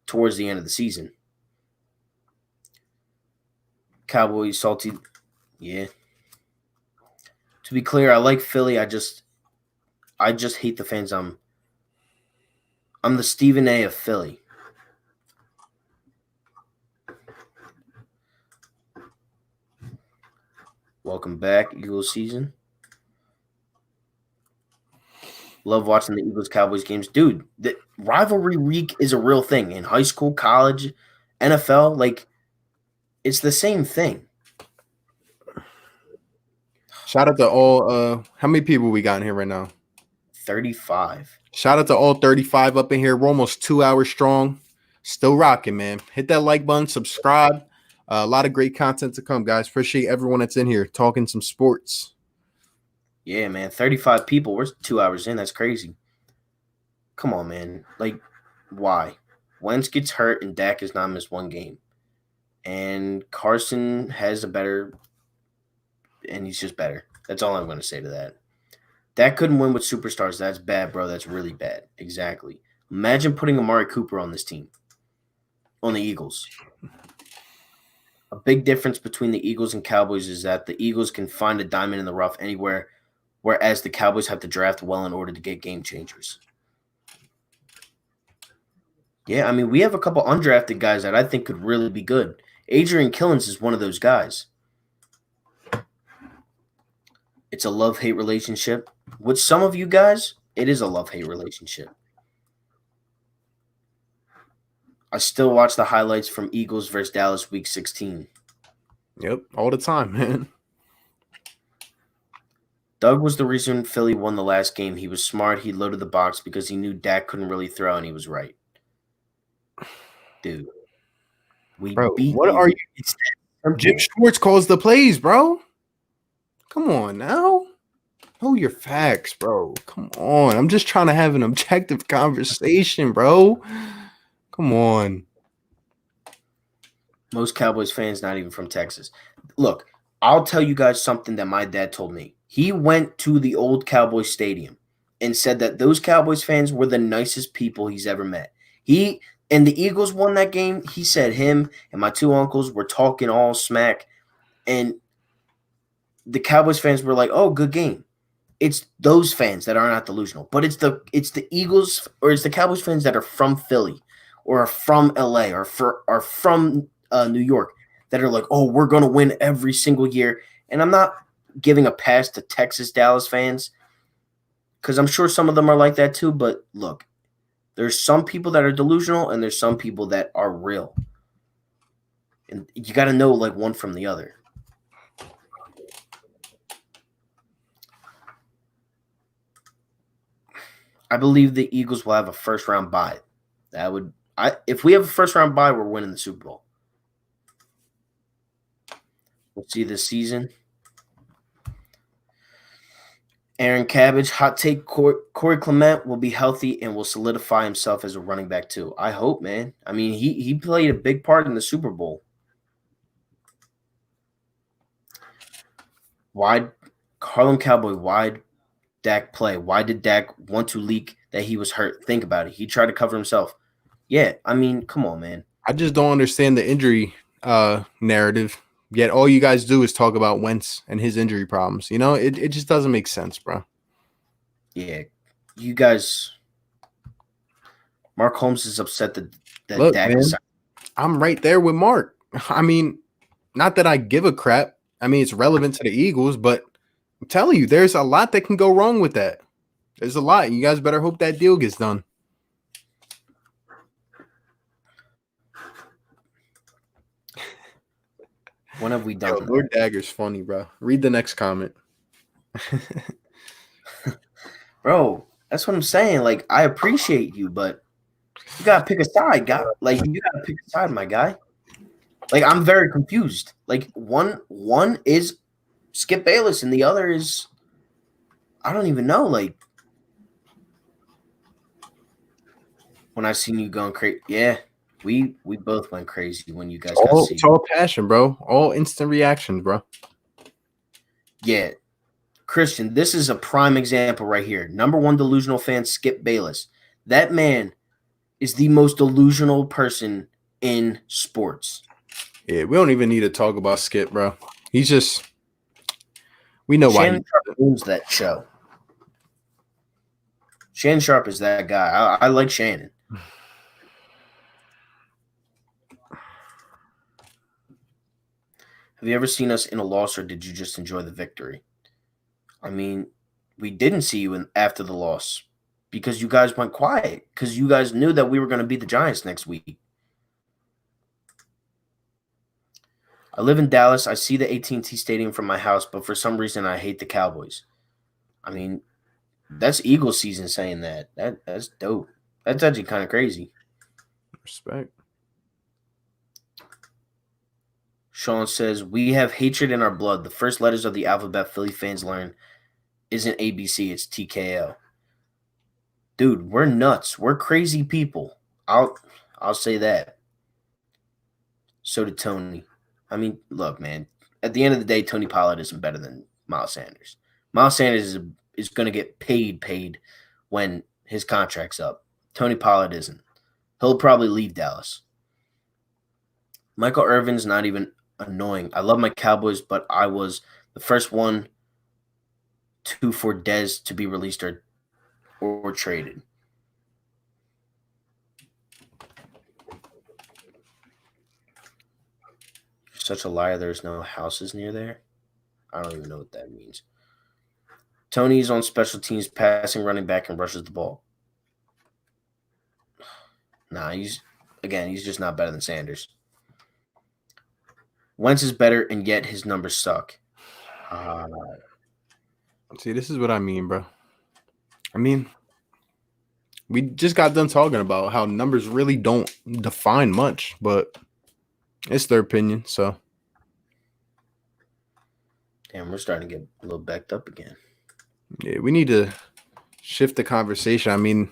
Speaker 1: towards the end of the season. Cowboys salty. Yeah. To be clear, I like Philly. I just hate the fans. I'm the Stephen A of Philly. Welcome back, Eagles season. Love watching the Eagles-Cowboys games. Dude, the rivalry week is a real thing. In high school, college, NFL, like, it's the same thing.
Speaker 2: Shout out to all how many people we got in here right now?
Speaker 1: 35.
Speaker 2: Shout out to all 35 up in here. We're almost 2 hours strong. Still rocking, man. Hit that like button, subscribe. A lot of great content to come, guys. Appreciate everyone that's in here talking some sports.
Speaker 1: Yeah, man. 35 people. We're 2 hours in. That's crazy. Come on, man. Like, why? Wentz gets hurt and Dak has not missed one game. And Carson has and he's just better. That's all I'm going to say to that. Dak couldn't win with superstars. That's bad, bro. That's really bad. Exactly. Imagine putting Amari Cooper on this team, on the Eagles. A big difference between the Eagles and Cowboys is that the Eagles can find a diamond in the rough anywhere, whereas the Cowboys have to draft well in order to get game changers. Yeah, I mean, we have a couple undrafted guys that I think could really be good. Adrian Killins is one of those guys. It's a love-hate relationship. With some of you guys, it is a love-hate relationship. I still watch the highlights from Eagles versus Dallas Week 16.
Speaker 2: Yep, all the time, man.
Speaker 1: Doug was the reason Philly won the last game. He was smart. He loaded the box because he knew Dak couldn't really throw, and he was right. Dude, we beat
Speaker 2: what
Speaker 1: you.
Speaker 2: Are you? Jim Schwartz calls the plays, bro. Come on now. Know your facts, bro. Come on. I'm just trying to have an objective conversation, bro. Come on.
Speaker 1: Most Cowboys fans not even from Texas. Look, I'll tell you guys something that my dad told me. He went to the old Cowboys Stadium and said that those Cowboys fans were the nicest people he's ever met. And the Eagles won that game. He said him and my two uncles were talking all smack, and the Cowboys fans were like, "Oh, good game." It's those fans that are not delusional, but it's the Eagles or it's the Cowboys fans that are from Philly or are from LA or are from New York that are like, "Oh, we're gonna win every single year." And I'm not giving a pass to Texas Dallas fans because I'm sure some of them are like that too. But look, there's some people that are delusional and there's some people that are real, and you got to know like one from the other. I believe the Eagles will have a first-round bye. If we have a first-round bye, we're winning the Super Bowl. We'll see this season. Aaron Cabbage, hot take, Corey Clement will be healthy and will solidify himself as a running back too. I hope, man. I mean, he played a big part in the Super Bowl. Wide Harlem Cowboy, wide Dak play? Why did Dak want to leak that he was hurt? Think about it. He tried to cover himself. Yeah, I mean, come on, man.
Speaker 2: I just don't understand the injury narrative. Yet all you guys do is talk about Wentz and his injury problems. You know, it just doesn't make sense, bro.
Speaker 1: Yeah, you guys. Mark Holmes is upset that
Speaker 2: Look,
Speaker 1: Dak
Speaker 2: man,
Speaker 1: decided.
Speaker 2: I'm right there with Mark. I mean, not that I give a crap. I mean, it's relevant to the Eagles, but I'm telling you, there's a lot that can go wrong with that. There's a lot. You guys better hope that deal gets done.
Speaker 1: When have we
Speaker 2: Yo,
Speaker 1: done
Speaker 2: Lord
Speaker 1: that?
Speaker 2: Dagger's funny, bro. Read the next comment.
Speaker 1: Bro, that's what I'm saying. Like, I appreciate you, but you gotta pick a side, guy. Like, you gotta pick a side, my guy. Like, I'm very confused. Like, one is Skip Bayless, and the other is I don't even know. Like, when I seen you going crazy, yeah, we both went crazy when you guys got
Speaker 2: It's
Speaker 1: see.
Speaker 2: all passion, bro. All instant reactions, bro.
Speaker 1: Yeah, Christian, this is a prime example right here. Number one delusional fan, Skip Bayless. That man is the most delusional person in sports.
Speaker 2: Yeah, we don't even need to talk about Skip, bro. He's just we know why
Speaker 1: Shannon
Speaker 2: he
Speaker 1: Sharp owns that show. Shannon Sharp is that guy. I like Shannon. Have you ever seen us in a loss, or did you just enjoy the victory? I mean, we didn't see you after the loss because you guys went quiet because you guys knew that we were going to beat the Giants next week. I live in Dallas. I see the AT&T Stadium from my house, but for some reason I hate the Cowboys. I mean, that's Eagles season saying that. That's dope. That's actually kind of crazy.
Speaker 2: respect.
Speaker 1: Sean says, we have hatred in our blood. The first letters of the alphabet Philly fans learn isn't ABC, it's TKO. Dude, we're nuts. We're crazy people. I'll say that. So did Tony. I mean, look, man. At the end of the day, Tony Pollard isn't better than Miles Sanders. Miles Sanders is going to get paid when his contract's up. Tony Pollard isn't. He'll probably leave Dallas. Michael Irvin's not even annoying. I love my Cowboys, but I was the first one for Dez to be released or traded. You're such a liar. There's no houses near there. I don't even know what that means. Tony's on special teams, passing, running back, and rushes the ball. Nah, he's just not better than Sanders. Wentz is better, and yet his numbers suck.
Speaker 2: See, this is what I mean, bro. I mean, we just got done talking about how numbers really don't define much, but it's their opinion. So,
Speaker 1: Damn, we're starting to get a little backed up again.
Speaker 2: yeah, we need to shift the conversation. I mean,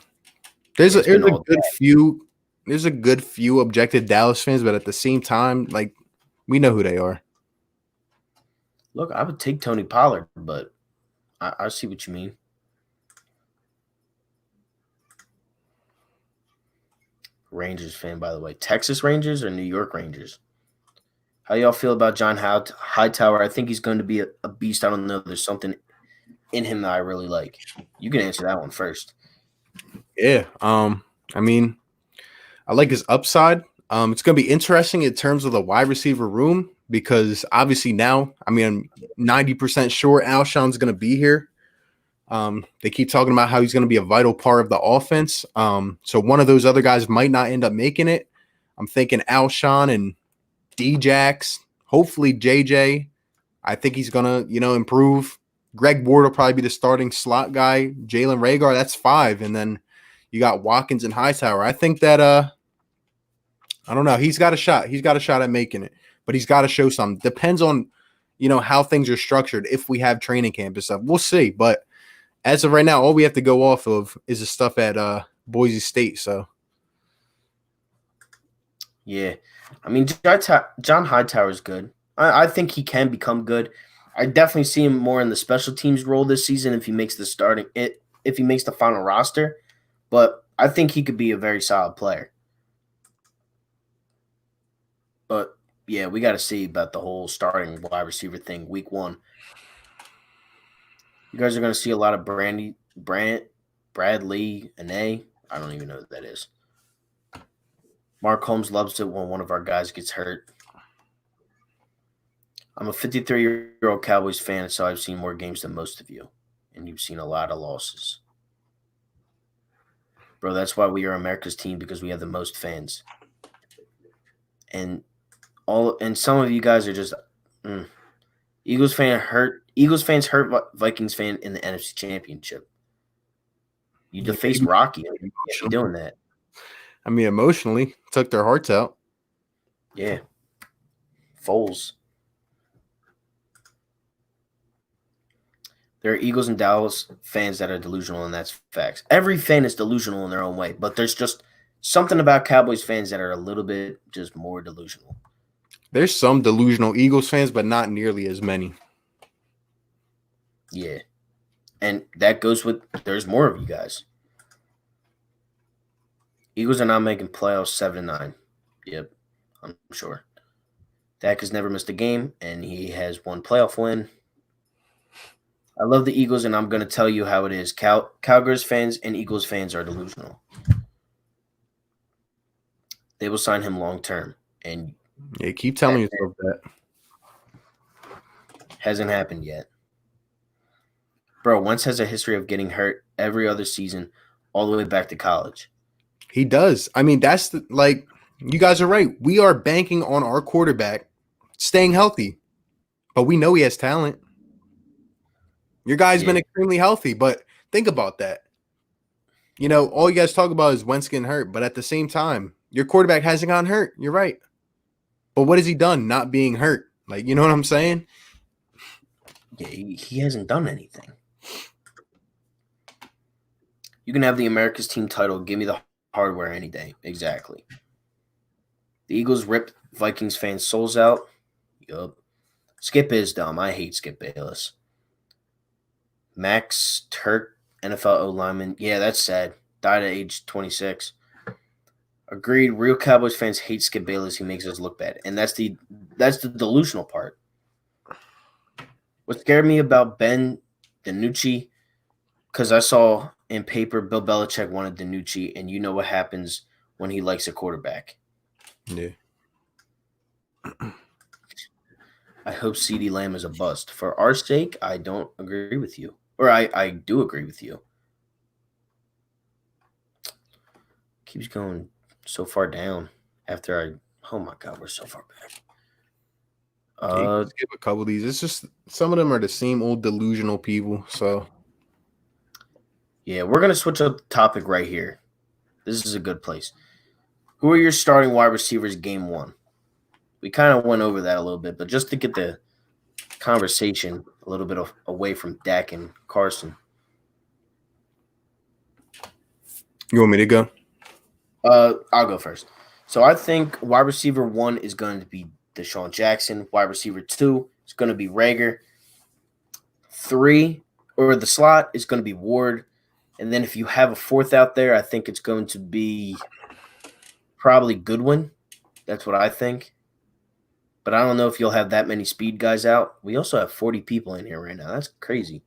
Speaker 2: there's
Speaker 1: It's been
Speaker 2: a
Speaker 1: all
Speaker 2: good few objective Dallas fans, but at the same time, like we know who they are.
Speaker 1: Look, I would take Tony Pollard, but I see what you mean. Rangers fan, by the way. Texas Rangers or New York Rangers? How y'all feel about John Hightower? I think he's going to be a beast. I don't know. There's something in him that I really like. You can answer that one first.
Speaker 2: Yeah. I mean, I like his upside. It's going to be interesting in terms of the wide receiver room because obviously now, I mean, I'm 90% sure Alshon's going to be here. They keep talking about how he's going to be a vital part of the offense. So one of those other guys might not end up making it. I'm thinking Alshon and D-Jax, hopefully JJ. I think he's going to, improve. Greg Ward will probably be the starting slot guy. Jalen Rager, that's 5. And then you got Watkins and Hightower. I think that I don't know. He's got a shot. He's got a shot at making it, but he's got to show something. Depends on, how things are structured. If we have training camp and stuff, we'll see. But as of right now, all we have to go off of is the stuff at Boise State. So,
Speaker 1: Yeah. I mean, John Hightower is good. I think he can become good. I definitely see him more in the special teams role this season if he makes if he makes the final roster. But I think he could be a very solid player. But yeah, we got to see about the whole starting wide receiver thing week 1. You guys are going to see a lot of Brandy Bradley Ane. I don't even know who that is. Mark Holmes loves it when one of our guys gets hurt. I'm a 53-year-old Cowboys fan, so I've seen more games than most of you, and you've seen a lot of losses. Bro, that's why we are America's team, because we have the most fans. And some of you guys are just Eagles fans hurt Vikings fan in the NFC Championship. You defaced Rocky. You can't be doing that.
Speaker 2: I mean, emotionally, took their hearts out.
Speaker 1: Yeah. Foles. There are Eagles and Dallas fans that are delusional, and that's facts. Every fan is delusional in their own way, but there's just something about Cowboys fans that are a little bit just more delusional.
Speaker 2: There's some delusional Eagles fans, but not nearly as many.
Speaker 1: Yeah. And that goes with there's more of you guys. Eagles are not making playoffs 7-9. Yep, I'm sure. Dak has never missed a game, and he has one playoff win. I love the Eagles, and I'm going to tell you how it is. Cowgirls fans and Eagles fans are delusional. They will sign him long term, and
Speaker 2: yeah, keep telling yourself that.
Speaker 1: Hasn't happened yet. Bro, Wentz has a history of getting hurt every other season, all the way back to college.
Speaker 2: He does. I mean, you guys are right. We are banking on our quarterback staying healthy, but we know he has talent. Your guy's been extremely healthy, but think about that. You know, all you guys talk about is Wentz getting hurt, but at the same time, your quarterback hasn't gotten hurt. You're right. But what has he done not being hurt? Like, you know what I'm saying?
Speaker 1: Yeah, he hasn't done anything. You can have the America's team title. Give me the hardware any day. Exactly. The Eagles ripped Vikings fans' souls out. Yup. Skip is dumb. I hate Skip Bayless. Max Turk, NFL O lineman. Yeah, that's sad. Died at age 26. Agreed. Real Cowboys fans hate Skip Bayless. He makes us look bad, and that's the delusional part. What scared me about Ben DiNucci, because I saw in paper Bill Belichick wanted DiNucci, and you know what happens when he likes a quarterback.
Speaker 2: Yeah.
Speaker 1: I hope CeeDee Lamb is a bust. For our sake, I don't agree with you. Or I do agree with you. Keeps going so far down after oh my God, we're so far back.
Speaker 2: Let's give a couple of these. It's just some of them are the same old delusional people. So
Speaker 1: yeah, we're gonna switch up the topic right here. This is a good place. Who are your starting wide receivers game one? We kind of went over that a little bit, but just to get the conversation a little bit away from Dak and Carson.
Speaker 2: You want me to go?
Speaker 1: I'll go first. So I think wide receiver 1 is going to be Deshaun Jackson. Wide receiver 2 is going to be Rager. 3, or the slot, is going to be Ward. And then if you have a fourth out there, I think it's going to be probably Goodwin. That's what I think. But I don't know if you'll have that many speed guys out. We also have 40 people in here right now. That's crazy.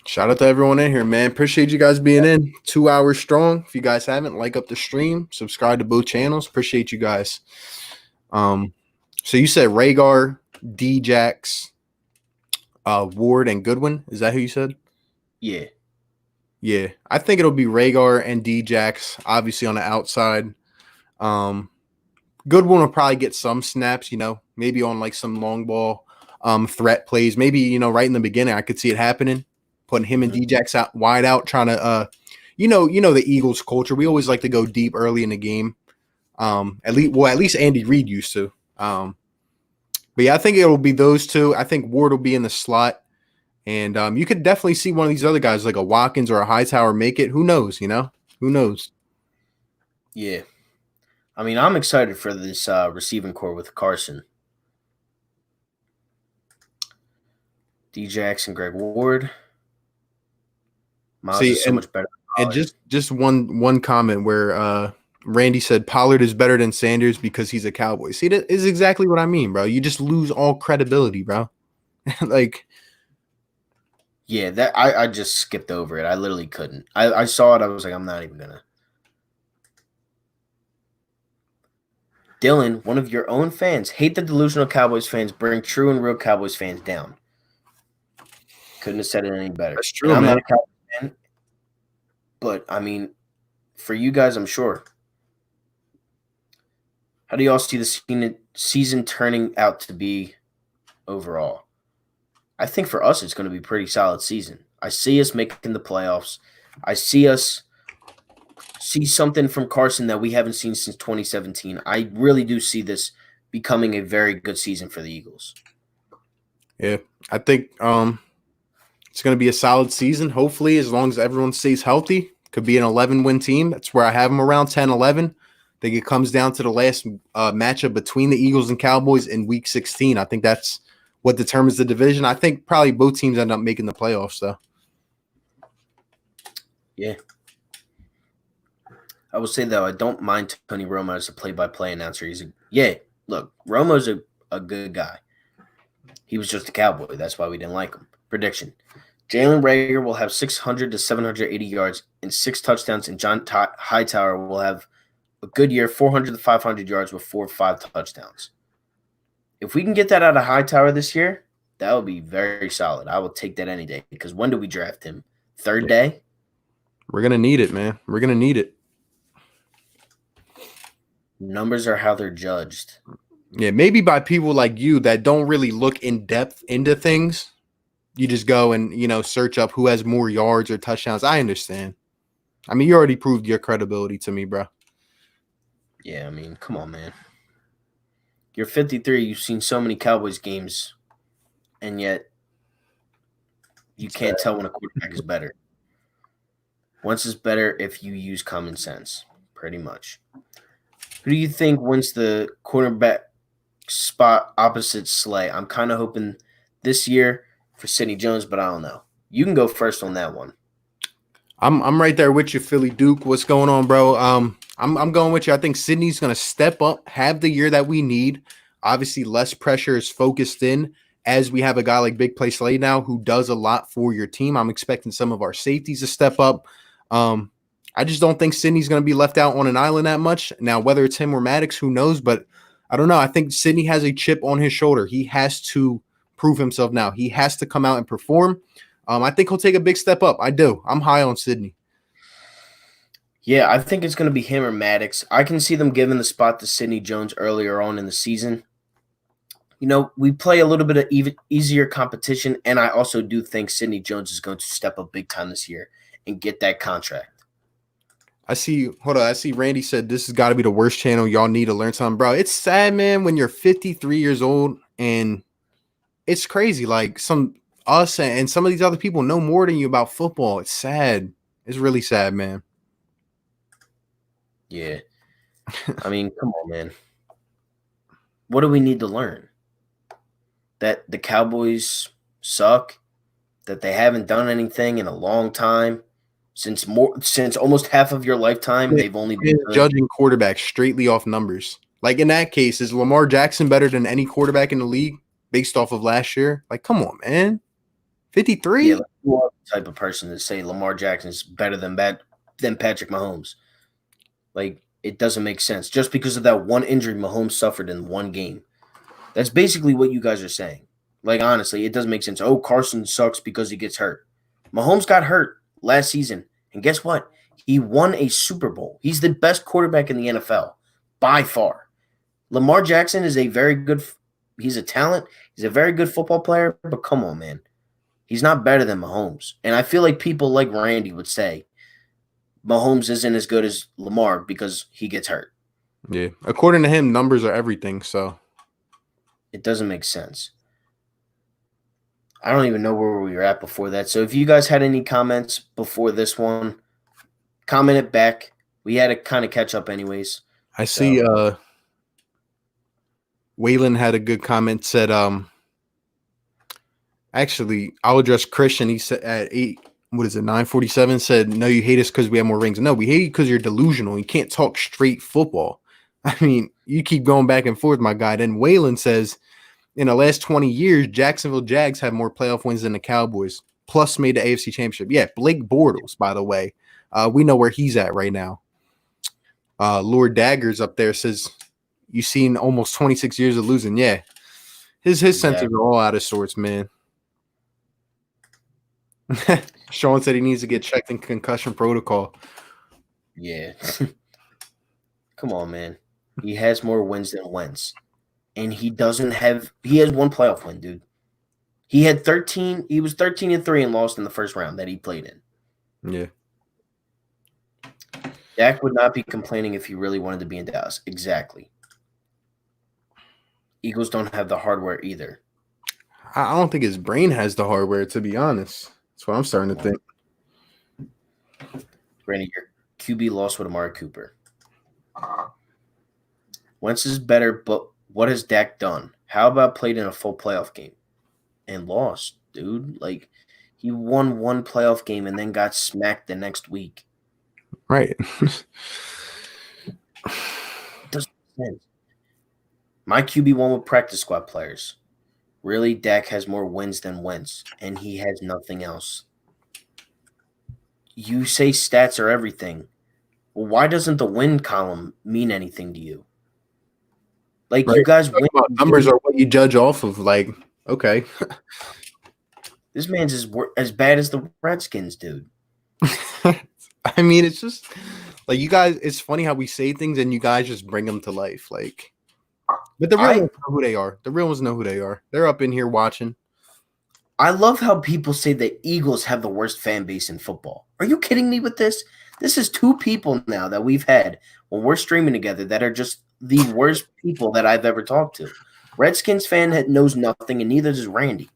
Speaker 2: Shout out to everyone in here, man. Appreciate you guys being in. 2 hours strong. If you guys haven't, like up the stream, subscribe to both channels. Appreciate you guys. So you said Rhaegar, D-Jax, Ward, and Goodwin. Is that who you said?
Speaker 1: Yeah.
Speaker 2: Yeah. I think it'll be Rhaegar and D-Jax, obviously on the outside. Goodwin will probably get some snaps, maybe on like some long ball threat plays. Maybe, right in the beginning, I could see it happening. Putting him and D-Jax out wide out, trying to the Eagles culture. We always like to go deep early in the game. At least Andy Reid used to. But yeah, I think it'll be those two. I think Ward will be in the slot. And you could definitely see one of these other guys like a Watkins or a Hightower make it. Who knows, Who knows?
Speaker 1: Yeah. I mean, I'm excited for this receiving core with Carson. D-Jax and Greg Ward. Miles is so much better.
Speaker 2: And just one comment where Randy said Pollard is better than Sanders because he's a Cowboy. See, that is exactly what I mean, bro. You just lose all credibility, bro.
Speaker 1: Yeah, that I just skipped over it. I literally couldn't. I saw it. I was like, I'm not even gonna. Dylan, one of your own fans, hate the delusional Cowboys fans bring true and real Cowboys fans down. Couldn't have said it any better.
Speaker 2: That's
Speaker 1: And
Speaker 2: true,
Speaker 1: I'm
Speaker 2: man.
Speaker 1: not a Cowboys fan, but I mean, for you guys, I'm sure. How do y'all see the season turning out to be overall? I think for us, it's going to be a pretty solid season. I see us making the playoffs. I see us see something from Carson that we haven't seen since 2017. I really do see this becoming a very good season for the Eagles.
Speaker 2: Yeah, I think it's going to be a solid season. Hopefully, as long as everyone stays healthy, could be an 11-win team. That's where I have them around 10, 11. I think it comes down to the last matchup between the Eagles and Cowboys in Week 16. I think that's what determines the division. I think probably both teams end up making the playoffs, though.
Speaker 1: Yeah. I will say, though, I don't mind Tony Romo as a play-by-play announcer. Look, Romo's a good guy. He was just a Cowboy. That's why we didn't like him. Prediction. Jalen Reagor will have 600 to 780 yards and 6 touchdowns, and John Hightower will have a good year, 400 to 500 yards with 4 or 5 touchdowns. If we can get that out of Hightower this year, that would be very solid. I will take that any day because when do we draft him? Third day?
Speaker 2: We're going to need it, man. We're going to need it.
Speaker 1: Numbers are how they're judged.
Speaker 2: Yeah, maybe by people like you that don't really look in depth into things. You just go and, search up who has more yards or touchdowns. I understand. I mean, you already proved your credibility to me, bro.
Speaker 1: Yeah, I mean, come on, man. You're 53. You've seen so many Cowboys games, and yet you can't tell when a quarterback is better. Once is better if you use common sense, pretty much. Who do you think wins the quarterback spot opposite Slay? I'm kind of hoping this year for Sidney Jones, but I don't know. You can go first on that one.
Speaker 2: I'm right there with you, Philly Duke. What's going on, bro? I'm going with you. I think Sydney's going to step up, have the year that we need. Obviously, less pressure is focused in as we have a guy like Big Play Slay now who does a lot for your team. I'm expecting some of our safeties to step up. I just don't think Sydney's going to be left out on an island that much. Now, whether it's him or Maddox, who knows? But I don't know. I think Sydney has a chip on his shoulder. He has to prove himself now. He has to come out and perform. I think he'll take a big step up. I do. I'm high on Sydney.
Speaker 1: Yeah, I think it's going to be him or Maddox. I can see them giving the spot to Sidney Jones earlier on in the season. We play a little bit of easier competition, and I also do think Sidney Jones is going to step up big time this year and get that contract.
Speaker 2: I see Randy said this has got to be the worst channel. Y'all need to learn something, bro. It's sad, man, when you're 53 years old, and it's crazy. Like us and some of these other people know more than you about football. It's sad. It's really sad, man.
Speaker 1: Yeah. I mean, come on, man. What do we need to learn? That the Cowboys suck? That they haven't done anything in a long time? Since almost half of your lifetime, they've only been
Speaker 2: judging quarterbacks straightly off numbers. Like in that case, is Lamar Jackson better than any quarterback in the league based off of last year? Like, come on, man. 53?
Speaker 1: Yeah, you are the type of person to say Lamar Jackson's better than Patrick Mahomes. Like, it doesn't make sense. Just because of that one injury Mahomes suffered in one game. That's basically what you guys are saying. Like, honestly, it doesn't make sense. Oh, Carson sucks because he gets hurt. Mahomes got hurt last season. And guess what? He won a Super Bowl. He's the best quarterback in the NFL by far. Lamar Jackson is he's a talent. He's a very good football player, but come on, man. He's not better than Mahomes. And I feel like people like Randy would say Mahomes isn't as good as Lamar because he gets hurt.
Speaker 2: Yeah. According to him, numbers are everything, so
Speaker 1: it doesn't make sense. I don't even know where we were at before that. So if you guys had any comments before this one, comment it back. We had to kind of catch up anyways.
Speaker 2: I see Waylon had a good comment, said actually I'll address Christian. He said at 9:47 said, no, you hate us because we have more rings. No, we hate you because you're delusional. You can't talk straight football. I mean, you keep going back and forth, my guy. Then Waylon says, in the last 20 years, Jacksonville Jags have more playoff wins than the Cowboys. plus made the AFC Championship. Yeah, Blake Bortles, by the way. We know where he's at right now. Lord Daggers up there says, you've seen almost 26 years of losing. Yeah. His sensors are all out of sorts, man. Sean said he needs to get checked in concussion protocol.
Speaker 1: Yeah. Come on, man. He has more wins than Wentz. And he has one playoff win, dude. He was 13-3 and lost in the first round that he played in.
Speaker 2: Yeah.
Speaker 1: Dak would not be complaining if he really wanted to be in Dallas. Exactly. Eagles don't have the hardware either.
Speaker 2: I don't think his brain has the hardware, to be honest. That's what I'm starting to think.
Speaker 1: Randy, your QB lost with Amari Cooper. Wentz is better, but what has Dak done? How about played in a full playoff game and lost, dude? Like, he won one playoff game and then got smacked the next week.
Speaker 2: Right.
Speaker 1: Doesn't make sense. My QB won with practice squad players. Really, Dak has more wins than Wentz, and he has nothing else. You say stats are everything. Well, why doesn't the win column mean anything to you? Like, right. You guys win.
Speaker 2: Numbers are what you judge off of. Like, okay.
Speaker 1: This man's as bad as the Redskins, dude.
Speaker 2: I mean, it's just like you guys. It's funny how we say things and you guys just bring them to life. Like, but the real ones know who they are. The real ones know who they are. They're up in here watching.
Speaker 1: I love how people say the Eagles have the worst fan base in football. Are you kidding me with this? This is two people now that we've had when we're streaming together that are just the worst people that I've ever talked to. Redskins fan knows nothing, and neither does Randy.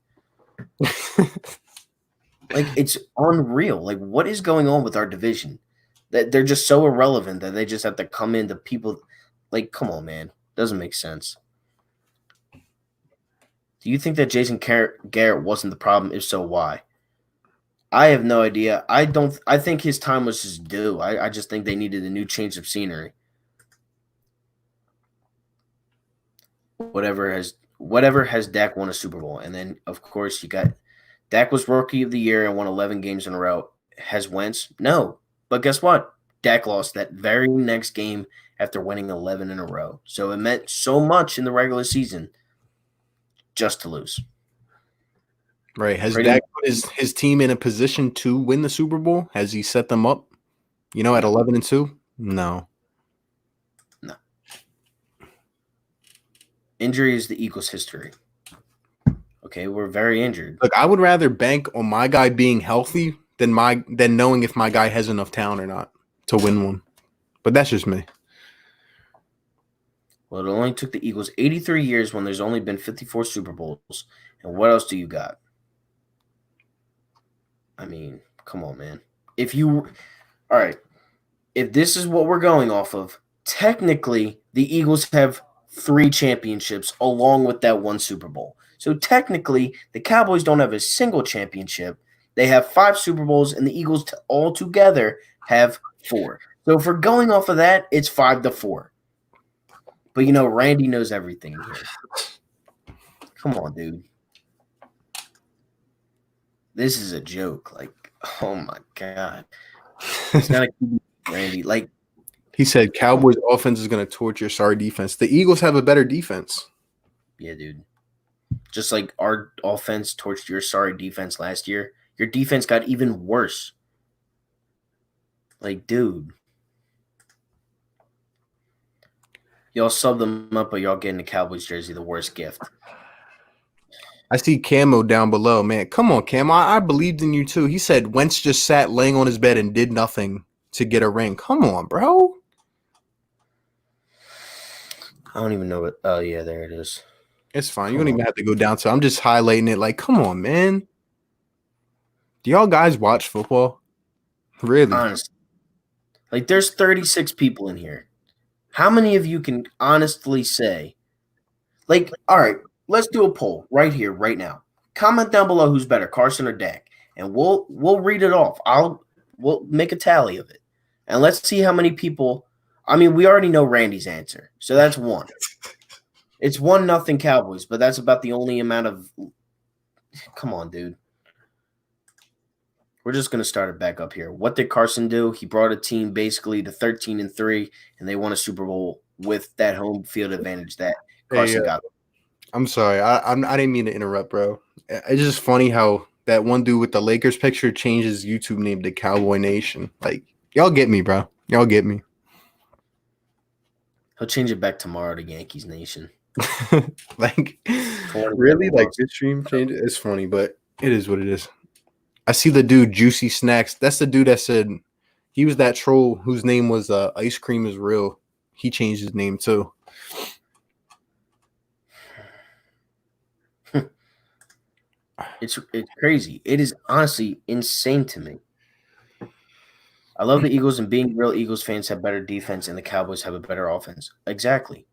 Speaker 1: Like, it's unreal. Like, what is going on with our division? That they're just so irrelevant that they just have to come into people. Like, come on, man. Doesn't make sense. Do you think that Jason Garrett wasn't the problem? If so, why? I have no idea. I think his time was just due. I just think they needed a new change of scenery. Whatever has Dak won a Super Bowl. And then, of course, you got Dak was Rookie of the Year and won 11 games in a row. Has Wentz? No. But guess what? Dak lost that very next game after winning 11 in a row. So it meant so much in the regular season just to lose.
Speaker 2: Right. Has Dak put his team in a position to win the Super Bowl? Has he set them up, at 11-2? No.
Speaker 1: No. Injury is the Eagles' history. Okay, we're very injured.
Speaker 2: Look, I would rather bank on my guy being healthy than knowing if my guy has enough talent or not to win one. But that's just me.
Speaker 1: Well, it only took the Eagles 83 years when there's only been 54 Super Bowls. And what else do you got? I mean, come on, man. All right, if this is what we're going off of, technically the Eagles have 3 championships along with that one Super Bowl. So technically, the Cowboys don't have a single championship. They have 5 Super Bowls, and the Eagles all together have 4. So if we're going off of that, it's 5-4. But, Randy knows everything here. Come on, dude. This is a joke. Like, oh, my God. It's not a Randy. Like,
Speaker 2: he said Cowboys offense is going to torch your sorry defense. The Eagles have a better defense.
Speaker 1: Yeah, dude. Just like our offense torched your sorry defense last year, your defense got even worse. Like, dude. Y'all sub them up, but y'all getting the Cowboys jersey, the worst gift.
Speaker 2: I see Camo down below, man. Come on, Camo. I believed in you too. He said Wentz just sat laying on his bed and did nothing to get a ring. Come on, bro.
Speaker 1: I don't even know what. Oh, yeah, there it is.
Speaker 2: It's fine. You don't even have to go down to. I'm just highlighting it. Like, come on, man. Do y'all guys watch football? Really?
Speaker 1: Honestly. Like, there's 36 people in here. How many of you can honestly say, like, all right, let's do a poll right here, right now. Comment down below who's better, Carson or Dak, and we'll read it off. We'll make a tally of it, and let's see how many people. I mean, we already know Randy's answer, so that's 1. It's 1-0 Cowboys, but that's about the only amount of. Come on, dude. We're just gonna start it back up here. What did Carson do? He brought a team basically to 13-3, and they won a Super Bowl with that home field advantage that
Speaker 2: Hey,
Speaker 1: Carson got.
Speaker 2: I'm sorry. I didn't mean to interrupt, bro. It's just funny how that one dude with the Lakers picture changed his YouTube name to Cowboy Nation. Like, y'all get me, bro. Y'all get me.
Speaker 1: He'll change it back tomorrow to Yankees Nation.
Speaker 2: Like,
Speaker 1: For
Speaker 2: really?
Speaker 1: whatever
Speaker 2: Like,
Speaker 1: wants.
Speaker 2: this stream change? It's funny, but it is what it is. I see the dude Juicy Snacks. That's the dude that said he was that troll whose name was Ice Cream is Real. He changed his name too.
Speaker 1: It's crazy. It is honestly insane to me. I love the Eagles, and being real, Eagles fans have better defense, and the Cowboys have a better offense. Exactly.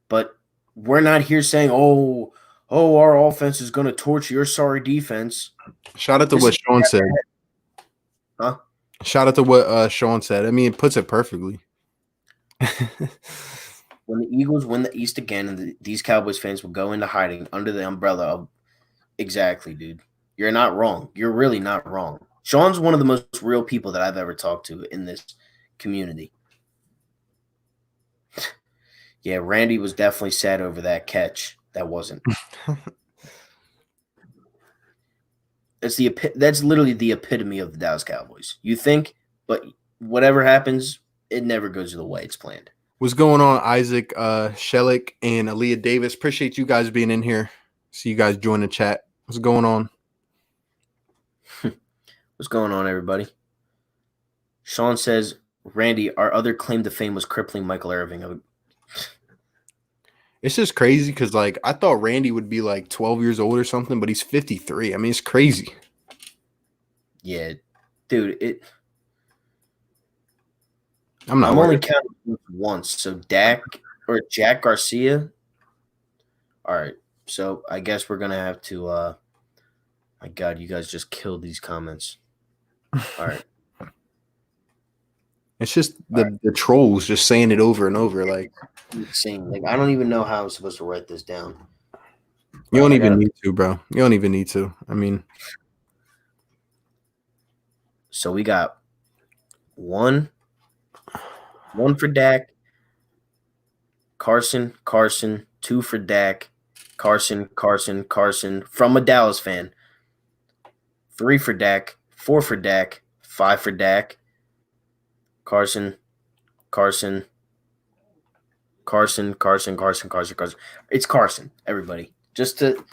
Speaker 1: But we're not here saying, our offense is going to torch your sorry defense.
Speaker 2: Shout out to
Speaker 1: This
Speaker 2: what
Speaker 1: is
Speaker 2: Sean said.
Speaker 1: Huh?
Speaker 2: Shout out to what Sean said. I mean, it puts it perfectly.
Speaker 1: When the Eagles win the East again, and these Cowboys fans will go into hiding under the umbrella of exactly, dude. You're not wrong. You're really not wrong. Sean's one of the most real people that I've ever talked to in this community. Yeah, Randy was definitely sad over that catch. That wasn't. That's literally the epitome of the Dallas Cowboys. You think, but whatever happens, it never goes the way it's planned.
Speaker 2: What's going on, Isaac, Shellick, and Aaliyah Davis? Appreciate you guys being in here. See you guys join the chat. What's going on?
Speaker 1: What's going on, everybody? Sean says, Randy, our other claim to fame was crippling Michael Irving.
Speaker 2: It's just crazy because, like, I thought Randy would be like 12 years old or something, but he's 53. I mean, it's crazy.
Speaker 1: Yeah, dude,
Speaker 2: I'm not
Speaker 1: I'm
Speaker 2: worried.
Speaker 1: only counting once. So Dak or Jack Garcia. All right. So I guess we're gonna have to my God, you guys just killed these comments. All right.
Speaker 2: It's just the trolls just saying it over and over. Like,
Speaker 1: Insane. Like I don't even know how I'm supposed to write this down.
Speaker 2: you don't even need to, bro. You don't even need to. I mean,
Speaker 1: so we got one for Dak, Carson, two for Dak, Carson from a Dallas fan, 3 for Dak, 4 for Dak, 5 for Dak, Carson. It's Carson, everybody. Just to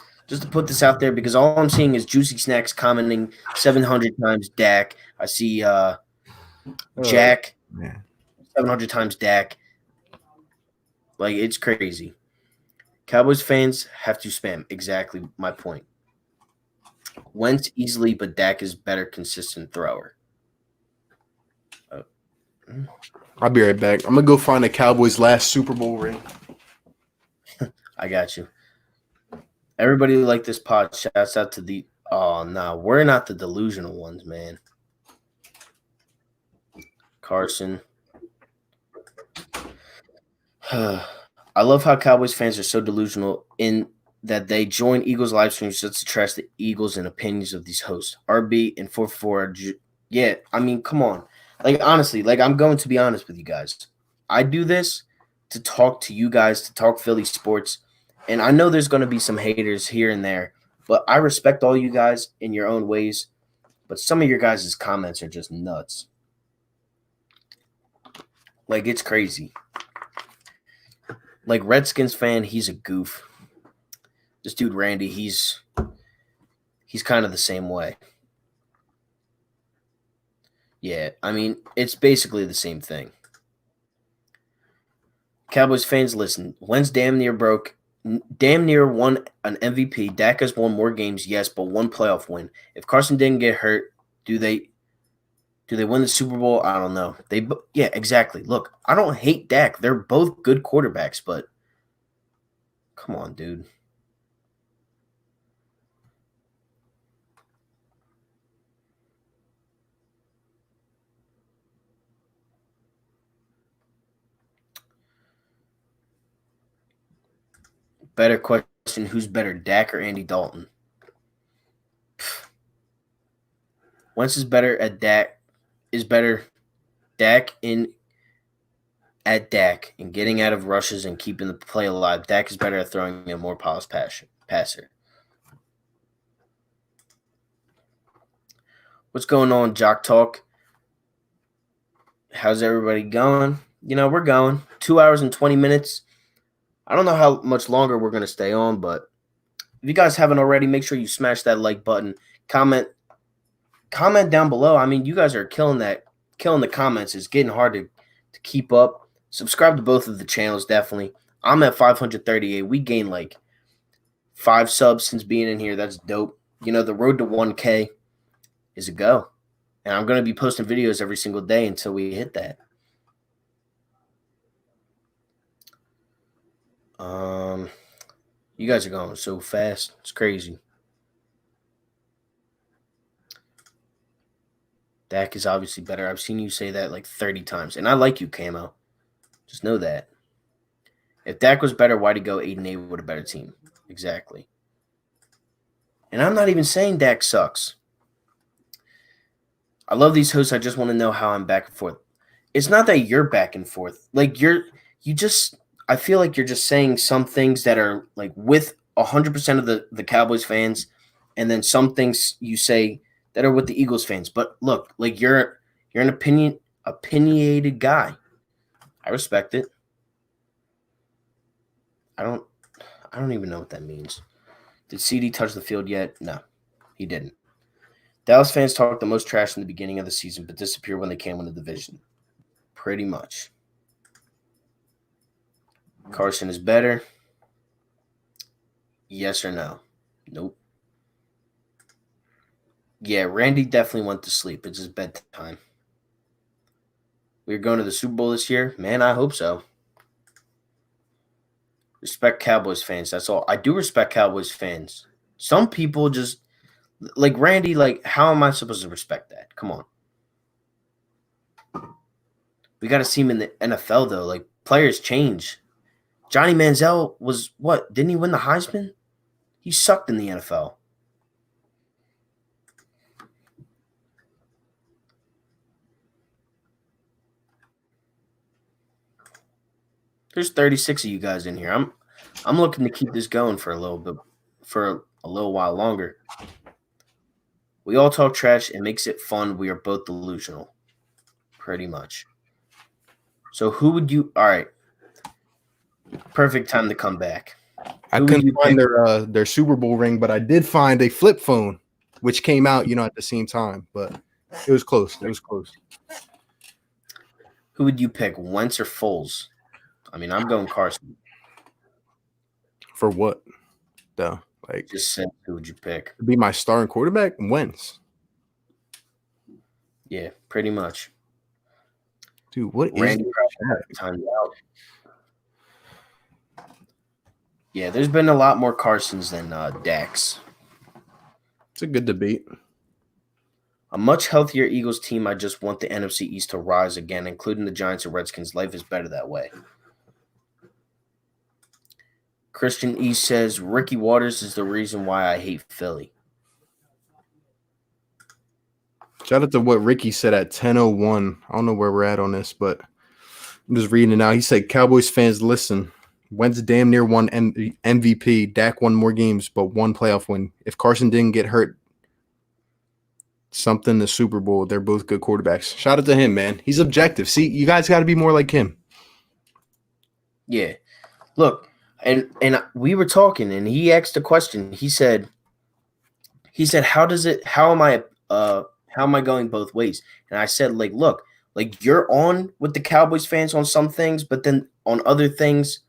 Speaker 1: put this out there because all I'm seeing is Juicy Snacks commenting 700 times Dak. I see Jack 700 times Dak. Like it's crazy. Cowboys fans have to spam. Exactly my point. Wentz easily, but Dak is better consistent thrower.
Speaker 2: I'll be right back. I'm gonna go find the Cowboys' last Super Bowl ring.
Speaker 1: I got you. Everybody like this pod. Shouts out to the. Oh no, we're not the delusional ones, man. Carson. I love how Cowboys fans are so delusional in that they join Eagles live streams just to trash the Eagles and opinions of these hosts. RB and 444. Yeah, I mean, come on. Like honestly, like I'm going to be honest with you guys. I do this to talk to you guys, to talk Philly sports, and I know there's going to be some haters here and there, but I respect all you guys in your own ways. But some of your guys' comments are just nuts. Like it's crazy. Like Redskins fan, he's a goof. This dude Randy, he's kind of the same way. Yeah, I mean, it's basically the same thing. Cowboys fans, listen. Wentz damn near won an MVP. Dak has won more games, yes, but one playoff win. If Carson didn't get hurt, do they win the Super Bowl? I don't know. Yeah, exactly. Look, I don't hate Dak. They're both good quarterbacks, but come on, dude. Better question, who's better, Dak or Andy Dalton? Wentz is better at Dak. Is better Dak in at Dak and getting out of rushes and keeping the play alive. Dak is better at throwing a more polished passer. What's going on, Jock Talk? How's everybody going? We're going 2 hours and 20 minutes. I don't know how much longer we're going to stay on, but if you guys haven't already, make sure you smash that like button. Comment down below. I mean, you guys are killing the comments. It's getting hard to keep up. Subscribe to both of the channels, definitely. I'm at 538. We gained like 5 subs since being in here. That's dope. The road to 1K is a go. And I'm going to be posting videos every single day until we hit that. You guys are going so fast. It's crazy. Dak is obviously better. I've seen you say that like 30 times. And I like you, Camo. Just know that. If Dak was better, why'd he go 8-8 with a better team? Exactly. And I'm not even saying Dak sucks. I love these hosts. I just want to know how I'm back and forth. It's not that you're back and forth. Like I feel like you're just saying some things that are like with 100% of the Cowboys fans, and then some things you say that are with the Eagles fans. But look, like you're an opinionated guy. I respect it. I don't even know what that means. Did CD touch the field yet? No, he didn't. Dallas fans talk the most trash in the beginning of the season, but disappear when they can't win the division. Pretty much. Carson is better. Yes or no? Nope. Yeah, Randy definitely went to sleep. It's his bedtime. We're going to the Super Bowl this year? Man, I hope so. Respect Cowboys fans. That's all. I do respect Cowboys fans. Some people just like Randy, like, how am I supposed to respect that? Come on. We got to see him in the NFL, though. Like, players change. Johnny Manziel was what? Didn't he win the Heisman? He sucked in the NFL. There's 36 of you guys in here. I'm looking to keep this going for a little while longer. We all talk trash. It makes it fun. We are both delusional. Pretty much. So who would you? All right. Perfect time to come back.
Speaker 2: I couldn't find their Super Bowl ring, but I did find a flip phone, which came out, at the same time. But it was close. It was close.
Speaker 1: Who would you pick, Wentz or Foles? I mean, I'm going Carson.
Speaker 2: For what, though? Like,
Speaker 1: just said, who would you pick?
Speaker 2: To be my starting quarterback? Wentz.
Speaker 1: Yeah, pretty much.
Speaker 2: Dude, what
Speaker 1: Randy is timed out? Yeah, there's been a lot more Carsons than Dax.
Speaker 2: It's a good debate.
Speaker 1: A much healthier Eagles team. I just want the NFC East to rise again, including the Giants and Redskins. Life is better that way. Christian East says, Ricky Waters is the reason why I hate Philly.
Speaker 2: Shout out to what Ricky said at 10:01. I don't know where we're at on this, but I'm just reading it now. He said, Cowboys fans, listen. Wentz damn near won MVP. Dak won more games, but one playoff win. If Carson didn't get hurt, something the Super Bowl, they're both good quarterbacks. Shout out to him, man. He's objective. See, you guys got to be more like him.
Speaker 1: Yeah. Look, and we were talking, and he asked a question. He said, how am I going both ways? And I said, like, look, like you're on with the Cowboys fans on some things, but then on other things,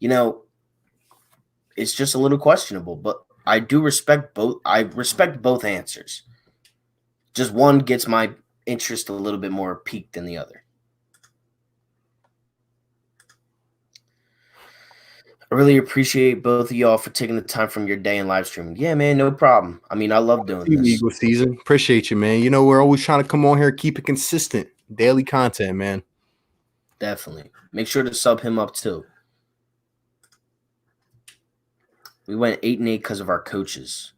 Speaker 1: it's just a little questionable. But I do respect both. I respect both answers. Just one gets my interest a little bit more piqued than the other. I really appreciate both of y'all for taking the time from your day and live streaming. Yeah, man, no problem. I mean, I love doing this.
Speaker 2: Eagle season. Appreciate you, man. We're always trying to come on here, keep it consistent. Daily content, man.
Speaker 1: Definitely. Make sure to sub him up, too. We went 8-8 because of our coaches.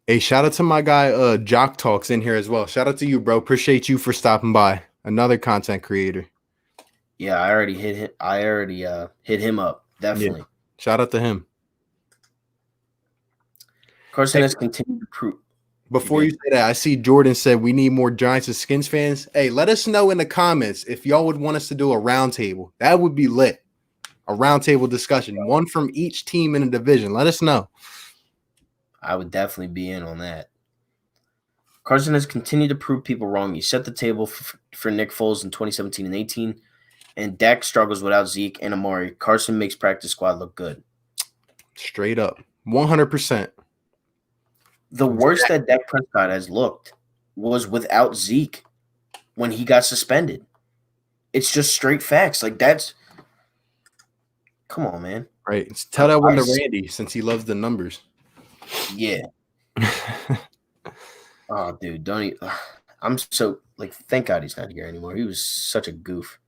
Speaker 2: Hey, shout out to my guy Jock Talks in here as well. Shout out to you, bro. Appreciate you for stopping by. Another content creator.
Speaker 1: Yeah, I already hit him. I already hit him up.
Speaker 2: Yeah.
Speaker 1: Definitely.
Speaker 2: Shout out to him.
Speaker 1: Carson
Speaker 2: Hey,
Speaker 1: has continued to prove.
Speaker 2: before you say that, I see Jordan said we need more Giants and Skins fans. Hey, let us know in the comments if y'all would want us to do a roundtable. That would be lit. A roundtable discussion, one from each team in the division. Let us know.
Speaker 1: I would definitely be in on that. Carson has continued to prove people wrong. He set the table for Nick Foles in 2017 and 18, and Dak struggles without Zeke and Amari. Carson makes practice squad look good.
Speaker 2: Straight up. 100%.
Speaker 1: The worst that Dak Prescott has looked was without Zeke when he got suspended. It's just straight facts. Like, that's – come on, man.
Speaker 2: Right. Tell that one to Randy since he loves the numbers.
Speaker 1: Yeah. Oh, dude, don't even – I'm so – like, thank God he's not here anymore. He was such a goof.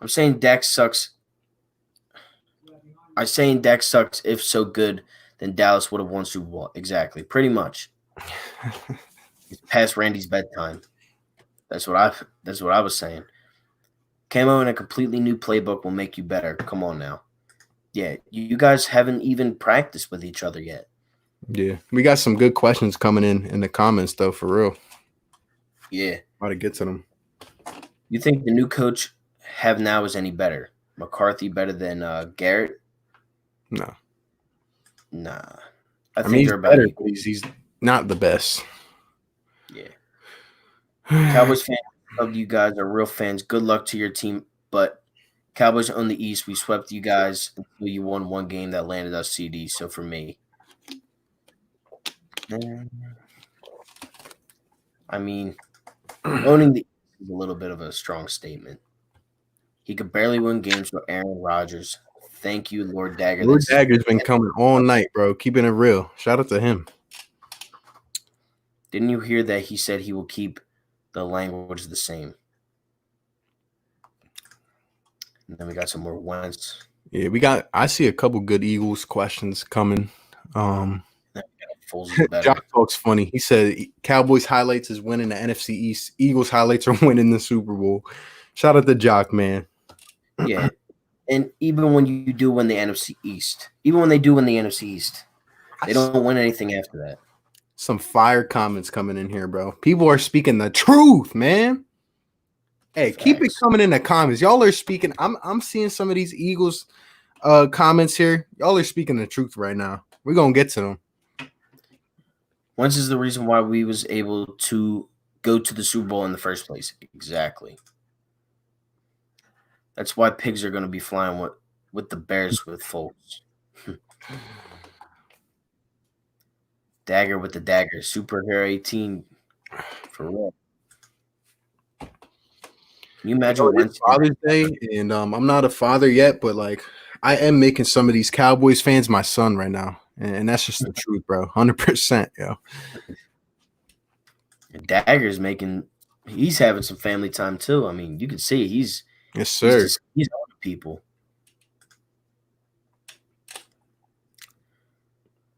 Speaker 1: I'm saying Dak sucks. I'm saying Dak sucks. If so good, then Dallas would have won Super Bowl. Exactly. Pretty much. It's past Randy's bedtime. That's what I was saying. Camo in a completely new playbook will make you better. Come on now. Yeah, you guys haven't even practiced with each other yet.
Speaker 2: Yeah. We got some good questions coming in the comments, though, for real.
Speaker 1: Yeah.
Speaker 2: How to get to them.
Speaker 1: You think the new coach have now is any better? McCarthy better than Garrett?
Speaker 2: No.
Speaker 1: Nah.
Speaker 2: I mean, he's better, but he's not the best.
Speaker 1: Yeah. Cowboys fans of you guys are real fans. Good luck to your team, but Cowboys own the East. We swept you guys until you won one game that landed us CD. So for me, I mean, owning the East is a little bit of a strong statement. He could barely win games with Aaron Rodgers. Thank you, Lord Dagger.
Speaker 2: Lord Dagger's been coming all night, bro. Keeping it real. Shout out to him.
Speaker 1: Didn't you hear that he said he will keep the language the same? And then we got some more Wentz.
Speaker 2: Yeah, I see a couple good Eagles questions coming. Jock Talk's funny. He said Cowboys highlights is winning the NFC East. Eagles highlights are winning the Super Bowl. Shout out to Jock, man.
Speaker 1: Yeah. And even when you do win the NFC East, they don't win anything after that.
Speaker 2: Some fire comments coming in here, bro. People are speaking the truth, man. Hey,
Speaker 1: Facts.
Speaker 2: keep it coming in the comments. Y'all are speaking. I'm seeing some of these Eagles comments here. Y'all are speaking the truth right now. We're gonna get to them.
Speaker 1: Wentz is the reason why we was able to go to the Super Bowl in the first place. Exactly. That's why pigs are going to be flying with the Bears with Foles. Dagger with the dagger. Superhero 18. For real. Can you imagine
Speaker 2: It's Father's Day, and I'm not a father yet, but like I am making some of these Cowboys fans my son right now, and that's just the truth, bro. 100%, yo.
Speaker 1: Dagger's he's having some family time too. I mean, you can see
Speaker 2: yes, sir.
Speaker 1: He's on people.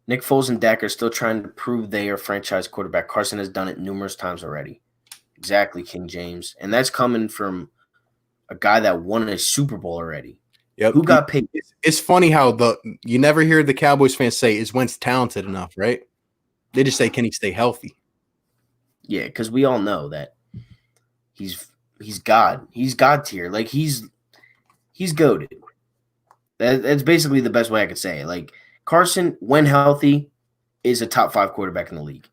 Speaker 1: Nick Foles and Dak are still trying to prove they are franchise quarterback. Carson has done it numerous times already. Exactly, King James. And that's coming from a guy that won a Super Bowl already.
Speaker 2: Yep.
Speaker 1: Who got paid?
Speaker 2: It's funny how you never hear the Cowboys fans say, is Wentz talented enough, right? They just say, can he stay healthy?
Speaker 1: Yeah, because we all know that he's God. He's God tier. Like, he's goated. That's basically the best way I could say it. Like, Carson, when healthy, is a top 5 quarterback in the league.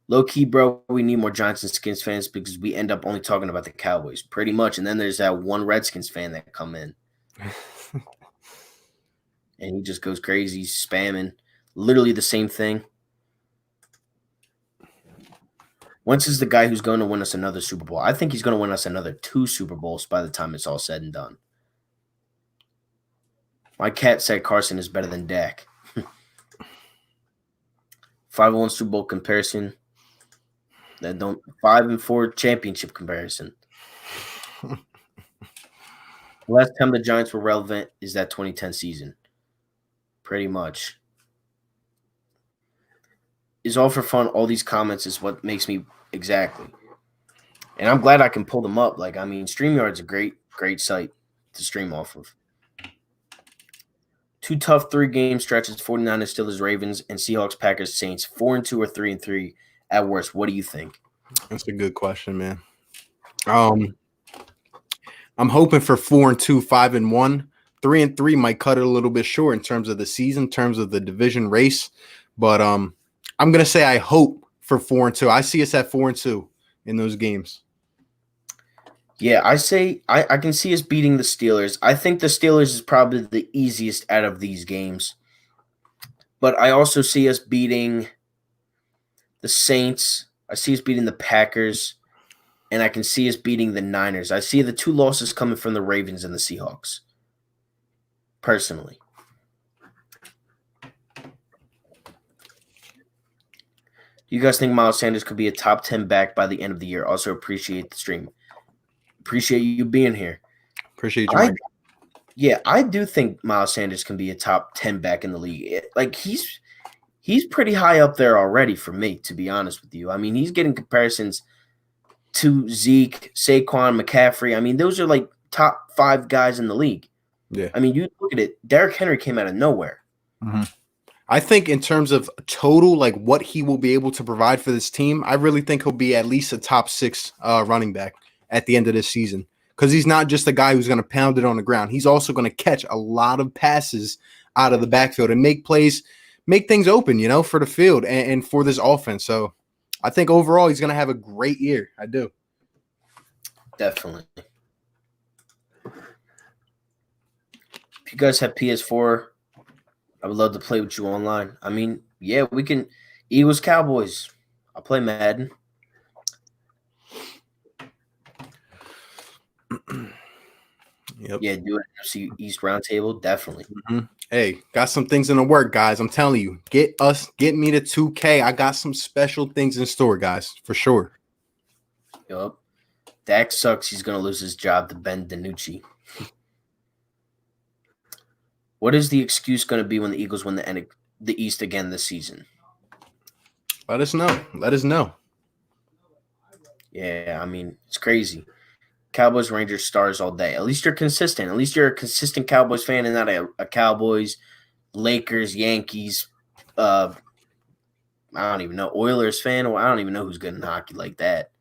Speaker 1: Low key, bro, we need more Giants and Skins fans because we end up only talking about the Cowboys pretty much. And then there's that one Redskins fan that come in. And he just goes crazy, spamming. Literally the same thing. Wentz is the guy who's going to win us another Super Bowl. I think he's going to win us another 2 Super Bowls by the time it's all said and done. My cat said Carson is better than Dak. 5-1 Super Bowl comparison. 5-4 championship comparison. The last time the Giants were relevant is that 2010 season. Pretty much. is all for fun. All these comments is what makes me exactly. And I'm glad I can pull them up. Like, I mean, StreamYard's a great site to stream off of. Two tough 3-game stretches, 49ers, Steelers, Ravens, and Seahawks, Packers, Saints, 4-2 or 3-3 at worst. What do you think?
Speaker 2: That's a good question, man. I'm hoping for 4-2, 5-1. 3-3 might cut it a little bit short in terms of the season, in terms of the division race. But I'm gonna say I hope for 4-2. I see us at 4-2 in those games.
Speaker 1: Yeah, I say I can see us beating the Steelers. I think the Steelers is probably the easiest out of these games. But I also see us beating the Saints. I see us beating the Packers. And I can see us beating the Niners. I see the 2 losses coming from the Ravens and the Seahawks. Personally. Do you guys think Miles Sanders could be a top 10 back by the end of the year? Also appreciate the stream. Appreciate you being here.
Speaker 2: Appreciate you, Mike.
Speaker 1: Yeah, I do think Miles Sanders can be a top 10 back in the league. Like he's pretty high up there already for me, to be honest with you. I mean, he's getting comparisons to Zeke, Saquon, McCaffrey. I mean, those are like top 5 guys in the league.
Speaker 2: Yeah.
Speaker 1: I mean, you look at it, Derrick Henry came out of nowhere.
Speaker 2: Mm-hmm. I think in terms of total, like what he will be able to provide for this team, I really think he'll be at least a top 6 running back at the end of this season, because he's not just a guy who's going to pound it on the ground. He's also going to catch a lot of passes out of the backfield and make plays, make things open, for the field and for this offense. So I think overall he's going to have a great year. I do.
Speaker 1: Definitely. If you guys have PS4, I would love to play with you online. I mean, yeah, we can. Eagles, Cowboys. I'll play Madden.
Speaker 2: Yep.
Speaker 1: Yeah, do it. NFC East Roundtable, definitely.
Speaker 2: Mm-hmm. Hey, got some things in the work, guys. I'm telling you, get me to 2K. I got some special things in store, guys, for sure.
Speaker 1: Yup. Dak sucks. He's gonna lose his job to Ben DiNucci. What is the excuse going to be when the Eagles win the East again this season?
Speaker 2: Let us know.
Speaker 1: Yeah, I mean, it's crazy. Cowboys, Rangers, Stars all day. At least you're consistent. At least you're a consistent Cowboys fan and not a Cowboys, Lakers, Yankees, I don't even know, Oilers fan. Well, I don't even know who's good in hockey like that.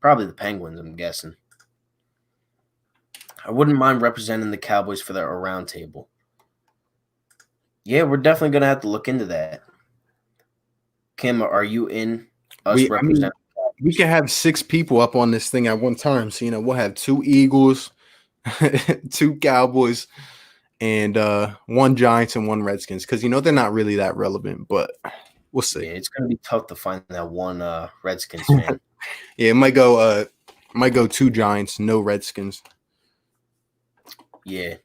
Speaker 1: Probably the Penguins, I'm guessing. I wouldn't mind representing the Cowboys for their round table. Yeah, we're definitely going to have to look into that. Kim, are you in us representing?
Speaker 2: We can have 6 people up on this thing at one time. So, we'll have 2 Eagles, 2 Cowboys, and 1 Giants and 1 Redskins. Because, they're not really that relevant, but we'll see.
Speaker 1: Yeah, it's going to be tough to find that one Redskins fan.
Speaker 2: Yeah, it might go 2 Giants, no Redskins.
Speaker 1: Yeah.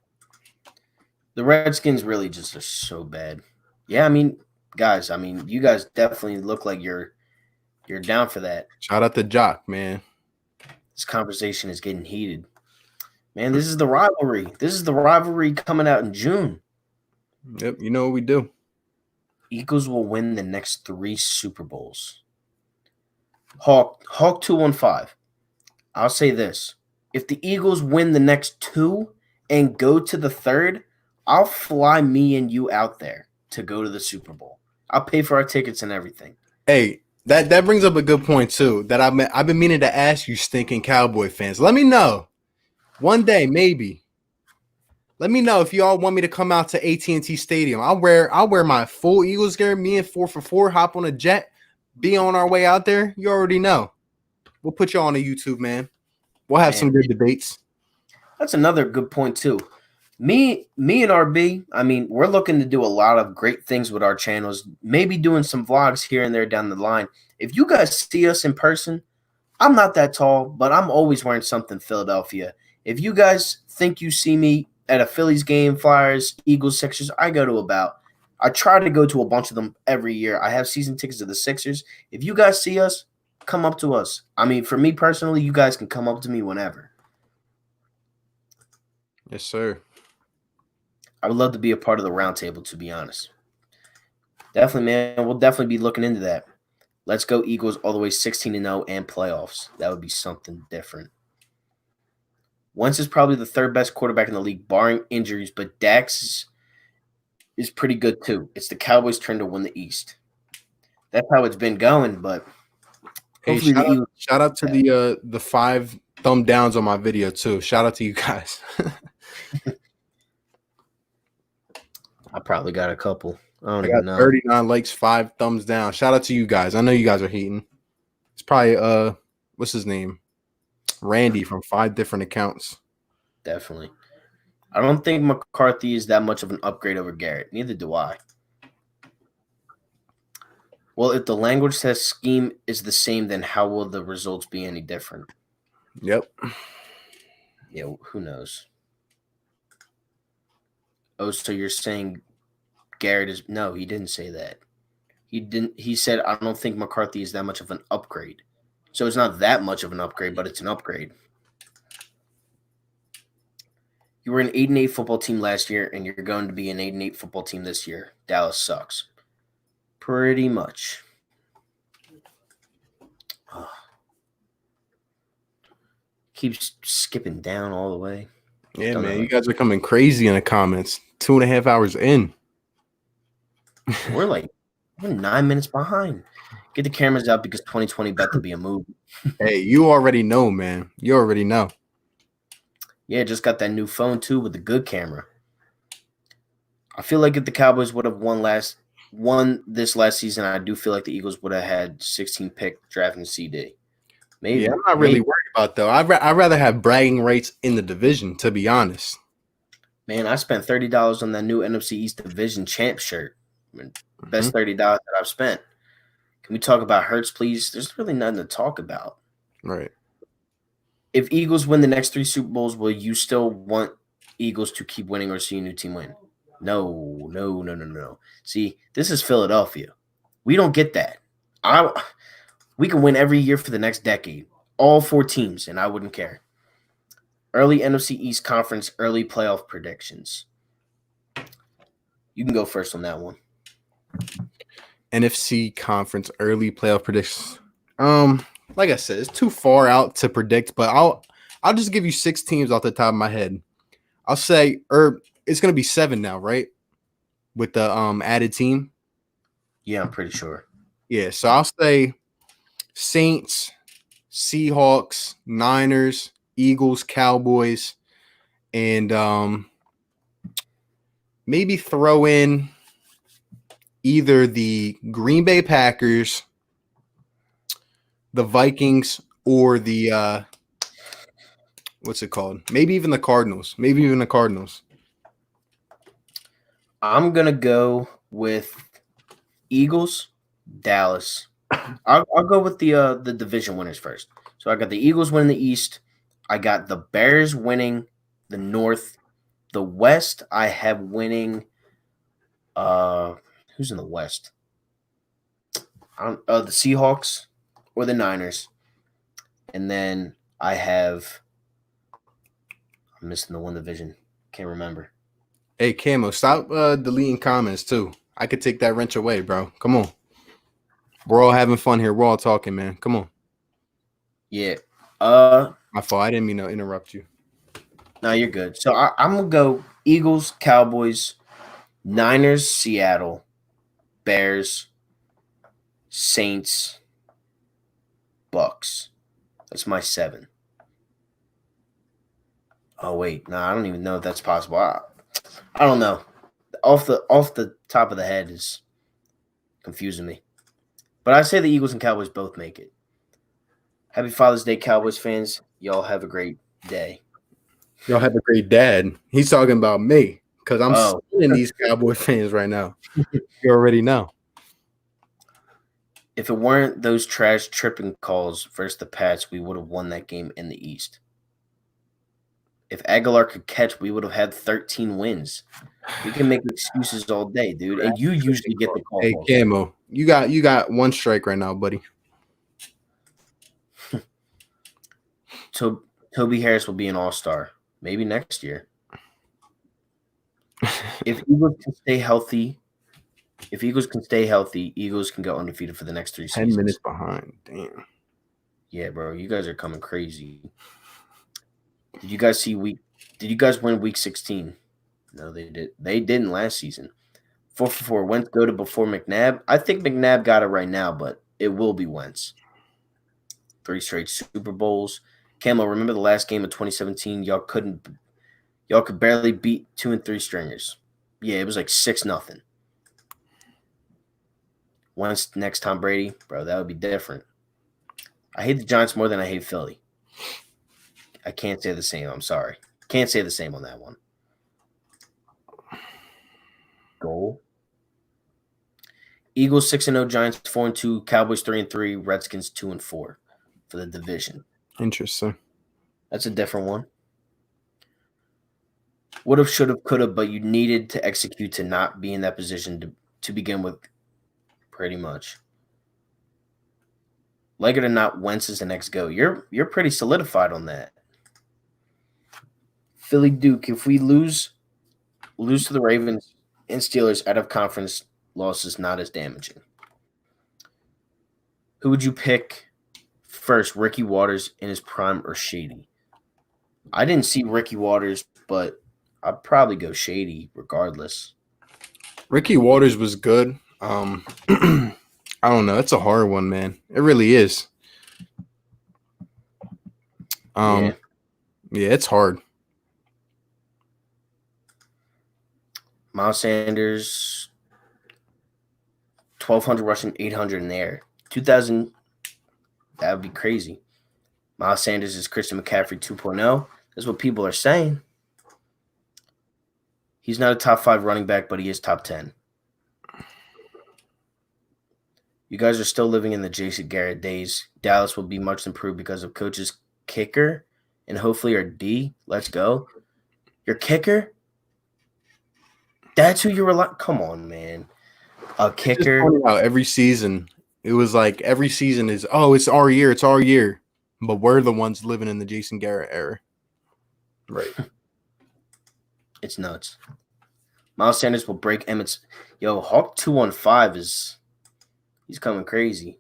Speaker 1: The Redskins really just are so bad. Yeah, I mean, guys, you guys definitely look like you're down for that.
Speaker 2: Shout out to Jock, man.
Speaker 1: This conversation is getting heated. Man, this is the rivalry. This is the rivalry coming out in June.
Speaker 2: Yep, you know what we do.
Speaker 1: Eagles will win the next 3 Super Bowls. Hawk 215. I'll say this. If the Eagles win the next 2 and go to the 3rd, I'll fly me and you out there to go to the Super Bowl. I'll pay for our tickets and everything.
Speaker 2: Hey, that brings up a good point too. That I've been meaning to ask you, stinking Cowboy fans. Let me know one day, maybe. Let me know if y'all want me to come out to AT&T Stadium. I'll wear my full Eagles gear. Me and 4for4 hop on a jet, be on our way out there. You already know. We'll put you on a YouTube, man. We'll have some good debates.
Speaker 1: That's another good point too. Me and RB, we're looking to do a lot of great things with our channels, maybe doing some vlogs here and there down the line. If you guys see us in person, I'm not that tall, but I'm always wearing something Philadelphia. If you guys think you see me at a Phillies game, Flyers, Eagles, Sixers, I try to go to a bunch of them every year. I have season tickets to the Sixers. If you guys see us, come up to us. For me personally, you guys can come up to me whenever.
Speaker 2: Yes, sir.
Speaker 1: I would love to be a part of the roundtable, to be honest. Definitely, man. We'll definitely be looking into that. Let's go Eagles all the way 16-0 and playoffs. That would be something different. Wentz is probably the third best quarterback in the league, barring injuries, but Dax is pretty good too. It's the Cowboys' turn to win the East. That's how it's been going, but
Speaker 2: Hey,
Speaker 1: hopefully the Eagles.
Speaker 2: shout out to the 5 thumb downs on my video too. Shout out to you guys.
Speaker 1: I probably got a couple. I don't
Speaker 2: I
Speaker 1: even
Speaker 2: got
Speaker 1: know.
Speaker 2: 39 likes, 5 thumbs down. Shout out to you guys. I know you guys are hating. It's probably what's his name? Randy from 5 different accounts.
Speaker 1: Definitely. I don't think McCarthy is that much of an upgrade over Garrett. Neither do I. Well, if the language test scheme is the same, then how will the results be any different?
Speaker 2: Yep.
Speaker 1: Yeah, who knows? Oh, so you're saying Garrett is – no, he didn't say that. He didn't. He said, I don't think McCarthy is that much of an upgrade. So it's not that much of an upgrade, but it's an upgrade. You were an 8-8 football team last year, and you're going to be an 8-8 football team this year. Dallas sucks. Pretty much. Keeps skipping down all the way.
Speaker 2: Yeah, man. You guys are coming crazy in the comments. 2.5 hours in.
Speaker 1: We're 9 minutes behind. Get the cameras out because 2020 about to be a movie.
Speaker 2: Hey, you already know, man. You already know.
Speaker 1: Yeah, just got that new phone too with the good camera. I feel like if the Cowboys would have won this last season, I do feel like the Eagles would have had 16 pick drafting CD. Maybe.
Speaker 2: Yeah, I'm not really worried about though. I'd rather have bragging rights in the division, to be honest.
Speaker 1: Man, I spent $30 on that new NFC East Division champ shirt. Best $30 that I've spent. Can we talk about Hurts, please? There's really nothing to talk about.
Speaker 2: Right.
Speaker 1: If Eagles win the next 3 Super Bowls, will you still want Eagles to keep winning or see a new team win? No. See, this is Philadelphia. We don't get that. We can win every year for the next decade. All 4 teams, and I wouldn't care. Early NFC East Conference, early playoff predictions. You can go first on that one.
Speaker 2: NFC Conference early playoff predictions. Like I said, it's too far out to predict, but I'll just give you 6 teams off the top of my head. I'll say, it's gonna be 7 now, right? With the added team.
Speaker 1: Yeah, I'm pretty sure.
Speaker 2: Yeah, so I'll say Saints, Seahawks, Niners, Eagles, Cowboys, and maybe throw in either the Green Bay Packers, the Vikings, or the what's it called? Maybe even the Cardinals.
Speaker 1: I'm gonna go with Eagles, Dallas. I'll go with the division winners first. So I got the Eagles winning the East. I got the Bears winning the North. The West, I have winning. Who's in the West? The Seahawks or the Niners. And then I have. I'm missing the one division. Can't remember.
Speaker 2: Hey, Camo, stop deleting comments too. I could take that wrench away, bro. Come on. We're all having fun here. We're all talking, man. Come on.
Speaker 1: Yeah.
Speaker 2: My fault. I didn't mean to interrupt you.
Speaker 1: No, you're good. So I'm going to go Eagles, Cowboys, Niners, Seattle, Bears, Saints, Bucks. That's my 7. Oh, wait. No, I don't even know if that's possible. I don't know. Off the top of the head is confusing me. But I say the Eagles and Cowboys both make it. Happy Father's Day, Cowboys fans. Y'all have a great day.
Speaker 2: Y'all have a great dad. He's talking about me because I'm stealing these Cowboy fans right now. You already know.
Speaker 1: If it weren't those trash tripping calls versus the Pats, we would have won that game in the East. If Aguilar could catch, we would have had 13 wins. We can make excuses all day, dude. And you usually get the call.
Speaker 2: Hey, Camo, you got 1 strike right now, buddy.
Speaker 1: Toby Harris will be an all-star. Maybe next year. If Eagles can stay healthy, If Eagles can stay healthy, Eagles can go undefeated for the next 3
Speaker 2: 10 minutes
Speaker 1: seasons.
Speaker 2: behind. Damn.
Speaker 1: Yeah, bro, you guys are coming crazy. Did you guys Did you guys win week 16? No, they did. They didn't last season. 4 for 4. Wentz go to before McNabb. I think McNabb got it right now, but it will be Wentz. 3 straight Super Bowls. Camo, remember the last game of 2017? Y'all could barely beat 2 and 3 stringers. Yeah, it was like 6-0. Wentz next Tom Brady, bro, that would be different. I hate the Giants more than I hate Philly. I can't say the same. I'm sorry. Can't say the same on that one. Goal. Eagles 6-0, Giants 4-2, Cowboys 3-3, Redskins 2-4 for the division.
Speaker 2: Interesting.
Speaker 1: That's a different one. Would have, should have, could have, but you needed to execute to not be in that position to begin with, pretty much. Like it or not, Wentz is the next go. You're pretty solidified on that. Philly Duke, if we lose to the Ravens and Steelers, out of conference loss is not as damaging. Who would you pick first, Ricky Waters in his prime or Shady? I didn't see Ricky Waters, but I'd probably go Shady regardless.
Speaker 2: Ricky Waters was good. I don't know. It's a hard one, man. It really is. Yeah, it's hard.
Speaker 1: Miles Sanders, 1,200 rushing, 800 in the air. 2,000, that would be crazy. Miles Sanders is Christian McCaffrey 2.0. That's what people are saying. He's not a top 5 running back, but he is top 10. You guys are still living in the Jason Garrett days. Dallas will be much improved because of coach's kicker and hopefully our D. Let's go. Your kicker? That's who you rely. Come on, man. A kicker.
Speaker 2: Every season, it was like every season is, it's our year. It's our year. But we're the ones living in the Jason Garrett era. Right.
Speaker 1: It's nuts. Miles Sanders will break Emmett's. Yo, Hawk 215 he's coming crazy.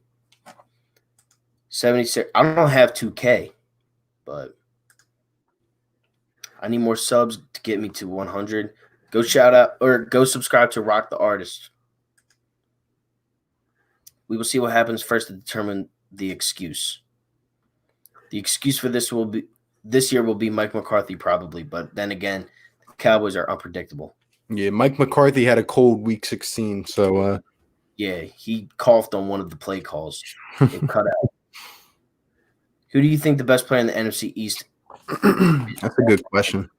Speaker 1: 76. I don't have 2K, but I need more subs to get me to 100. Go shout out or go subscribe to Rock the Artist. We will see what happens first to determine the excuse. The excuse for this year will be Mike McCarthy probably, but then again, the Cowboys are unpredictable.
Speaker 2: Yeah, Mike McCarthy had a cold week 16, so
Speaker 1: yeah, he coughed on one of the play calls. It cut out. Who do you think the best player in the NFC East?
Speaker 2: That's a good question.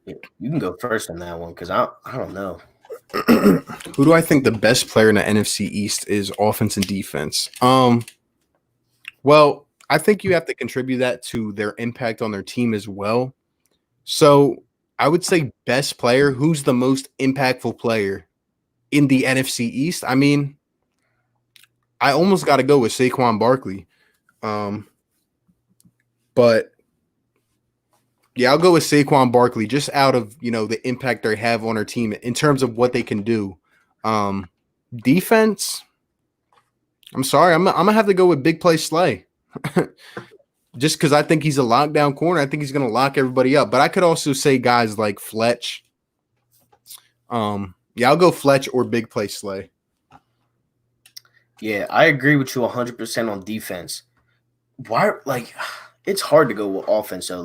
Speaker 1: Yeah, you can go first on that one because I don't know.
Speaker 2: Who do I think the best player in the NFC East is offense and defense? Well, I think you have to contribute that to their impact on their team as well. So I would say best player. Who's the most impactful player in the NFC East? I mean, I almost got to go with Saquon Barkley. But yeah, I'll go with Saquon Barkley just out of, the impact they have on our team in terms of what they can do. Defense, I'm sorry. I'm going to have to go with Big Play Slay. Just because I think he's a lockdown corner. I think he's going to lock everybody up. But I could also say guys like Fletch. I'll go Fletch or Big Play Slay.
Speaker 1: Yeah, I agree with you 100% on defense. Why, it's hard to go with offense, though.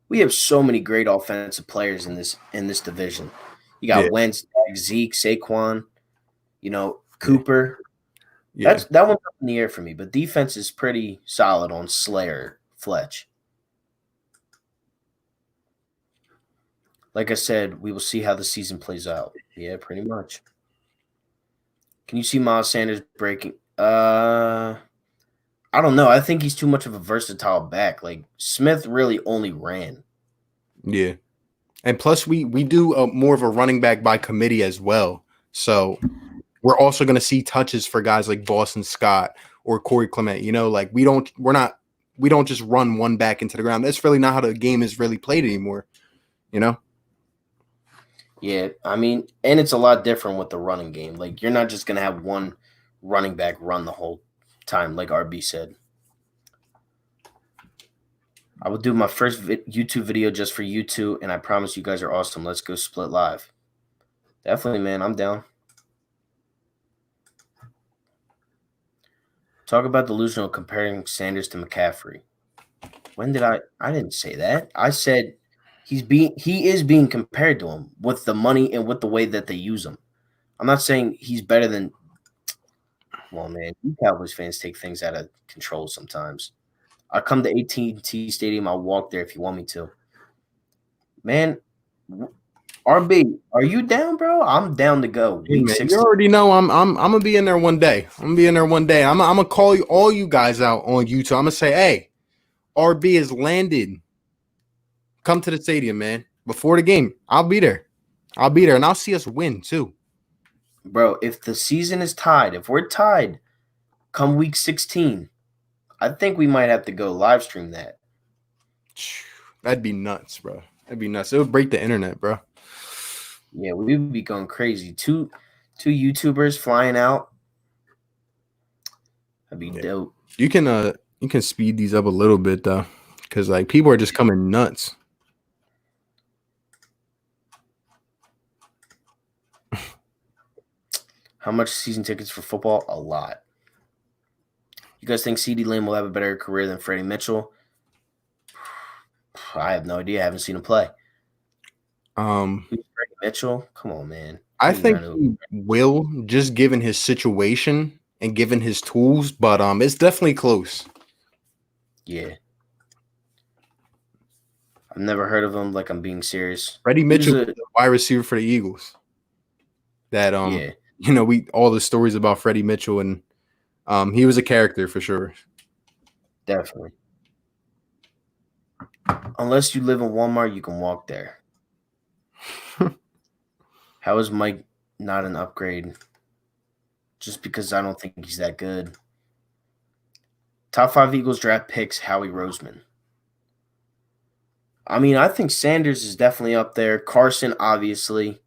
Speaker 1: We have so many great offensive players in this division. You got Wentz, Zeke, Saquon, Cooper.
Speaker 2: Yeah.
Speaker 1: That one's up in the air for me, but defense is pretty solid on Slayer, Fletch. Like I said, we will see how the season plays out. Yeah, pretty much. Can you see Miles Sanders breaking? I don't know. I think he's too much of a versatile back. Smith really only ran.
Speaker 2: Yeah. And plus we do more of a running back by committee as well. So we're also going to see touches for guys like Boston Scott or Corey Clement. We don't just run one back into the ground. That's really not how the game is really played anymore.
Speaker 1: Yeah, I mean, and it's a lot different with the running game. Like you're not just gonna have one running back run the whole time, like RB said. I will do my first YouTube video just for you two, and I promise you guys are awesome. Let's go split live. Definitely, man. I'm down. Talk about delusional comparing Sanders to McCaffrey. When did I didn't say that. I said he is being compared to him with the money and with the way that they use him. I'm not saying he's better than well, man, you Cowboys fans take things out of control sometimes. I'll come to AT&T Stadium. I'll walk there if you want me to. Man, RB, are you down, bro? I'm down to go.
Speaker 2: Hey
Speaker 1: Week
Speaker 2: man, you
Speaker 1: 16.
Speaker 2: already know I'm gonna be in there one day. I'm gonna be in there one day. I'm gonna call you all you guys out on YouTube. I'm gonna say, hey, RB is landed. Come to the stadium, man. Before the game, I'll be there. I'll be there, and I'll see us win too.
Speaker 1: Bro, if the season is tied, if we're tied come week 16, I think we might have to go live stream that.
Speaker 2: That'd be nuts, bro. That'd be nuts. It would break the internet, bro.
Speaker 1: Yeah, we would be going crazy. Two YouTubers flying out. That'd be dope.
Speaker 2: You can speed these up a little bit though, because like people are just coming nuts.
Speaker 1: How much season tickets for football? A lot. You guys think CeeDee Lamb will have a better career than Freddie Mitchell? I have no idea. I haven't seen him play. Who's Freddie Mitchell? Come on, man.
Speaker 2: I think he will, just given his situation and given his tools, but it's definitely close.
Speaker 1: Yeah. I've never heard of him. Like I'm being serious.
Speaker 2: Freddie Mitchell, the wide receiver for the Eagles. That
Speaker 1: yeah.
Speaker 2: You know, we all the stories about Freddie Mitchell, and he was a character for sure.
Speaker 1: Definitely. Unless you live in Walmart, you can walk there. How is Mike not an upgrade? Just because I don't think he's that good. Top 5 Eagles draft picks, Howie Roseman. I mean, I think Sanders is definitely up there. Carson, obviously.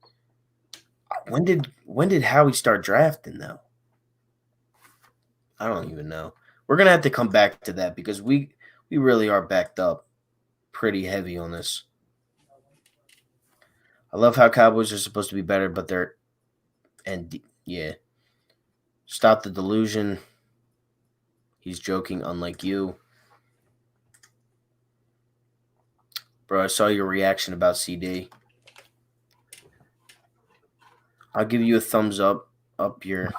Speaker 1: When did Howie start drafting though? I don't even know. We're gonna have to come back to that because we really are backed up pretty heavy on this. I love how Cowboys are supposed to be better, but they're yeah. Stop the delusion. He's joking, unlike you. Bro, I saw your reaction about CD. I'll give you a thumbs up your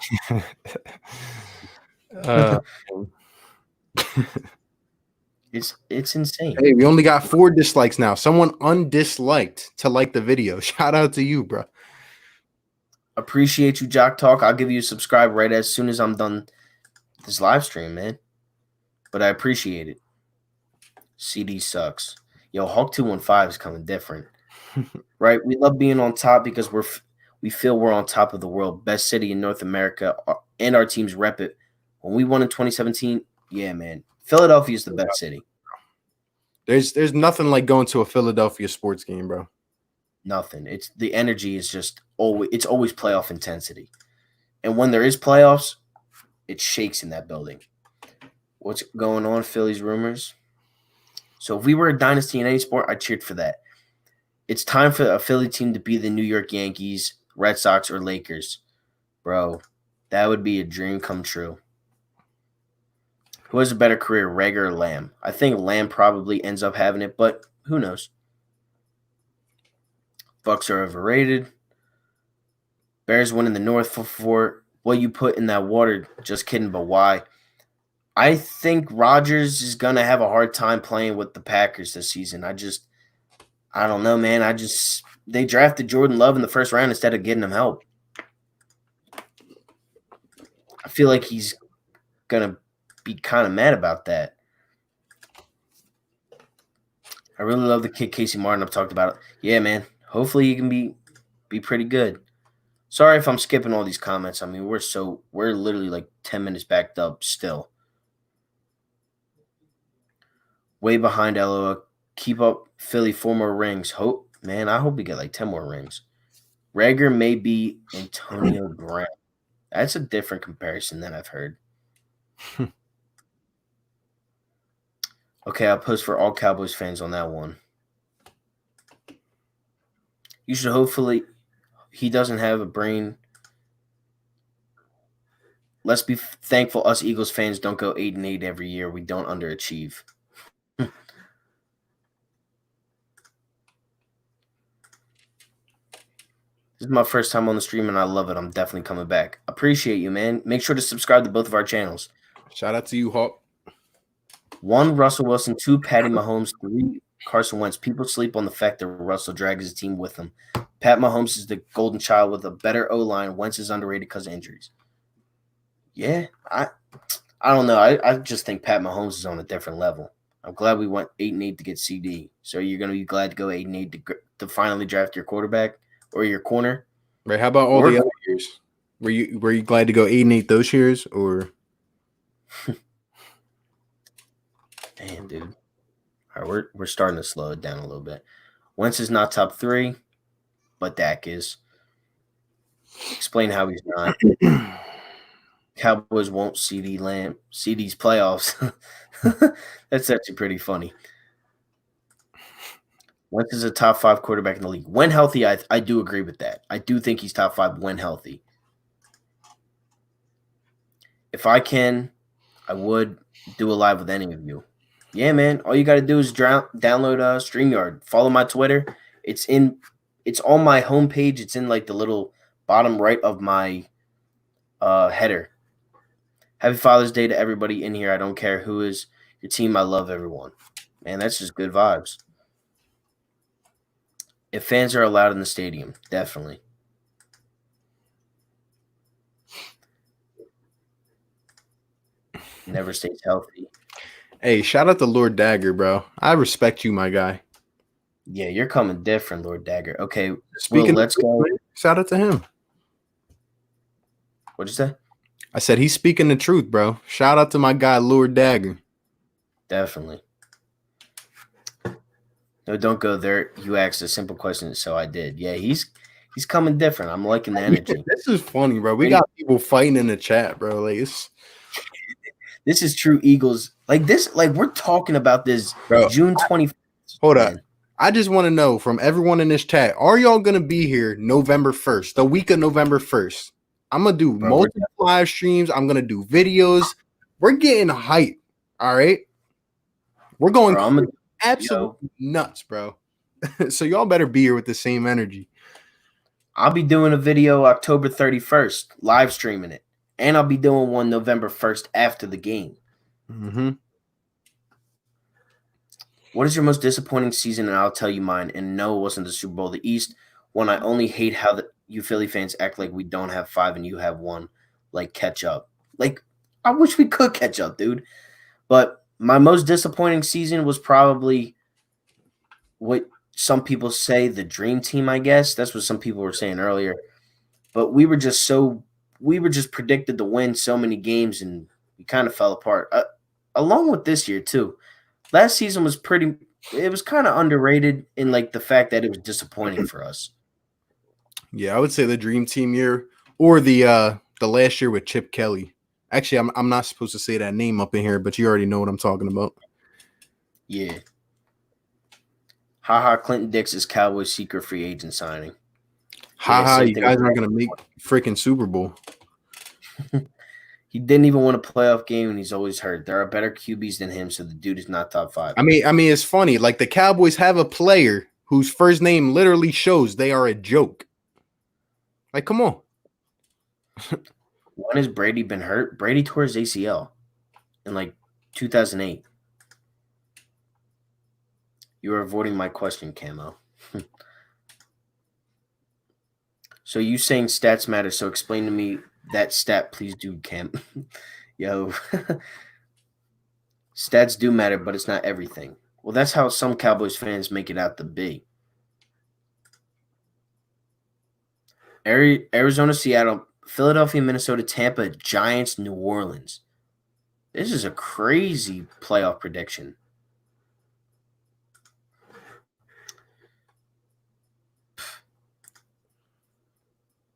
Speaker 1: It's insane.
Speaker 2: Hey, we only got 4 dislikes now. Someone undisliked to like the video. Shout out to you, bro.
Speaker 1: Appreciate you, Jock Talk. I'll give you a subscribe right as soon as I'm done this live stream, man. But I appreciate it. CD sucks. Yo, Hawk 215 is coming different. Right? We love being on top because we feel we're on top of the world. Best city in North America, and our teams rep it. When we won in 2017, yeah, man. Philadelphia is the best city.
Speaker 2: There's nothing like going to a Philadelphia sports game, bro.
Speaker 1: Nothing. It's the energy is just always playoff intensity. And when there is playoffs, it shakes in that building. What's going on, Phillies rumors? So if we were a dynasty in any sport, I cheered for that. It's time for a Philly team to be the New York Yankees, Red Sox, or Lakers. Bro, that would be a dream come true. Who has a better career, Rager or Lamb? I think Lamb probably ends up having it, but who knows? Bucks are overrated. Bears win in the North for what you put in that water. Just kidding, but why? I think Rodgers is going to have a hard time playing with the Packers this season. I don't know, man. They drafted Jordan Love in the first round instead of getting him help. I feel like he's going to be kind of mad about that. I really love the kid Casey Martin. I've talked about it. Yeah, man. Hopefully he can be pretty good. Sorry if I'm skipping all these comments. I mean, we're literally like 10 minutes backed up still. Way behind LOL. Keep up Philly 4 more rings. I hope we get like 10 more rings. Rager may be Antonio Brown. That's a different comparison than I've heard. Okay, I'll post for all Cowboys fans on that one. You should hopefully he doesn't have a brain. Let's be thankful us Eagles fans don't go 8-8 every year. We don't underachieve. This is my first time on the stream, and I love it. I'm definitely coming back. Appreciate you, man. Make sure to subscribe to both of our channels.
Speaker 2: Shout out to you, Hawk.
Speaker 1: 1, Russell Wilson. 2, Patty Mahomes. 3, Carson Wentz. People sleep on the fact that Russell drags his team with him. Pat Mahomes is the golden child with a better O-line. Wentz is underrated because of injuries. Yeah, I don't know. I just think Pat Mahomes is on a different level. I'm glad we went 8-8 to get CD. So you're going to be glad to go 8-8 to finally draft your quarterback or your corner.
Speaker 2: Right. How about all the other years? Were you glad to go 8-8 those years, or?
Speaker 1: Damn, dude. All right, we're starting to slow it down a little bit. Wentz is not top 3, but Dak is. Explain how he's not. Cowboys won't CD's playoffs. That's actually pretty funny. Wentz is a top 5 quarterback in the league. When healthy, I do agree with that. I do think he's top 5 when healthy. If I can, I would do a live with any of you. Yeah, man. All you got to do is download StreamYard. Follow my Twitter. It's on my homepage. It's in like the little bottom right of my header. Happy Father's Day to everybody in here. I don't care who is your team. I love everyone. Man, that's just good vibes. If fans are allowed in the stadium, definitely. Never stays healthy.
Speaker 2: Hey, shout out to Lord Dagger, bro. I respect you, my guy.
Speaker 1: Yeah, you're coming different, Lord Dagger. Okay, let's go.
Speaker 2: Shout out to him.
Speaker 1: What'd you say?
Speaker 2: I said he's speaking the truth, bro. Shout out to my guy, Lord Dagger.
Speaker 1: Definitely. No, don't go there. You asked a simple question, so I did. Yeah, he's coming different. I'm liking the energy.
Speaker 2: This is funny, bro. We got people fighting in the chat, bro. Like
Speaker 1: this is true Eagles. Like this, like we're talking about this June 21st.
Speaker 2: Hold up. I just want to know from everyone in this chat, are y'all gonna be here November 1st, the week of November 1st? I'm gonna do multiple live streams. I'm gonna do videos. We're getting hype. All right. We're going absolutely nuts, bro. So y'all better be here with the same energy.
Speaker 1: I'll be doing a video October 31st, live streaming it. And I'll be doing one November 1st after the game.
Speaker 2: Mm-hmm.
Speaker 1: What is your most disappointing season? And I'll tell you mine. And no, it wasn't the Super Bowl. The East, one, I only hate how you Philly fans act like we don't have 5 and you have 1. Like, catch up. Like, I wish we could catch up, dude. But my most disappointing season was probably what some people say the dream team, I guess. That's what some people were saying earlier. But we were just predicted to win so many games, and we kind of fell apart. Along with this year, too. Last season was it was kind of underrated in like the fact that it was disappointing for us.
Speaker 2: Yeah, I would say the dream team year or the last year with Chip Kelly. Actually, I'm not supposed to say that name up in here, but you already know what I'm talking about.
Speaker 1: Yeah. Haha, Clinton Dix is Cowboys' secret free agent signing.
Speaker 2: Haha, you guys aren't going to make freaking Super Bowl.
Speaker 1: He didn't even win a playoff game, and he's always hurt. There are better QBs than him, so the dude is not top 5.
Speaker 2: I mean, it's funny. Like, the Cowboys have a player whose first name literally shows they are a joke. Like, come on.
Speaker 1: When has Brady been hurt? Brady tore his ACL in, like, 2008. You are avoiding my question, Camo. So you saying stats matter, so explain to me that stat, please do, Cam. Yo. Stats do matter, but it's not everything. Well, that's how some Cowboys fans make it out to be. Arizona, Seattle, Philadelphia, Minnesota, Tampa, Giants, New Orleans. This is a crazy playoff prediction.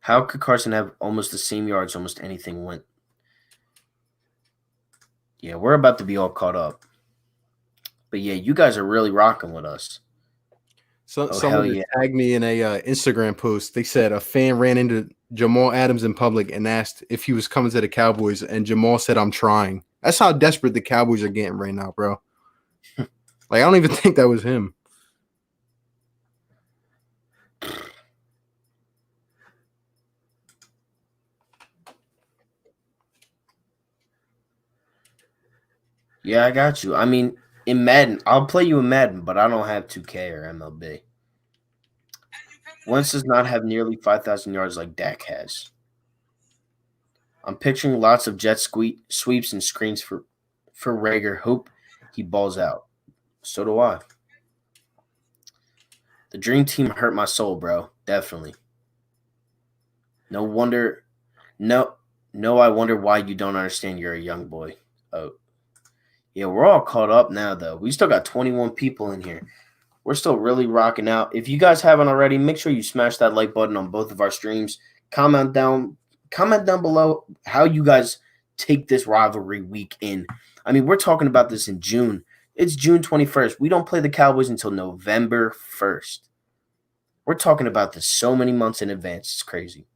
Speaker 1: How could Carson have almost the same yards? Almost anything went. Yeah, we're about to be all caught up. But yeah, you guys are really rocking with us.
Speaker 2: So
Speaker 1: Oh
Speaker 2: someone
Speaker 1: hell
Speaker 2: just
Speaker 1: yeah!
Speaker 2: tagged me in a Instagram post. They said a fan ran into Jamal Adams in public and asked if he was coming to the Cowboys, and Jamal said, "I'm trying." That's how desperate the Cowboys are getting right now, bro. Like, I don't even think that was him.
Speaker 1: Yeah, I got you. I mean, in Madden, I'll play you in Madden, but I don't have 2K or MLB. Wentz does not have nearly 5,000 yards like Dak has. I'm picturing lots of jet sweeps and screens for Rager. Hope he balls out. So do I. The dream team hurt my soul, bro. Definitely. No wonder. No, no. I wonder why you don't understand. You're a young boy. Oh, yeah. We're all caught up now, though. We still got 21 people in here. We're still really rocking out. If you guys haven't already, make sure you smash that like button on both of our streams. Comment down, comment down below how you guys take this rivalry week in. I mean, we're talking about this in June. It's June 21st. We don't play the Cowboys until November 1st. We're talking about this so many months in advance. It's crazy.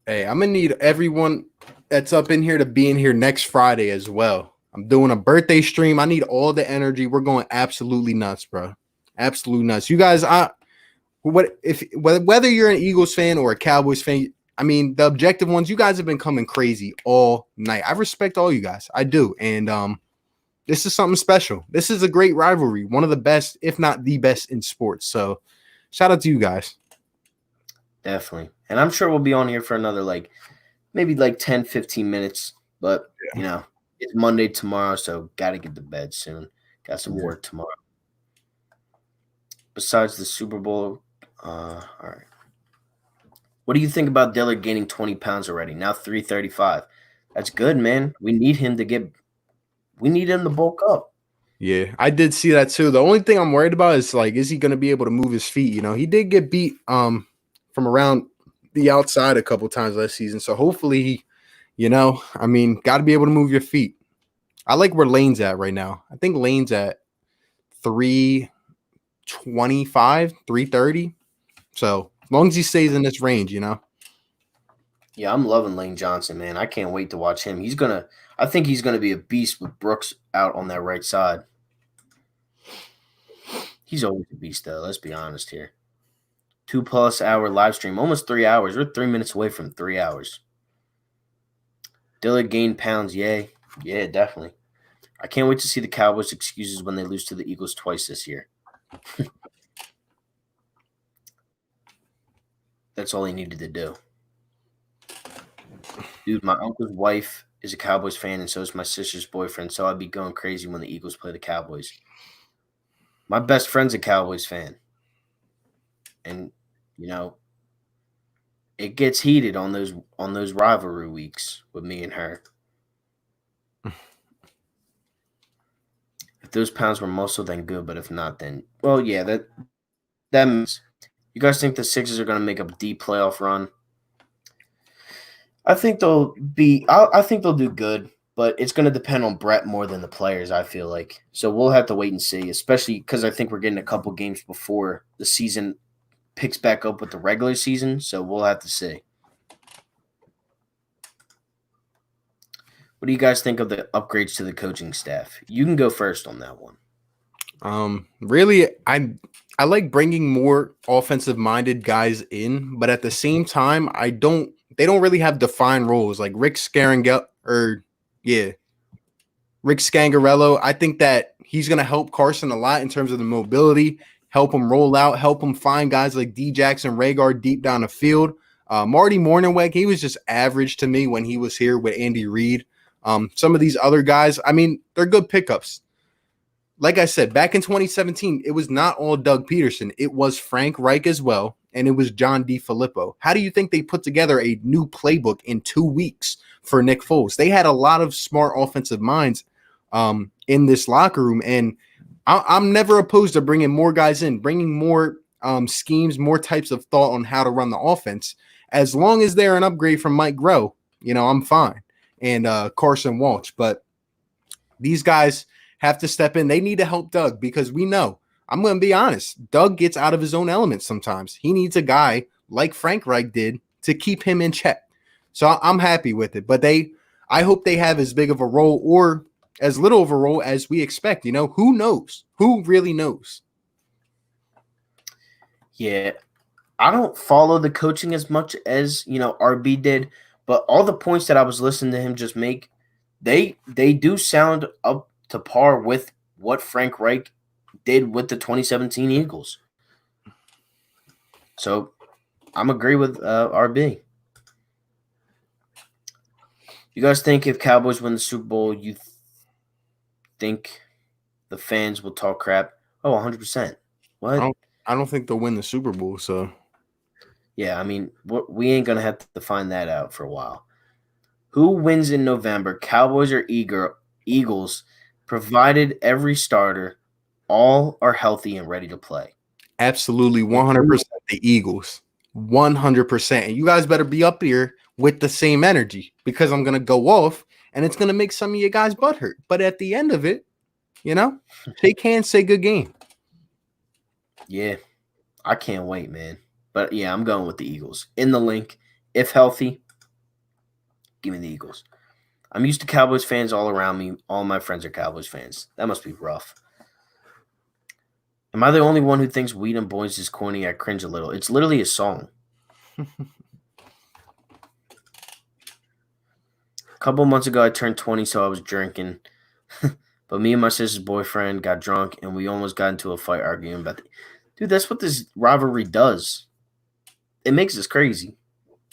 Speaker 2: Hey, I'm gonna need everyone that's up in here to be in here next Friday as well. I'm doing a birthday stream. I need all the energy. We're going absolutely nuts, bro. Absolute nuts. You guys, whether you're an Eagles fan or a Cowboys fan, I mean, the objective ones, you guys have been coming crazy all night. I respect all you guys. I do. And this is something special. This is a great rivalry. One of the best, if not the best in sports. So shout out to you guys.
Speaker 1: Definitely. And I'm sure we'll be on here for another maybe 10, 15 minutes. But, it's Monday tomorrow, so got to get to bed soon. Got some work tomorrow. Besides the Super Bowl, all right. What do you think about Dillard gaining 20 pounds already? Now 335. That's good, man. We need him to bulk up.
Speaker 2: Yeah, I did see that too. The only thing I'm worried about is is he going to be able to move his feet? He did get beat from around the outside a couple times last season. So hopefully got to be able to move your feet. I like where Lane's at right now. I think Lane's at 325, 330. So as long as he stays in this range,
Speaker 1: Yeah, I'm loving Lane Johnson, man. I can't wait to watch him. I think he's gonna be a beast with Brooks out on that right side. He's always a beast, though. Let's be honest here. 2+ hour live stream, almost 3 hours. We're 3 minutes away from 3 hours. Dillard gained pounds, yay. Yeah, definitely. I can't wait to see the Cowboys' excuses when they lose to the Eagles twice this year. That's all he needed to do. Dude, my uncle's wife is a Cowboys fan, and so is my sister's boyfriend, so I'd be going crazy when the Eagles play the Cowboys. My best friend's a Cowboys fan. And, it gets heated on those rivalry weeks with me and her. If those pounds were muscle, then good, but if not, then yeah, that means. You guys think the Sixers are going to make a deep playoff run? I think they'll do good, but it's going to depend on Brett more than the players, I feel like. So we'll have to wait and see, especially because I think we're getting a couple games before the season picks back up with the regular season, so we'll have to see. What do you guys think of the upgrades to the coaching staff? You can go first on that one.
Speaker 2: Really, I like bringing more offensive-minded guys in, but at the same time, they don't really have defined roles. Like Rick Scangarello. I think that he's going to help Carson a lot in terms of the mobility, help him roll out, help him find guys like D. Jackson Ragar deep down the field. Marty Mornhinweg, he was just average to me when he was here with Andy Reid. Some of these other guys, I mean, they're good pickups. Like I said, back in 2017, it was not all Doug Peterson. It was Frank Reich as well, and it was John DeFilippo. How do you think they put together a new playbook in 2 weeks for Nick Foles? They had a lot of smart offensive minds in this locker room, and I'm never opposed to bringing more guys in, bringing more schemes, more types of thought on how to run the offense. As long as they're an upgrade from Mike Groh, I'm fine. And Carson Walsh. But these guys have to step in. They need to help Doug because we know, I'm going to be honest, Doug gets out of his own element sometimes. He needs a guy like Frank Reich did to keep him in check. So I'm happy with it. But I hope they have as big of a role or as little of a role as we expect. Who knows? Who really knows?
Speaker 1: Yeah, I don't follow the coaching as much as RB did, but all the points that I was listening to him just make, they do sound up to par with what Frank Reich did with the 2017 Eagles. So I'm agree with RB. You guys think if Cowboys win the Super Bowl, you think the fans will talk crap? Oh, 100%. What?
Speaker 2: I don't think they'll win the Super Bowl, so.
Speaker 1: Yeah, I mean, we ain't going to have to find that out for a while. Who wins in November, Cowboys or Eagles, provided every starter all are healthy and ready to play?
Speaker 2: Absolutely, 100% the Eagles. 100%. And you guys better be up here with the same energy because I'm going to go off and it's going to make some of you guys butt hurt. But at the end of it, shake hands, say good game.
Speaker 1: Yeah, I can't wait, man. But yeah, I'm going with the Eagles. In the link, if healthy, give me the Eagles. I'm used to Cowboys fans all around me. All my friends are Cowboys fans. That must be rough. Am I the only one who thinks Weed and Boys is corny? I cringe a little. It's literally a song. A couple months ago, I turned 20, so I was drinking. But me and my sister's boyfriend got drunk, and we almost got into a fight arguing about it. Dude, that's what this rivalry does. It makes us crazy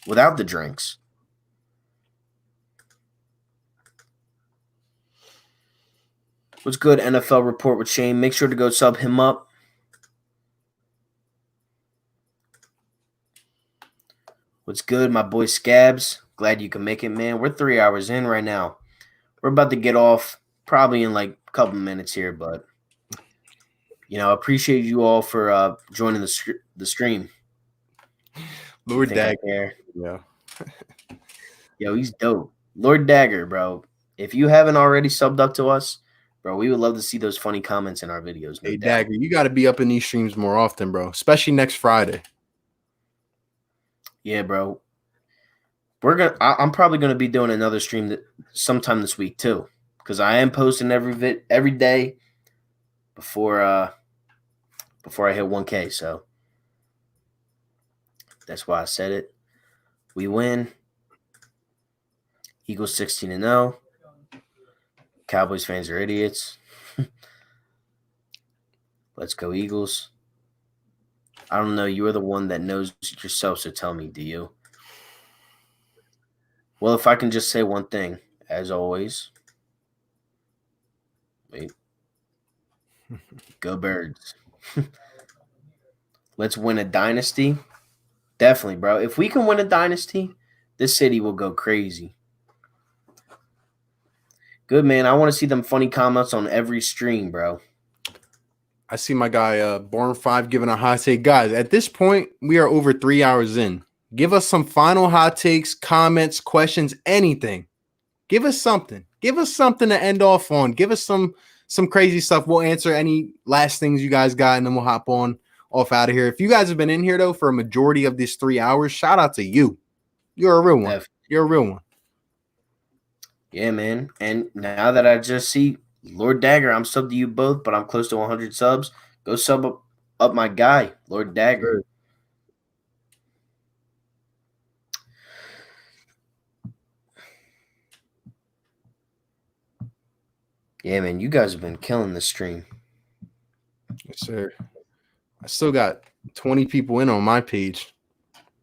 Speaker 1: without the drinks. What's good, NFL Report with Shane? Make sure to go sub him up. What's good, my boy Scabs? Glad you can make it, man. We're 3 hours in right now. We're about to get off probably in like a couple minutes here, but appreciate you all for joining the stream.
Speaker 2: Lord Dagger.
Speaker 1: Yeah. Yo, he's dope. Lord Dagger, bro. If you haven't already subbed up to us, bro, we would love to see those funny comments in our videos.
Speaker 2: Hey, Dagger, you got to be up in these streams more often, bro, especially next Friday.
Speaker 1: Yeah, bro. I'm probably gonna be doing another stream sometime this week too, because I am posting every day before I hit 1K. So that's why I said it. We win. Eagles 16-0. Cowboys fans are idiots. Let's go Eagles. I don't know. You are the one that knows yourself, so tell me, do you? Well, if I can just say one thing, as always. Wait. Go Birds. Let's win a dynasty. Definitely, bro. If we can win a dynasty, this city will go crazy. Good, man. I want to see them funny comments on every stream, bro.
Speaker 2: I see my guy, Born5, giving a hot take. Guys, at this point, we are over 3 hours in. Give us some final hot takes, comments, questions, anything. Give us something. Give us something to end off on. Give us some crazy stuff. We'll answer any last things you guys got, and then we'll hop on off out of here. If you guys have been in here, though, for a majority of these 3 hours, shout out to you. You're a real one. You're a real one.
Speaker 1: Yeah, man. And now that I just see Lord Dagger, I'm subbed to you both, but I'm close to 100 subs. Go sub up my guy, Lord Dagger. Sure. Yeah, man, you guys have been killing this stream.
Speaker 2: Yes, sir. I still got 20 people in on my page.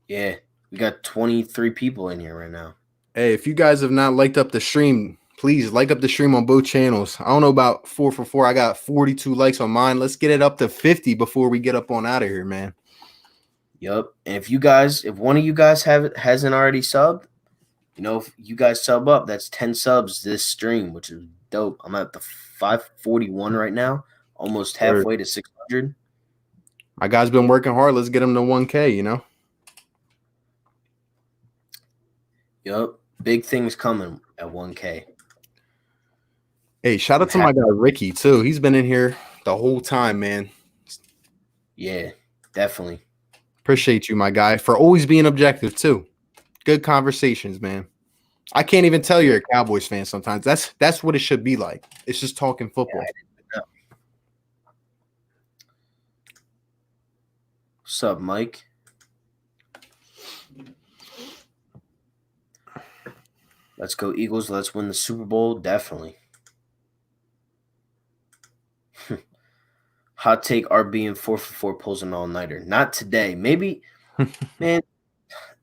Speaker 1: Yeah, we got 23 people in here right now.
Speaker 2: Hey, if you guys have not liked up the stream, please like up the stream on both channels. I don't know about 4 for 4. I got 42 likes on mine. Let's get it up to 50 before we get up on out of here, man.
Speaker 1: Yup. And if one of you guys hasn't already subbed, if you guys sub up, that's 10 subs this stream, which is dope. I'm at the 541 right now, almost halfway to 600.
Speaker 2: My guy's been working hard. Let's get him to 1K,
Speaker 1: Yup. Big things coming at 1K.
Speaker 2: Hey, shout out to my guy Ricky too. He's been in here the whole time, man.
Speaker 1: Yeah, definitely.
Speaker 2: Appreciate you, my guy, for always being objective too. Good conversations, man. I can't even tell you're a Cowboys fan sometimes. That's what it should be like. It's just talking football.
Speaker 1: Yeah, what's up, Mike? Let's go Eagles. Let's win the Super Bowl. Definitely. Hot take RB and 4 for 4 pulls an all-nighter. Not today. Maybe, man,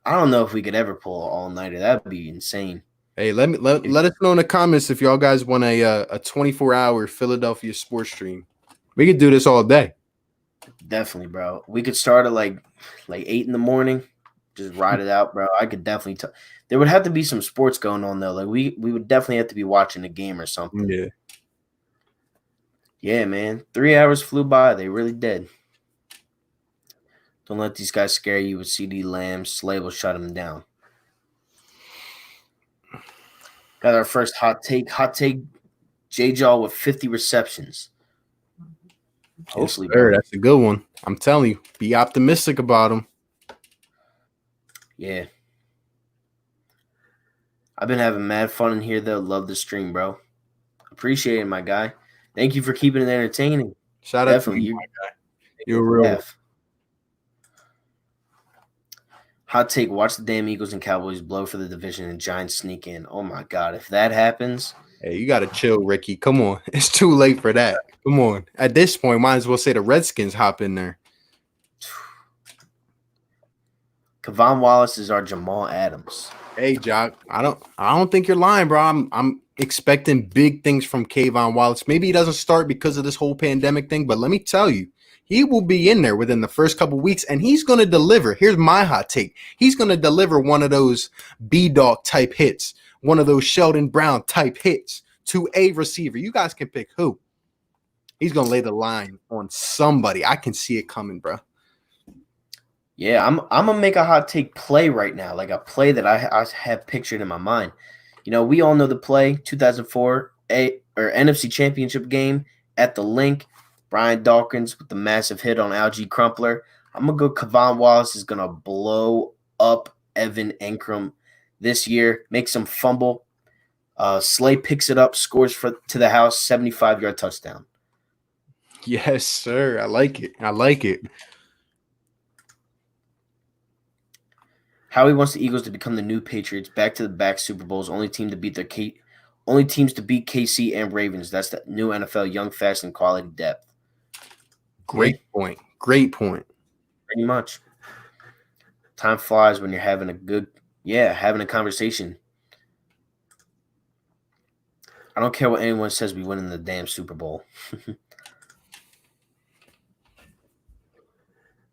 Speaker 1: I don't know if we could ever pull an all-nighter. That would be insane.
Speaker 2: Hey, let us know in the comments if y'all guys want a 24-hour Philadelphia sports stream. We could do this all day.
Speaker 1: Definitely, bro. We could start at like 8 in the morning. Just ride it out, bro. I could definitely there would have to be some sports going on though. Like we would definitely have to be watching a game or something.
Speaker 2: Yeah.
Speaker 1: Yeah, man. 3 hours flew by. They really did. Don't let these guys scare you with CD Lamb. Slay will shut him down. Got our first hot take. Hot take. J-Jaw with 50 receptions. Hopefully,
Speaker 2: yes, that's a good one. I'm telling you, be optimistic about him.
Speaker 1: Yeah. I've been having mad fun in here, though. Love the stream, bro. Appreciate it, my guy. Thank you for keeping it entertaining.
Speaker 2: Shout out to you, my guy. You're real.
Speaker 1: Hot take, watch the damn Eagles and Cowboys blow for the division and Giants sneak in. Oh, my God. If that happens.
Speaker 2: Hey, you got to chill, Ricky. Come on. It's too late for that. Come on. At this point, might as well say the Redskins hop in there.
Speaker 1: Kevon Wallace is our Jamal Adams.
Speaker 2: Hey, Jock. I don't think you're lying, bro. I'm expecting big things from Kevon Wallace. Maybe he doesn't start because of this whole pandemic thing, but let me tell you, he will be in there within the first couple weeks, and he's going to deliver. Here's my hot take. He's going to deliver one of those B-Dog type hits, one of those Sheldon Brown type hits to a receiver. You guys can pick who. He's going to lay the line on somebody. I can see it coming, bro.
Speaker 1: Yeah, I'm gonna make a hot take play right now, like a play that I have pictured in my mind. You know, we all know the play 2004 NFC Championship game at the Link. Brian Dawkins with the massive hit on Algie Crumpler. I'm gonna go. Kevon Wallace is gonna blow up Evan Engram this year, makes him fumble. Slay picks it up, scores to the house, 75-yard touchdown.
Speaker 2: Yes, sir. I like it. I like it.
Speaker 1: Howie wants the Eagles to become the new Patriots, back-to-the-back Super Bowls, only teams to beat KC and Ravens. That's the new NFL, young, fast, and quality depth.
Speaker 2: Great point. Great point.
Speaker 1: Pretty much. Time flies when you're having having a conversation. I don't care what anyone says, we win in the damn Super Bowl.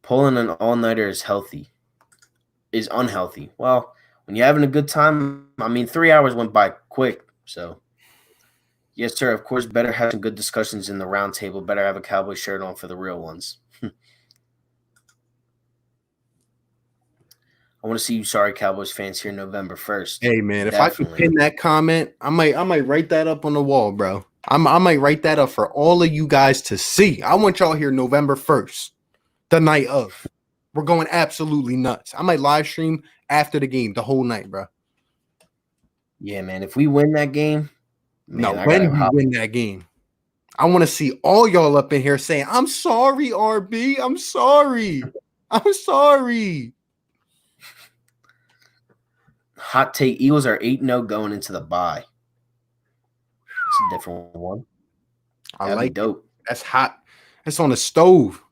Speaker 1: Pulling an all-nighter is unhealthy. Well, when you're having a good time, 3 hours went by quick. So, yes, sir. Of course, better have some good discussions in the round table. Better have a Cowboy shirt on for the real ones. I want to see you, sorry Cowboys fans, here November 1st.
Speaker 2: Hey, man, definitely. If I could pin that comment, I might write that up on the wall, bro. I might write that up for all of you guys to see. I want y'all here November 1st, the night of. We're going absolutely nuts. I might live stream after the game the whole night, bro.
Speaker 1: Yeah, man. If we win that game,
Speaker 2: when we win that game, I want to see all y'all up in here saying, "I'm sorry, RB. I'm sorry. I'm sorry."
Speaker 1: Hot take: Eagles are 8-0 going into the bye. It's a different one.
Speaker 2: That'd be dope. That's hot. That's on the stove.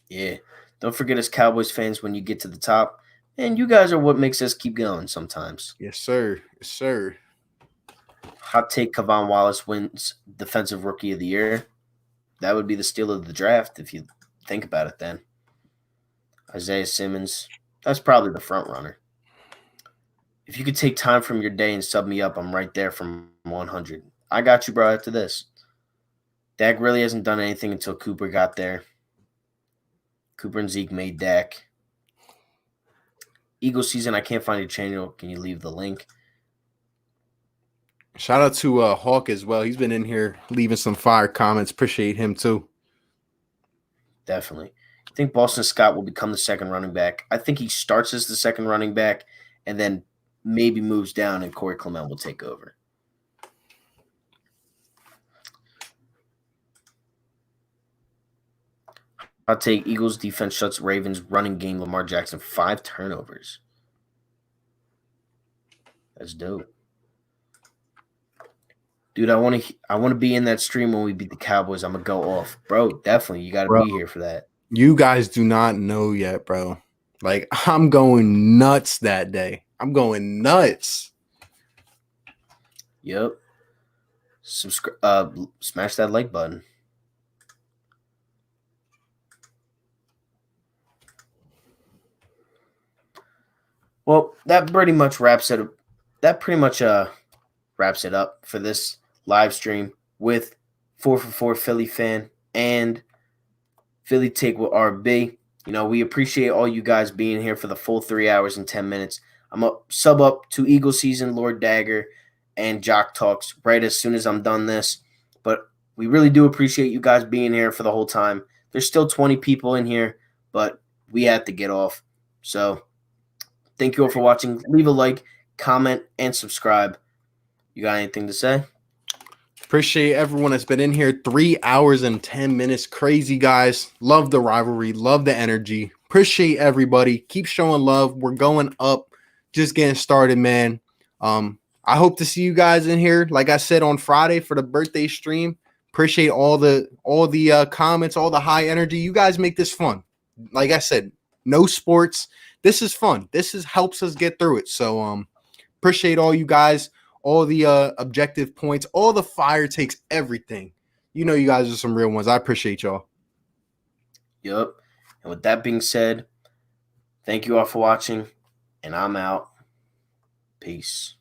Speaker 1: Yeah. Don't forget us Cowboys fans when you get to the top. And you guys are what makes us keep going sometimes.
Speaker 2: Yes, sir. Yes, sir.
Speaker 1: Hot take, Kevon Wallace wins Defensive Rookie of the Year. That would be the steal of the draft if you think about it then. Isaiah Simmons, that's probably the front runner. If you could take time from your day and sub me up, I'm right there from 100. I got you, bro, after this. Dak really hasn't done anything until Cooper got there. Cooper and Zeke made Dak. Eagles season. I can't find your channel. Can you leave the link?
Speaker 2: Shout out to Hawk as well. He's been in here leaving some fire comments. Appreciate him too.
Speaker 1: Definitely. I think Boston Scott will become the second running back. I think he starts as the second running back and then maybe moves down and Corey Clement will take over. I'll take Eagles defense shuts Ravens running game. Lamar Jackson 5 turnovers. That's dope. Dude, I want to be in that stream when we beat the Cowboys. I'm gonna go off, bro. Definitely, you got to be here for that.
Speaker 2: You guys do not know yet, bro. Like, I'm going nuts that day. I'm going nuts.
Speaker 1: Yep. Subscribe. Smash that like button. Well, that pretty much wraps it. Wraps it up for this live stream with 4for4 Philly fan and Philly Take with RB. You know, we appreciate all you guys being here for the full 3 hours and 10 minutes. I'm up sub up to Eagle Season, Lord Dagger, and Jock Talks right as soon as I'm done this. But we really do appreciate you guys being here for the whole time. There's still 20 people in here, but we had to get off. So thank you all for watching. Leave a like, comment, and subscribe. You got anything to say?
Speaker 2: Appreciate everyone that's been in here. 3 hours and 10 minutes. Crazy, guys. Love the rivalry. Love the energy. Appreciate everybody. Keep showing love. We're going up. Just getting started, man. I hope to see you guys in here, like I said, on Friday for the birthday stream. Appreciate all the comments, all the high energy. You guys make this fun. Like I said, no sports. This is fun. This helps us get through it. So appreciate all you guys. All the objective points, all the fire takes, everything. You know, you guys are some real ones. I appreciate y'all.
Speaker 1: Yep. And with that being said, thank you all for watching, and I'm out. Peace.